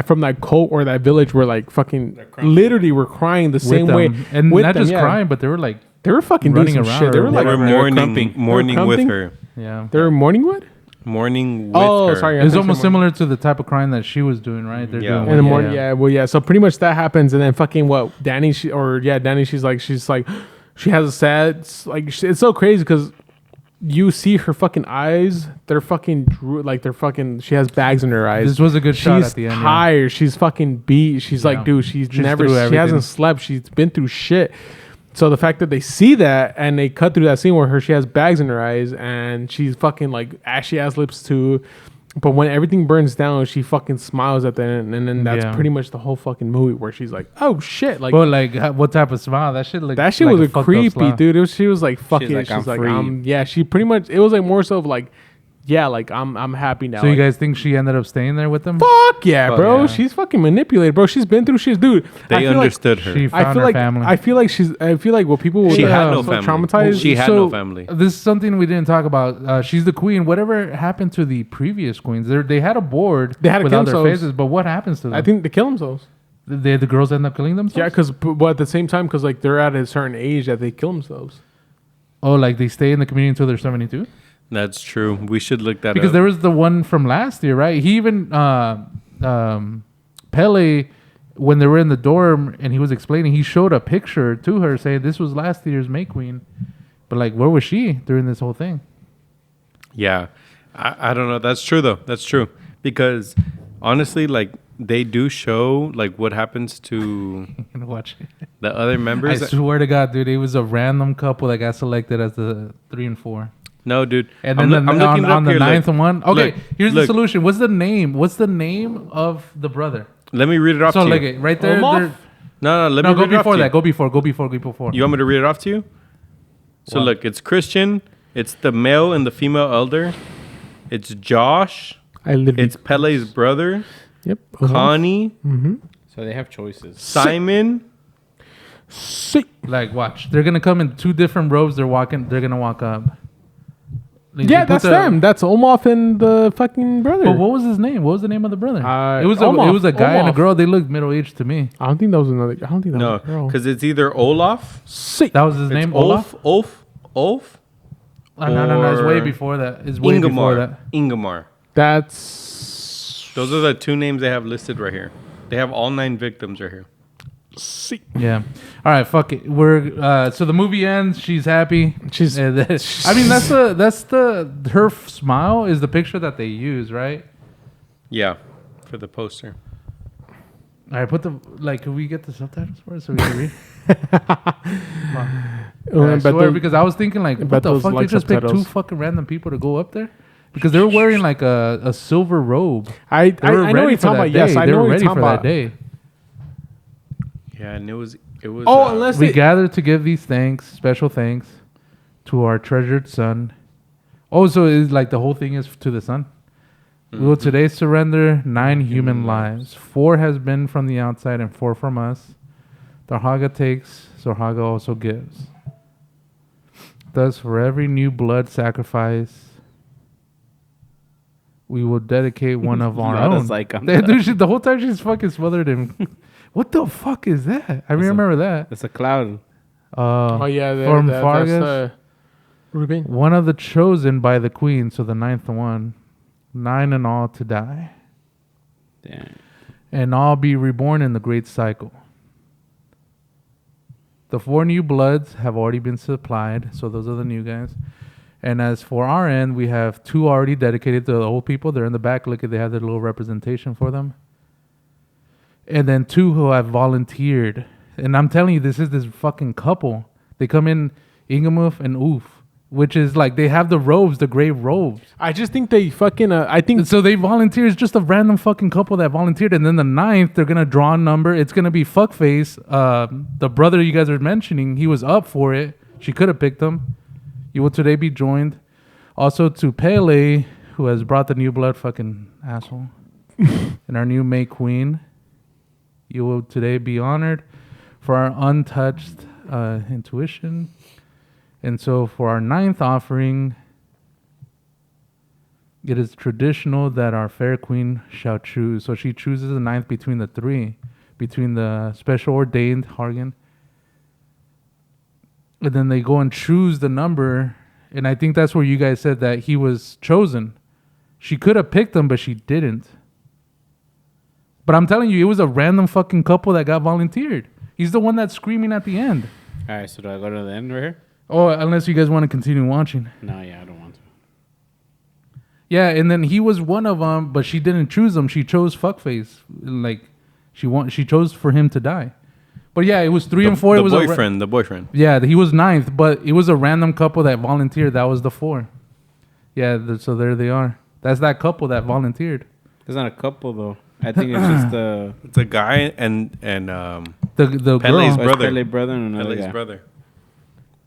from that cult or that village were like fucking literally were crying the With same them. way And with not them, just yeah. crying, but they were like, They were fucking running doing some around shit. They or were like They were whatever. mourning with crumping? her. yeah. they were mourning what? Mourning with Oh, her. sorry. I It was thought you almost said mourning. similar to the type of crime that she was doing, right? They're Yeah. doing In the with- morning, yeah. Well, yeah. So pretty much that happens, and then fucking what? Danny, Danny. She's like, she has a sad, it's so crazy because you see her fucking eyes. They're fucking she has bags in her eyes. This was a good shot She's at the end. Yeah. tired. She's fucking beat. She's Yeah. like, dude, she's never, through she everything. hasn't slept. She's been through shit. So the fact that they see that and they cut through that scene where she has bags in her eyes and she's fucking like ashy ass lips too. But when everything burns down, she fucking smiles at the end, and then that's Yeah. pretty much the whole fucking movie where she's like, "Oh shit!" Like But like, what type of smile? That shit looked that shit like was a a fucked up creepy, smile. dude. She was like, "Fuck She's it." like, She's "I'm like, free." yeah. She pretty much. It was like more so of like, yeah, like I'm happy now. So you Like, guys think she ended up staying there with them? fuck yeah, Fuck bro. yeah. She's fucking manipulated, bro. She's been through shit, dude. I They feel like- understood her. She I found feel her like family. I feel like what people She were had no so family. traumatized. She had So, no family. This is something we didn't talk about. She's the queen. Whatever happened to the previous queens? They had a board They had to with kill other themselves. faces, but what happens to them? I think they kill themselves. the girls end up killing themselves. Yeah, because but at the same time, because like they're at a certain age that they kill themselves. Oh, like they stay in the community until they're 72? That's true. We should look that Because up. there was the one from last year, right? He even Pele, when they were in the dorm and he was explaining, he showed a picture to her saying this was last year's May Queen. But like, where was she during this whole thing? Yeah. I don't know. That's true, though. That's true. Because honestly, like, they do show, like, what happens to I'm gonna watch it. the other I members. swear to God, dude, it was a random couple that got selected as the 3 and 4. No, dude. And then I'm looking it up on the here, ninth one. Okay, look, here's the look. solution. What's the name? What's the name of the brother? Let me read it off So to like you. right there. Omar? there- No, let No, me go read it off before to that. you. Go before. You want me to read it off to you? So What? look, it's Christian. It's the male and the female elder. It's Josh. I literally. It's Pele's brother. Yep. Connie. So they have choices. Simon. Sick. Like, watch. They're gonna come in 2 different robes. They're gonna walk up. Like, Yeah, they put that's them. That's Olaf and the fucking brother. But what was his name? What was the name of the brother? Uh, it was Olaf. a guy and a Olaf. girl. They looked middle aged to me. I don't think that was another. I don't think that No, was a girl. because it's either Olaf. Sick. That was his It's name. Olaf. Olaf. No. It's way or before that. It's way before that. Ingemar. That's Those are the 2 names they have listed right here. They have all 9 victims right here. sick. Yeah. All right. Fuck it. We're so the movie ends. She's happy. She's- I mean, her smile is the picture that they use, right? Yeah, for the poster. All right. Can we get the subtitles for it so we can read? I swear, because I was thinking like, what bet the those fuck? They like just picked 2 subtitles. fucking random people to go up there because they were wearing like a silver robe. I They were know what ready you're for talking that about. Yes, day. I They know were what you're ready talking for about. that day. Yeah, and it was. Oh, unless We they, gather to give these special thanks, to our treasured son. Oh, so it's like the whole thing is to the son. We will today surrender 9 human lives. 4 has been from the outside and 4 from us. The Haga takes, so Haga also gives. Thus, for every new blood sacrifice, we will dedicate one of our Not a own. psych on Dude, the whole time she's fucking smothered him. What the fuck is that? I remember that. It's a cloud. oh yeah, from that's Fargus. Ruben. One of the chosen by the queen, so the 9th one. 9 in all to die. Damn. and all be reborn in the great cycle. The 4 new bloods have already been supplied, so those are the new guys. And as for our end, we have 2 already dedicated to the old people. They're in the back. Look at, they have their little representation for them. And then 2 who have volunteered. And I'm telling you, this is this fucking couple. They come in, Ingemuth and Oof, which is like they have the robes, the gray robes. I just think they fucking. I think So they volunteer. It's just a random fucking couple that volunteered. And then the 9th, they're going to draw a number. It's going to be Fuckface. The brother you guys are mentioning, he was up for it. She could have picked him. You will today be joined. Also to Pele, who has brought the new blood, fucking asshole. And our new May Queen. You will today be honored for our untouched intuition. And so for our 9th offering, it is traditional that our fair queen shall choose. So she chooses the 9th between the 3, between the special ordained Hargan. And then they go and choose the number. And I think that's where you guys said that he was chosen. She could have picked him, but she didn't. But I'm telling you, it was a random fucking couple that got volunteered. He's the one that's screaming at the end. All right, so do I go to the end right here? Oh, unless you guys want to continue watching. No, yeah, I don't want to. Yeah, and then he was one of them, but she didn't choose him. She chose Fuckface. Like, she chose for him to die. But yeah, it was 3 and 4. The It was boyfriend. The boyfriend. Yeah, he was 9th, but it was a random couple that volunteered. That was the 4. Yeah, so there they are. That's that couple that volunteered. It's not a couple though. I think it's just the It's a guy and The Pele's girl. brother. Pele brother and another Pele's guy. brother.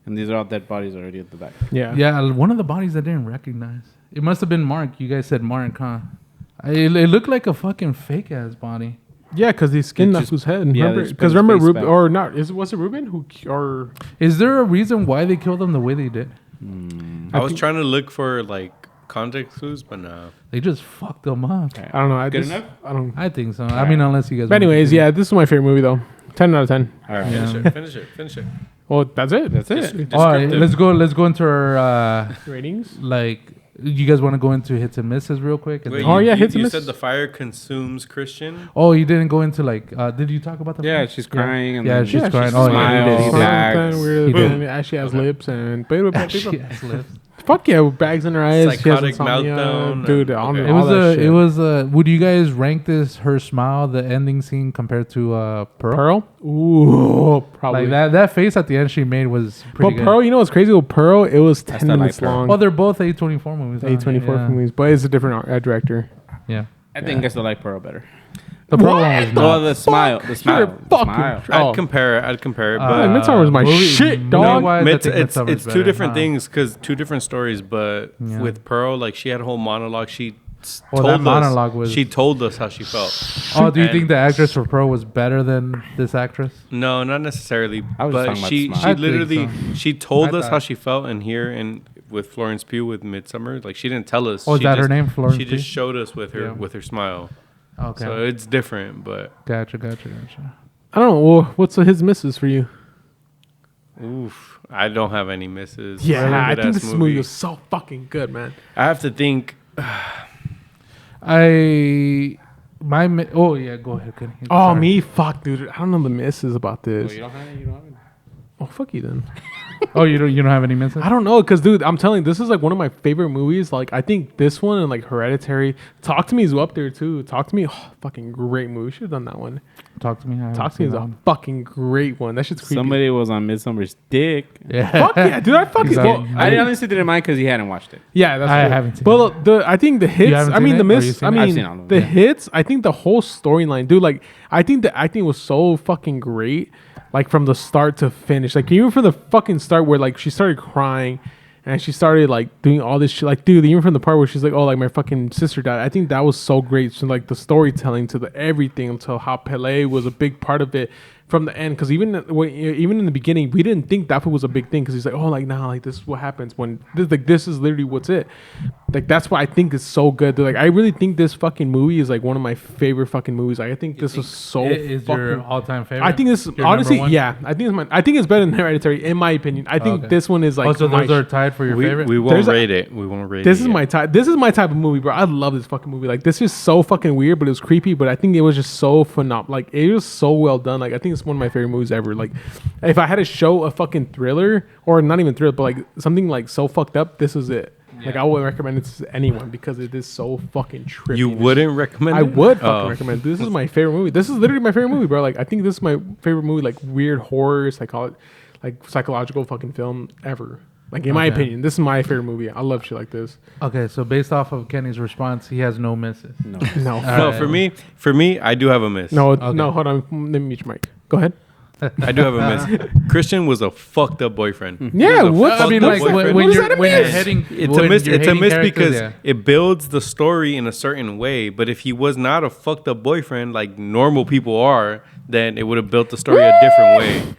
And these are all dead bodies already at the back. yeah. Yeah, one of the bodies I didn't recognize. It must have been Mark. You guys said Mark, huh? It looked like a fucking fake ass body. Yeah, because they skinned They up just- whose head. yeah, Remember? they Because spin his remember, face Ruben back. or not? Was it Ruben who or? Is there a reason why they killed him the way they did? I was trying to look for like context clues, but no. They just fucked them up. I don't know. Good enough? I don't. I think so. I mean, unless you guys. But anyways, yeah, this is my favorite movie though. 10 out of 10. All right. Yeah. Finish it. Well, that's it. That's it. All right, Descriptive. let's go into our Ratings. like. You guys want to go into hits and misses real quick? And Wait, then- Oh, yeah, you, hits and you misses. said the fire consumes Christian. Oh, you didn't go into like. Did you talk about the? Yeah, first? she's crying. And Yeah, then she's Yeah, crying. she Oh, smiles. yeah, he did. He did. Bags. Weird, Boom. and Ashley has lips and She has lips. fuck yeah, with bags in her eyes. Psychotic she has insomnia. meltdown, dude. and- All, okay. It all was that a. shit. It was a. Would you guys rank this her smile, the ending scene compared to Pearl? Pearl. Ooh, probably. Like that face at the end she made was pretty But good. Pearl, you know what's crazy with Pearl? It was 10 still like minutes Pearl. long. Well, they're both A24 movies. huh? A24 yeah. movies, but it's a different director. Yeah. I think I still like Pearl better. The Pearl one was not. Oh, the smile. The smile. You're The fucking smile. tr- Oh. I'd compare it, but Midsommar's my shit, dog. movie-wise, I Mids, think it's Midsommar's two better, different huh? things because two different stories. But Yeah. with Pearl, like she had a whole monologue. She Well, told that monologue was- She told us how she felt. Oh, do you And- think the actress for Pearl was better than this actress? No, not necessarily. I was just but talking about she the smile. she I think literally so. she told I us how thought- she felt in here and with Florence Pugh with Midsommar. Like she didn't tell us. Oh, is she that her just- name, Florence She just Pugh? showed us with her Yeah. smile. Okay. So it's different, but Gotcha. I don't know. Well, what's his misses for you? oof, I don't have any misses. Yeah, Really I think good-ass this movie was so fucking good, man. I have to think. Oh yeah, go ahead. Kenny. Oh, Sorry. me? Fuck, dude. I don't know the misses about Oh, this. you don't have it? You don't have it? Oh, fuck you then. Oh, you don't have any misses? I don't know, because, dude, I'm telling you, this is like one of my favorite movies. Like, I think this one and like Hereditary. Talk to Me is up there too. Talk to Me, oh, fucking great movie. We should have done that one. Talk to me. I haven't Talk to Me seen is that a one. fucking great one. That shit's creepy. Somebody was on Midsommar's dick. Yeah. Fuck yeah, dude. I fucking. Exactly. Well, I honestly didn't mind because he hadn't watched it. yeah, that's I true. haven't seen But I think the hits. haven't I mean, seen the it? Or you miss. seen I it? mean, I've seen all of them, the yeah. hits. I think the whole storyline, dude. Like, I think the acting was so fucking great. Like from the start to finish. Like even from the fucking start where like she started crying. And she started like doing all this shit. Like, dude, even from the part where she's like, "Oh, like my fucking sister died." I think that was so great. So like the storytelling to the everything until how Pele was a big part of it from the end, because even in the beginning, we didn't think that fool was a big thing, because he's like, oh, like, nah, like, this is what happens when this is literally what's it. Like, that's why I think it's so good. Like, I really think this fucking movie is like one of my favorite fucking movies. Like, I think this is so is fucking, your all-time favorite? I think this Your honestly, number one? yeah, I think it's better than Hereditary in my opinion. I think Okay. this one is like, Oh, so my those are tied for your favorite? We won't There's a- rate it. We won't rate it. this is yet. my type. This is my type of movie, bro. I love this fucking movie. Like, this is so fucking weird, but it was creepy. But I think it was just so phenomenal. Like, it was so well done. Like, I think it's one of my favorite movies ever. Like, if I had to show a fucking thriller, or not even thriller, but like something like so fucked up, this is it. Like, I would recommend it to anyone because it is so fucking trippy. You wouldn't recommend I it? would fucking Oh. recommend. This is my favorite movie. This is literally my favorite movie, bro. Like, I think this is my favorite movie. Like, weird horror, psychological fucking film ever. Like, in my Okay. opinion, this is my favorite movie. I love shit like this. Okay, so based off of Kenny's response, he has no misses. No. No, All No, right. for me, I do have a miss. no, Okay. no. Hold on. Let me mute your mic. Go ahead. I do have a miss. Christian was a fucked up boyfriend. Yeah, He was a what? fucked I mean, up like boyfriend. when What is you're that a when you're miss? heading, It's when a miss. you're It's a hating miss characters, because yeah. it builds the story in a certain way. But if he was not a fucked up boyfriend like normal people are, then it would have built the story a different way.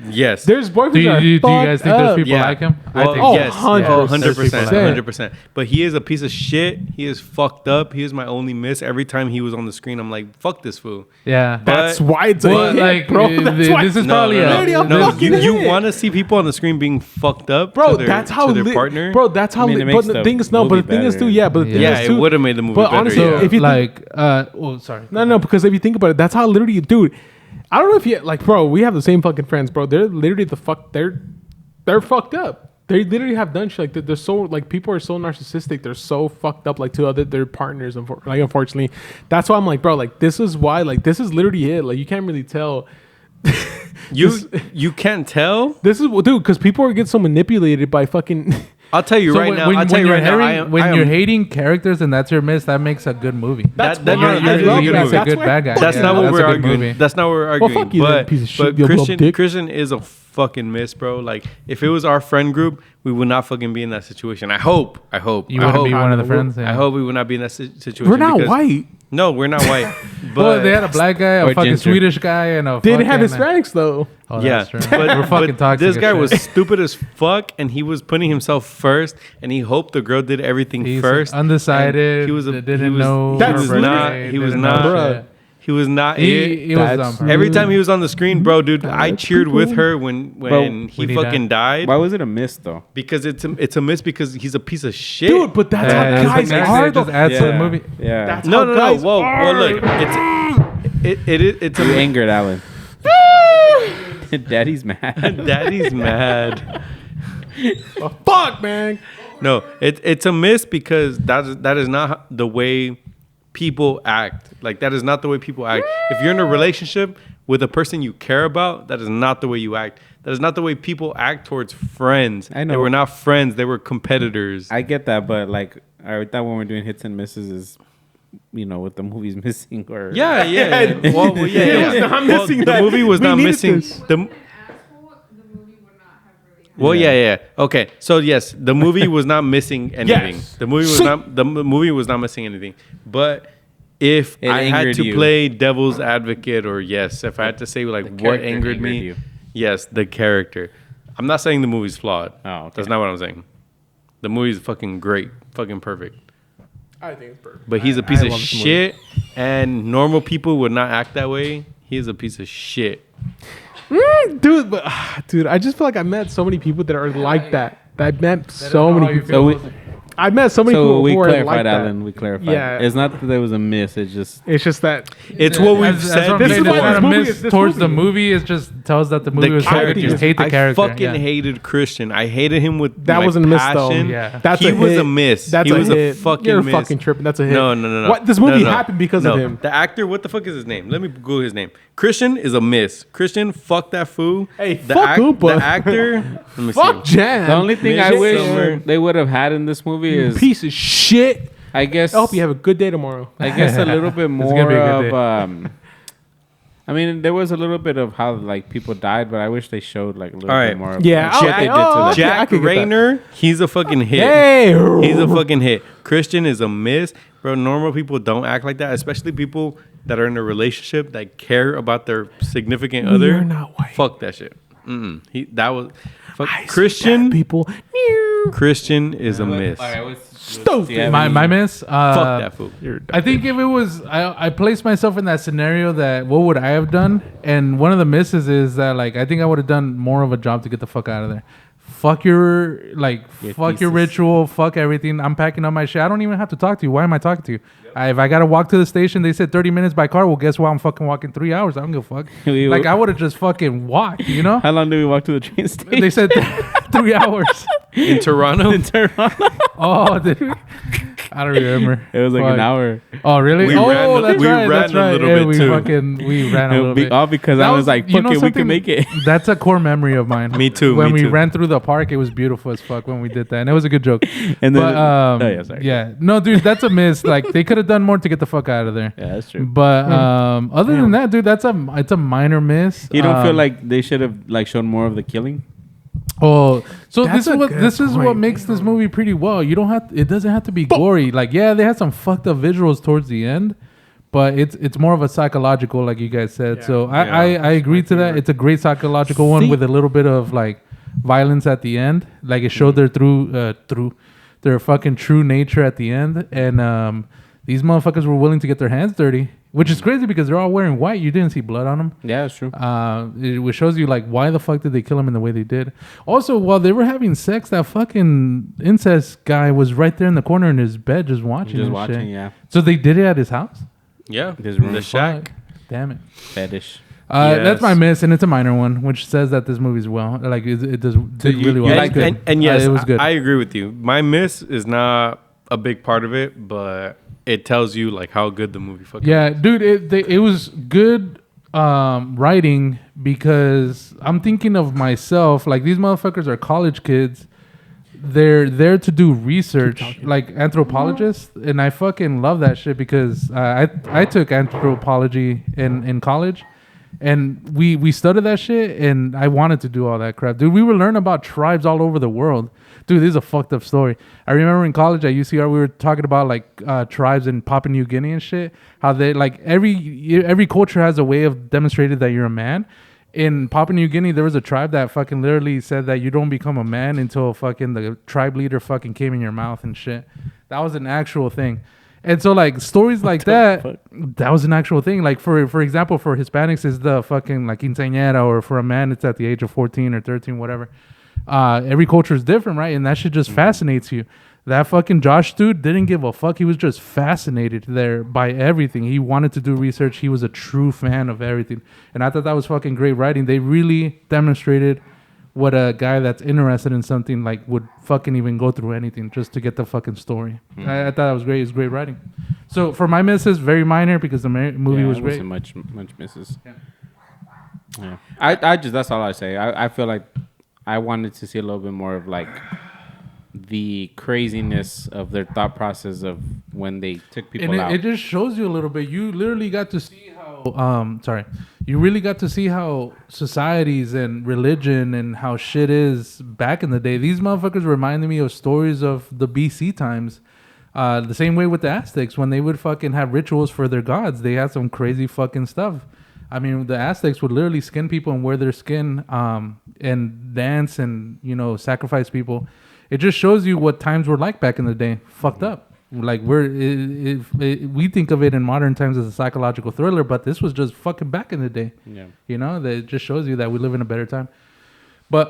Yes. There's boyfriends. Do you, that are do you guys fucked think there's up. people like him? Well, I think Oh, yes. 100%. 100%. But he is a piece of shit. He is fucked up. He is my only miss. Every time he was on the screen, I'm like, fuck this fool. Yeah. That's But- why it's a But, hit, like, bro. That's why this is No, probably no, Literally no, a no. fucking You hit. want to see people on the screen being fucked up, bro. to their, That's how to their lit, partner, bro. That's how. I mean, it But makes the the thing is, no. But movie the thing is, better. too. Yeah, but the thing Yeah, is, it too. would have made the movie But better. honestly, yeah. if you think, like, oh, sorry. no, because if you think about it, that's how literally, dude. I don't know if you like, bro. We have the same fucking friends, bro. They're literally they're fucked up. They literally have done shit like that. They're so like people are so narcissistic. They're so fucked up like to their partners. Like, unfortunately, that's why I'm like, bro. Like, this is why. Like, this is literally it. Like, you can't really tell. You can't tell. This is dude, because people get so manipulated by fucking. I'll tell you So right when, now. when, I'll tell when you you're right now. hating, when you're hating characters and that's your miss, that makes a good movie. That's that why is I a love good that. movie. That's a good why- bad guy. That's Yeah, not what that's we're a good arguing. movie. That's not what we're Well, arguing. fuck you, then, but piece of shit, but you little Christian dick. Christian is a fucking miss, bro. Like, if it was our friend group, we would not fucking be in that situation. I hope. You I wouldn't hope. be one of the We're- friends. Yeah. I hope we would not be in that situation. We're not because- white. No, we're not white. But Well, they had a black guy, a Or fucking ginger. Swedish guy, and a They didn't have fucking, Hispanics though. Oh, yeah, that's true. We're fucking toxic. this as guy shit. was stupid as fuck, and he was putting himself first, and he hoped the girl did everything He's first. undecided. And he was a, didn't he was, know. That's her not- birthday, he was didn't not- know Bruh. shit. He was not it. He was That's- dumb. Every time he was on the screen, bro, dude, I That's cheered with cool. her when When he he fucking died. Why was it a miss though? Because it's a miss because he's a piece of shit. Dude, but that's Yeah, how it's guys like are. it just though. adds to the movie. Yeah. That's no, how no, no. guys Whoa, are. well, look, it's You a angered Alan. Daddy's mad. Daddy's mad. Oh, fuck, man. No, it's a miss because that is not the way people act. Like, that is not the way people act. If you're in a relationship with a person you care about, that is not the way you act. That is not the way people act towards friends. I know. They were not friends. They were competitors. I get that, but like I thought when we're doing hits and misses is, you know, what the movie's missing or Yeah. Well, yeah. It was not missing the that. movie was We not needed missing. this. If The, he was an asshole, the movie would not have really happened. well, yeah. Okay, so yes, the movie was not missing anything. Yes. The movie was not missing anything. But if It I had angered to you. play devil's advocate, or yes, if I had to say like what character angered me, you. yes, the character. I'm not saying the movie's flawed. Oh, okay. That's not what I'm saying. The movie's fucking great, fucking perfect. I think it's perfect. But he's a piece of love this movie. shit, and normal people would not act that way. He's a piece of shit. Dude, but dude, I just feel like I met so many people that are like that. I met so How many you people. feel So we- about it. I met so many So people we who are clarified, like that. Alan. We clarified. Yeah. It's not that there was a miss. It's just It's just that It's what we've That's said what I'm This saying. is why It's not this a movie miss is- this towards the movie- movie. It just tells that the movie was good. You just hate the character. I fucking yeah. hated Christian. I hated him with that my wasn't a miss though. passion. Yeah. That's He a was hit. a miss. That's He a was a hit. fucking You're miss. fucking tripping. That's a hit. No. What? This movie No. happened because No. of him. The actor, what the fuck is his name? Let me Google his name. Christian is a miss. Christian, fuck that fool. Hey, the fuck Oompa. The actor. Let me Fuck see. Jan. the only thing I wish Midsommar. they would have had in this movie You is, piece of shit. I guess, I hope you have a good day tomorrow. I guess a little bit gonna more be a good of. I mean, there was a little bit of how like people died, but I wish they showed like a little All bit right. more of Yeah, the shit okay. they did Oh, to them. okay. I Jack could get that. Rayner, he's a fucking hit. Hey, He's a fucking hit. Christian is a miss. Bro, normal people don't act like that, especially people that are in a relationship that care about their significant other. You're not white. Fuck that shit. That was fuck. I see Christian bad people. Christian is a miss. Stupid. My miss. Fuck that fool. I think if it was, I placed myself in that scenario that what would I have done? And one of the misses is that like I think I would have done more of a job to get the fuck out of there. Fuck your fuck your ritual. Fuck everything. I'm packing up my shit. I don't even have to talk to you. Why am I talking to you? If I gotta walk to the station, they said 30 minutes by car. Well, guess what? I'm fucking walking 3 hours. I don't give a fuck. Like I would have just fucking walked. You know? How long did we walk to the train station? They said 3 hours. In Toronto. Oh, did we? I don't remember. It was like an hour. Oh, really? We oh, ran- that's we right. ran That's a right. little Yeah, bit we too. we ran a little bit. All because That I was like, you fuck know it, we something? can make it. That's a core memory of mine. Me too, When me we too. ran through the park, it was beautiful as fuck when we did that, and it was a good joke. And then, But yeah, sorry. yeah, no, dude, that's a miss. Like they could have done more to get the fuck out of there. Yeah, that's true. But other than that, dude, it's a minor miss. You don't feel like they should have like shown more of the killing? Oh, so That's this is a what good this is what point. makes this movie pretty well. You don't have it doesn't have to be gory. Like yeah, they had some fucked up visuals towards the end, but it's more of a psychological, like you guys said. So I agree to that. It's a great psychological one with a little bit of like violence at the end. Like it showed their through their fucking true nature at the end, and these motherfuckers were willing to get their hands dirty. Which is crazy because they're all wearing white. You didn't see blood on them. Yeah, that's true. It shows you like why the fuck did they kill him in the way they did. Also, while they were having sex, that fucking incest guy was right there in the corner in his bed just watching. Just and watching, shit. yeah. So they did it at his house. Yeah. His room. The shack. Fuck. Damn it. Fetish. That's Yes. my miss, and it's a minor one, which says that this movie's well. Like it does did really well. And, It's good. and yes, it was good. I agree with you. My miss is not a big part of it, but it tells you like how good the movie fucking Yeah, dude, it was good writing because I'm thinking of myself. Like these motherfuckers are college kids. They're there to do research, like anthropologists, and I fucking love that shit because I took anthropology in college, and we studied that shit, and I wanted to do all that crap, dude. We were learning about tribes all over the world. Dude, this is a fucked up story. I remember in college at UCR, we were talking about like tribes in Papua New Guinea and shit. How they like every culture has a way of demonstrating that you're a man. In Papua New Guinea, there was a tribe that fucking literally said that you don't become a man until fucking the tribe leader fucking came in your mouth and shit. That was an actual thing. And so like stories like that was an actual thing. Like for example, for Hispanics, is the fucking like quinceañera, or for a man, it's at the age of 14 or 13, whatever. Every culture is different, right? And that shit just fascinates you. That fucking Josh dude didn't give a fuck. He was just fascinated there by everything. He wanted to do research. He was a true fan of everything. And I thought that was fucking great writing. They really demonstrated what a guy that's interested in something like would fucking even go through anything just to get the fucking story. I thought that was great. It's great writing. So for my misses, very minor because the movie was great. Much misses. Yeah. I just that's all I say. I feel like I wanted to see a little bit more of like the craziness of their thought process of when they took people And out. it just shows you a little bit. You literally got to see how you really got to see how societies and religion and how shit is back in the day. These motherfuckers reminded me of stories of the BC times. The same way with the Aztecs, when they would fucking have rituals for their gods, they had some crazy fucking stuff. I mean, the Aztecs would literally skin people and wear their skin and dance and, sacrifice people. It just shows you what times were like back in the day. Fucked up. Like we think of it in modern times as a psychological thriller, but this was just fucking back in the day. Yeah. That it just shows you that we live in a better time. But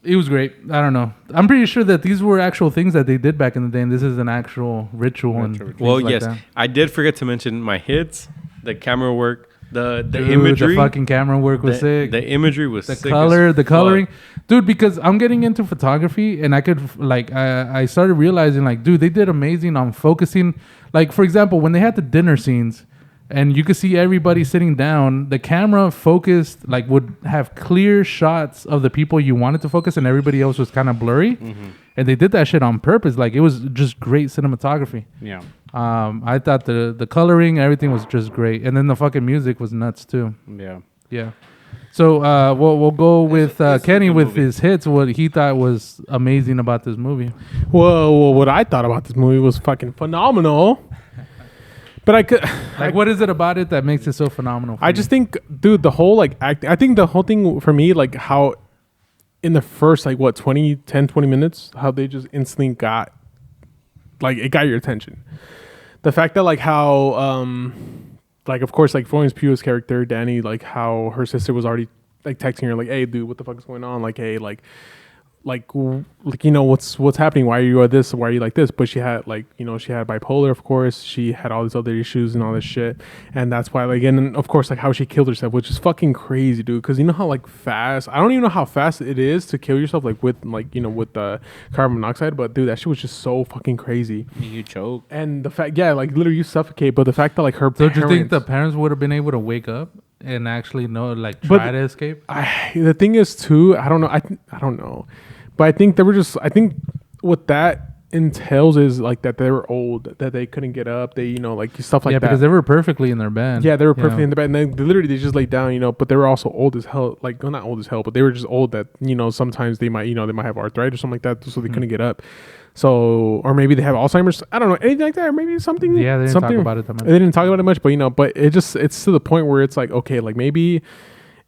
it was great. I don't know. I'm pretty sure that these were actual things that they did back in the day, and this is an actual ritual. Well, like yes, that. I did forget to mention my hits, the camera work, the Dude, imagery. the fucking camera work was sick. The imagery was The sick. color, as the coloring, fuck. dude. Because I'm getting into photography, and I could I started realizing dude, they did amazing on focusing. Like for example, when they had the dinner scenes, and you could see everybody sitting down, the camera focused would have clear shots of the people you wanted to focus, and everybody else was kind of blurry. Mm-hmm. And they did that shit on purpose. Like it was just great cinematography. Yeah. I thought the coloring, everything was just great, and then the fucking music was nuts too. Yeah. Yeah. So we'll go with Kenny with his hits. What he thought was amazing about this movie. Well, what I thought about this movie was fucking phenomenal. But I could. Like, what is it about it that makes it so phenomenal? I just think, dude, the whole like acting. I think the whole thing for me, like how in the first like what 20 minutes, how they just instantly got like it got your attention. The fact that like how like of course like Florence Pugh's character Danny, like how her sister was already like texting her like, hey dude, what the fuck is going on, like hey like you know what's happening, why are you like this, why are you like this? But she had like, you know, she had bipolar, of course, she had all these other issues and all this shit, and that's why like, and of course like how she killed herself, which is fucking crazy, dude, because you know how like fast, I don't even know how fast it is to kill yourself like with like, you know, with the carbon monoxide, but dude, that shit was just so fucking crazy. You choke. And the fact, yeah, like literally you suffocate, but the fact that like her So do you think parents, the parents would have been able to wake up and actually know, like, try But- to escape? the thing is too, I don't know. I don't know, but I think they were just. I think what that entails is like that they were old, that they couldn't get up. They, you know, like stuff like Yeah, that. because they were perfectly in their bed. Yeah, they were you perfectly know? in the bed. And they literally they just laid down, you know. But they were also old as hell. Like, well, not old as hell, but they were just old that, you know, sometimes they might, you know, they might have arthritis or something like that, so they couldn't get up. So, or maybe they have Alzheimer's. I don't know, anything like that. Or maybe something. Yeah, they didn't something, talk about it that much. They didn't talk about it much, but you know, but it's to the point where it's like, okay, like maybe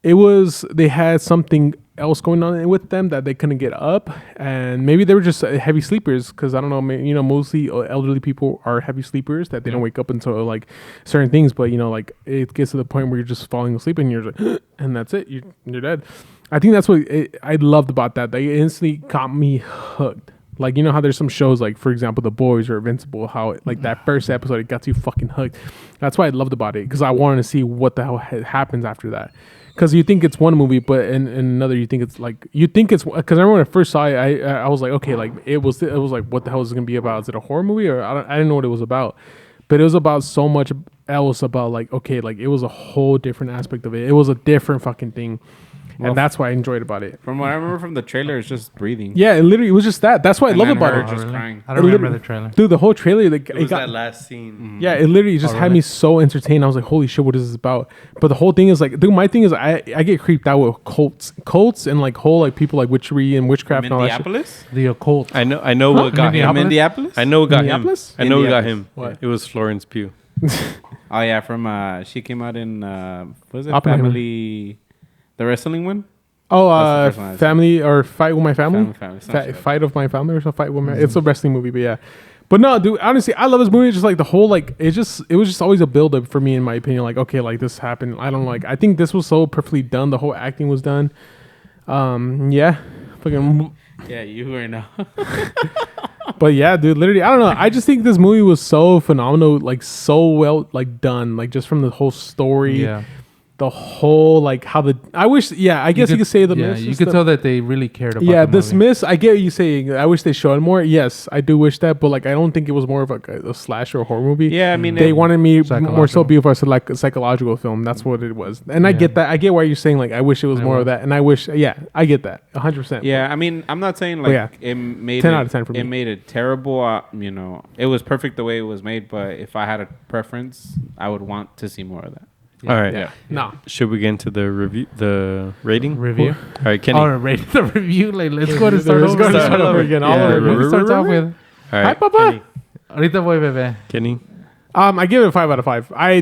it was they had something else going on with them that they couldn't get up, and maybe they were just heavy sleepers, because I don't know, you know, mostly elderly people are heavy sleepers that they don't wake up until like certain things, but you know, like it gets to the point where you're just falling asleep and you're like and that's it, you're dead. I think that's what I loved about that. They instantly got me hooked. Like, you know how there's some shows like, for example, The Boys or Invincible, how like that first episode, it got you fucking hooked. That's why I loved about it, because I wanted to see what the hell happens after that. Because you think it's one movie, but in another you think it's like, because I remember when I first saw it, I was like, okay, like it was like, what the hell is it gonna be about? Is it a horror movie, or I didn't know what it was about, but it was about so much else, about like, okay, like it was a whole different aspect of it. It was a different fucking thing. Well, And that's what I enjoyed about it. From what I remember from the trailer, it's just breathing. Yeah, it literally was just that. That's what I love about her it. just really? crying. I don't It remember literally- the trailer. Dude, the whole trailer, like, It was got, that last scene. yeah, it literally just had really? me so entertained. I was like, holy shit, what is this about? But the whole thing is like, dude, my thing is I get creeped out with cults and like whole like people like witchery and witchcraft and all that shit. Minneapolis? The occult. I know what got him. Minneapolis? I know what got him. Minneapolis? I know what got him. What? It was Florence Pugh. Oh yeah, from she came out in what was it? Oppenheimer. Family, the wrestling one. Oh, That's the first one I family or fight with my family? Family, some shit. Fight of my family or something. Fight with my. It's a wrestling movie, but yeah. But no, dude. Honestly, I love this movie. Just like the whole like it was just always a build up for me, in my opinion. Like, okay, like this happened. I don't know, like I think this was so perfectly done. The whole acting was done. Yeah, fucking. Yeah, you were now. But yeah, dude, literally, I don't know. I just think this movie was so phenomenal, like so well, like done, like just from the whole story, Yeah. the whole like how the. I wish, yeah, I guess you could say the. Yeah, miss you and could stuff. tell that they really cared about. Yeah, the this movie. miss, I get what you saying. I wish they showed more. Yes, I do wish that, but like I don't think it was more of a slasher or horror movie. Yeah, I mean, They it- wanted me more so Psychological. be for like a psychological film. That's what it was, and I Yeah. get that. I get why you're saying like I wish it was I more will. of that, and I wish. Yeah, I get that 100%. Yeah, I mean, I'm not saying like yeah, it made 10 it, out of 10 for me. It made it terrible. You know, it was perfect the way it was made. But if I had a preference, I would want to see more of that. All right. Yeah. No. Should we get into the review, the rating? Review. All right, Kenny. Oh, rate the review. Like, let's go and start Let's over. go and Start start over over. again. Yeah. All over. What starts off with? All Hi, right, Papa. Ahorita voy, bebé. Kenny. I give it a 5 out of 5. I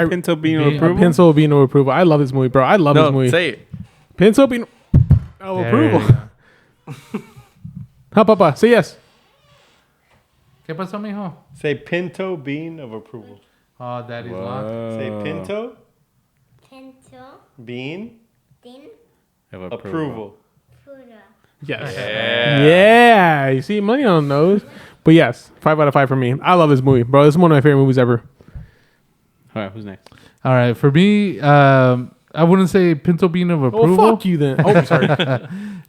Pinto being Be- approval. Pencil being no approval. I love this movie, bro. I love this No, movie. say it. Pencil being no There approval. you go. Huh, Papa? Say yes. ¿Qué pasó, mijo? Say Pinto bean of approval. Oh, daddy's locked. Say Pinto Pinto, bean Din, Of approval. Pura. Yes. Yeah. You see, money on those. But yes, 5 out of 5 for me. I love this movie, bro. This is one of my favorite movies ever. All right, who's next? All right, for me, I wouldn't say Pinto Bean of Oh, approval. fuck you then. Oh, sorry.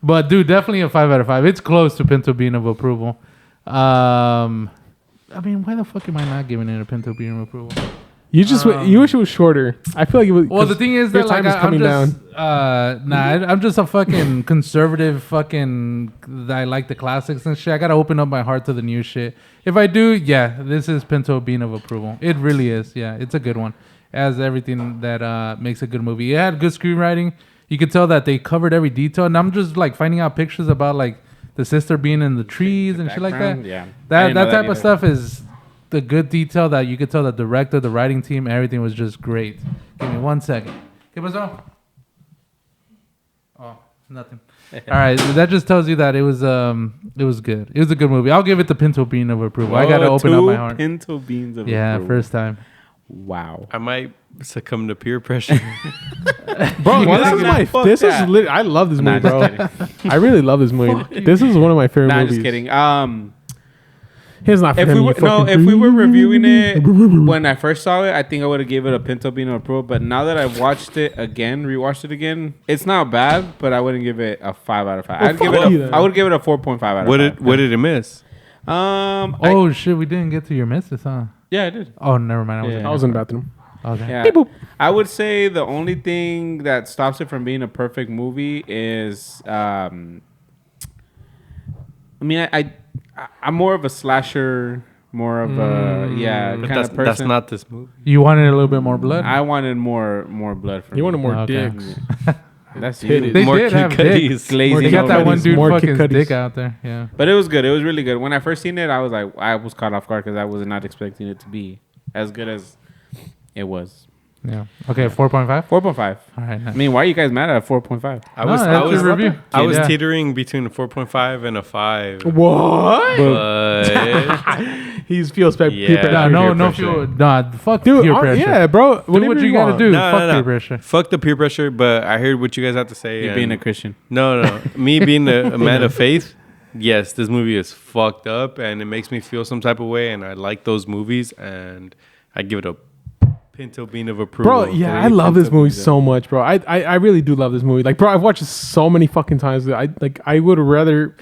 But dude, definitely a 5 out of 5. It's close to Pinto Bean of approval. I mean, why the fuck am I not giving it a Pinto Bean of approval? You just you wish it was shorter. I feel like it was. Well, the thing is your that like time is I'm coming just I'm just a fucking conservative fucking. I like the classics and shit. I gotta open up my heart to the new shit. If I do, yeah, this is Pinto Bean of approval. It really is. Yeah, it's a good one. It has everything that makes a good movie. It had good screenwriting. You could tell that they covered every detail, and I'm just like finding out pictures about like the sister being in the trees and shit like that. Background? Yeah. I That didn't know type either. of stuff is the good detail that you could tell the director, the writing team, everything was just great. Give me 1 second. ¿Qué pasó? Oh, nothing. All right, that just tells you that it was good. It was a good movie. I'll give it the pinto bean of approval. I gotta open up my heart. Pinto beans of Yeah, approval. first time. Wow. I might succumb to peer pressure. Bro, this is that. lit. I love this Nah, movie, bro. I really love this movie. This is one of my favorite Nah, movies. just kidding. He's not If for we him, were you no, fucking if we were freak. reviewing it when I first saw it, I think I would have gave it a pinto bean of approval. But now that I've watched it again, rewatched it again, it's not bad. But I wouldn't give it a 5 out of 5. I'd give fuck it. you then. I would give it a 4.5 out of 5. What did it miss? Oh shit, we didn't get to your misses, huh? Yeah, I did. Oh, never mind. Yeah. I was in the bathroom. Okay. Yeah. I would say the only thing that stops it from being a perfect movie is, I'm more of a slasher, more of a But kind of person. that's not this movie. You wanted a little bit more blood. I wanted more blood from You wanted more Okay. dicks. That's Titties. you. They More did have Kid dick. Cuddies. Glazing They got that over one it. dude More fucking Kid Cuddies. dick out there. Yeah. But it was good. It was really good. When I first seen it, I was like, I was caught off guard because I was not expecting it to be as good as it was. Yeah. Okay, 4.5. 4.5. All right. I Nice. mean, why are you guys mad at a 4.5? I was that's your review. I was Yeah. teetering between a 4.5 and a 5. What? But He feels peer Yeah. pressure. No, Peer feel pressure. nah. Fuck Dude, peer pressure. yeah, bro. Do what you gotta do. No, Fuck no, no. peer pressure. fuck the peer pressure, but I heard what you guys have to say. You and- being a Christian. No. Me being a man of faith, yes, this movie is fucked up and it makes me feel some type of way. And I like those movies and I give it a pinto bean of approval. Bro, yeah, I love this movie so much, bro. I really do love this movie. Like, bro, I've watched it so many fucking times that I would rather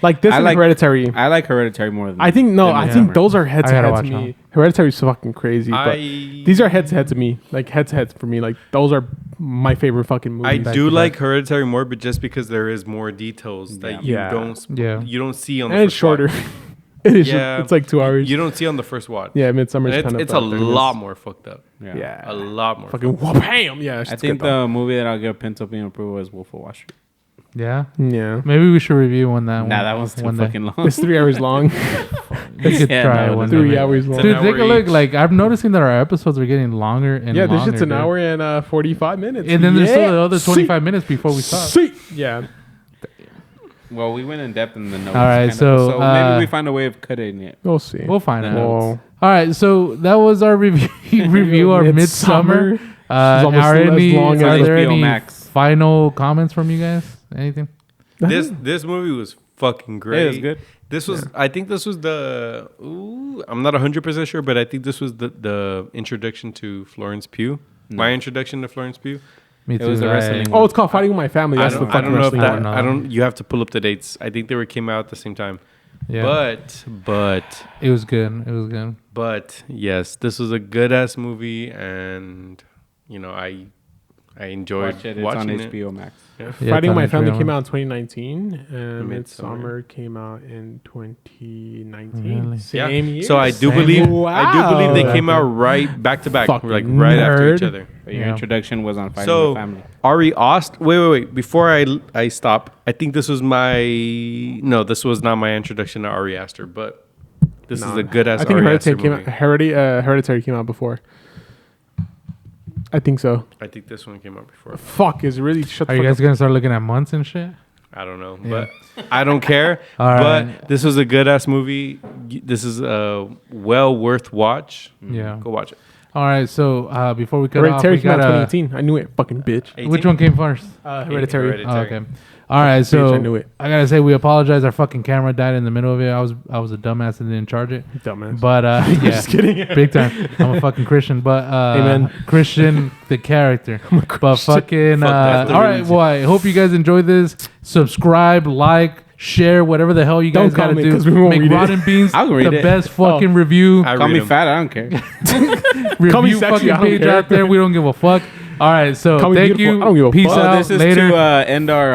like this I and like- Hereditary. I like Hereditary more than I think than I Midsommar. think those are head I to gotta head to watch me. them. Hereditary's so fucking crazy, but these are head to head to me. Like head to head for me. Like those are my favorite fucking movies. I back do to like back. Hereditary more, but just because there is more details that you Yeah. you don't see on the and it's first shorter. watch. It is. Yeah. It's like 2 hours. You don't see on the first watch. Yeah, Midsummer's And kind of. it's a lot more fucked up. Yeah. A lot more. Fucking wham! Yeah, I it's think good, though. the movie that I'll give pinto bean approval is Wolf of Wall Street. Yeah. Yeah. Maybe we should review one that one. Nah, that one's too one day. fucking long. It's 3 hours long. We could Yeah, try no, it one it's day. 3 maybe. hours long. It's an Dude, take a hour look. each. Like I'm noticing that our episodes are getting longer and Yeah, this longer. shit's an dude. hour and 45 minutes. And then there's still the other See? 25 minutes before we stop. See? Yeah. Well, we went in depth in the notes. All right, kind of. so, maybe we find a way of cutting it. We'll see. We'll find out. Whoa. All right, so that was our review of Midsummer. It's almost Are as any, long as are there HBO any Max. final comments from you guys? Anything? This movie was fucking great. It was good. This was I think this was the I'm not 100% sure, but I think this was the introduction to Florence Pugh. My introduction to Florence Pugh. Me It was the wrestling Oh, it's called Fighting with My Family. That's the I fucking don't know if wrestling that one. one. I don't you have to pull up the dates. I think they came out at the same time. Yeah. But It was good. It was good. But yes, this was a good ass movie, and you know I enjoyed Watch it. It's watching on it. HBO Max. Yeah, Fighting it's on My Family HBO. came out in 2019, and Midsommar. Midsummer came out in 2019. Really? Same year. So I do Same believe year. I do believe they Wow. came out right back to back, Fucking like right after each nerd. other. But your Yeah. introduction was on Fighting So the Family. Ari Aust. Wait. Before I stop, I think this was this was not my introduction to Ari Aster, but this is a good ass I think Ari Aster Hereditary movie. Hereditary came out before. I think so. I think this one came out before. Fuck, is it really shut the Are you fuck guys up. gonna start looking at months and shit? I don't know, but I don't care. All but right. this was a good ass movie. This is well worth watch. Yeah. Go watch it. All right. So before we cut off, Hereditary we came out in got 2018. I knew it. Fucking bitch. 18? which one came first? Hereditary. Hereditary. Oh, okay. All right, so I knew it. I gotta say we apologize. Our fucking camera died in the middle of it. I was a dumbass and didn't charge it. Dumbass. But yeah, Just kidding. big time. I'm a fucking Christian, but Amen. Christian the character. But fucking that's the all right. religion. Well, I hope you guys enjoyed this. Subscribe, like, share, whatever the hell you guys Don't gotta comment, do. 'cause we won't Make read it. Rotten Beans I'll read the it. best fucking Oh. review I Call read me 'em. fat. I don't care. Call me review sexy, I fucking don't page care. out there. We don't give a fuck. All right, so Call me thank beautiful. you. I don't give a Peace fuck. out. This is Later. to end our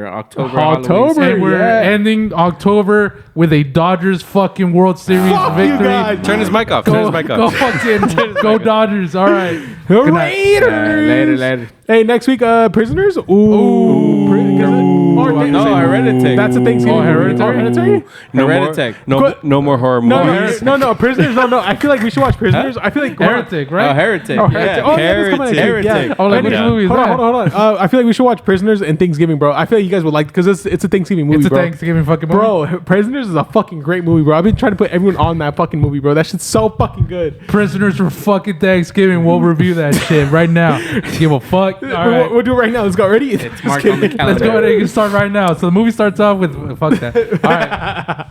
October. October. And we're Yeah. ending October with a Dodgers fucking World Series Fuck you victory. guys. Turn his mic off. Turn his mic Go off. fucking go Dodgers. All right. Good night. Raiders. Later. Hey, next week, prisoners. Ooh. No, Hereditary. That's a Thanksgiving movie. Hereditary? Hereditary? No more, Hereditary. no more horror No, movies. no, Prisoners. No. I feel like we should watch Prisoners. I feel like Heretic, right? Oh, Heretic. Oh, Heretic. Oh, yeah, that's coming out next week. Heretic. Yeah. Oh, like which Yeah. movie is Hold that? on. I feel like we should watch Prisoners and Thanksgiving, bro. I feel like you guys would like because it's a Thanksgiving movie, It's a bro. Thanksgiving fucking movie. Bro, Prisoners is a fucking great movie, bro. I've been trying to put everyone on that fucking movie, bro. That shit's so fucking good. Prisoners for fucking Thanksgiving. We'll review that shit right now. Give a fuck. All right. We'll do it right now. Let's go. Ready? It's marked on the calendar. Let's go ahead and start right now. So the movie starts off with fuck that. All right.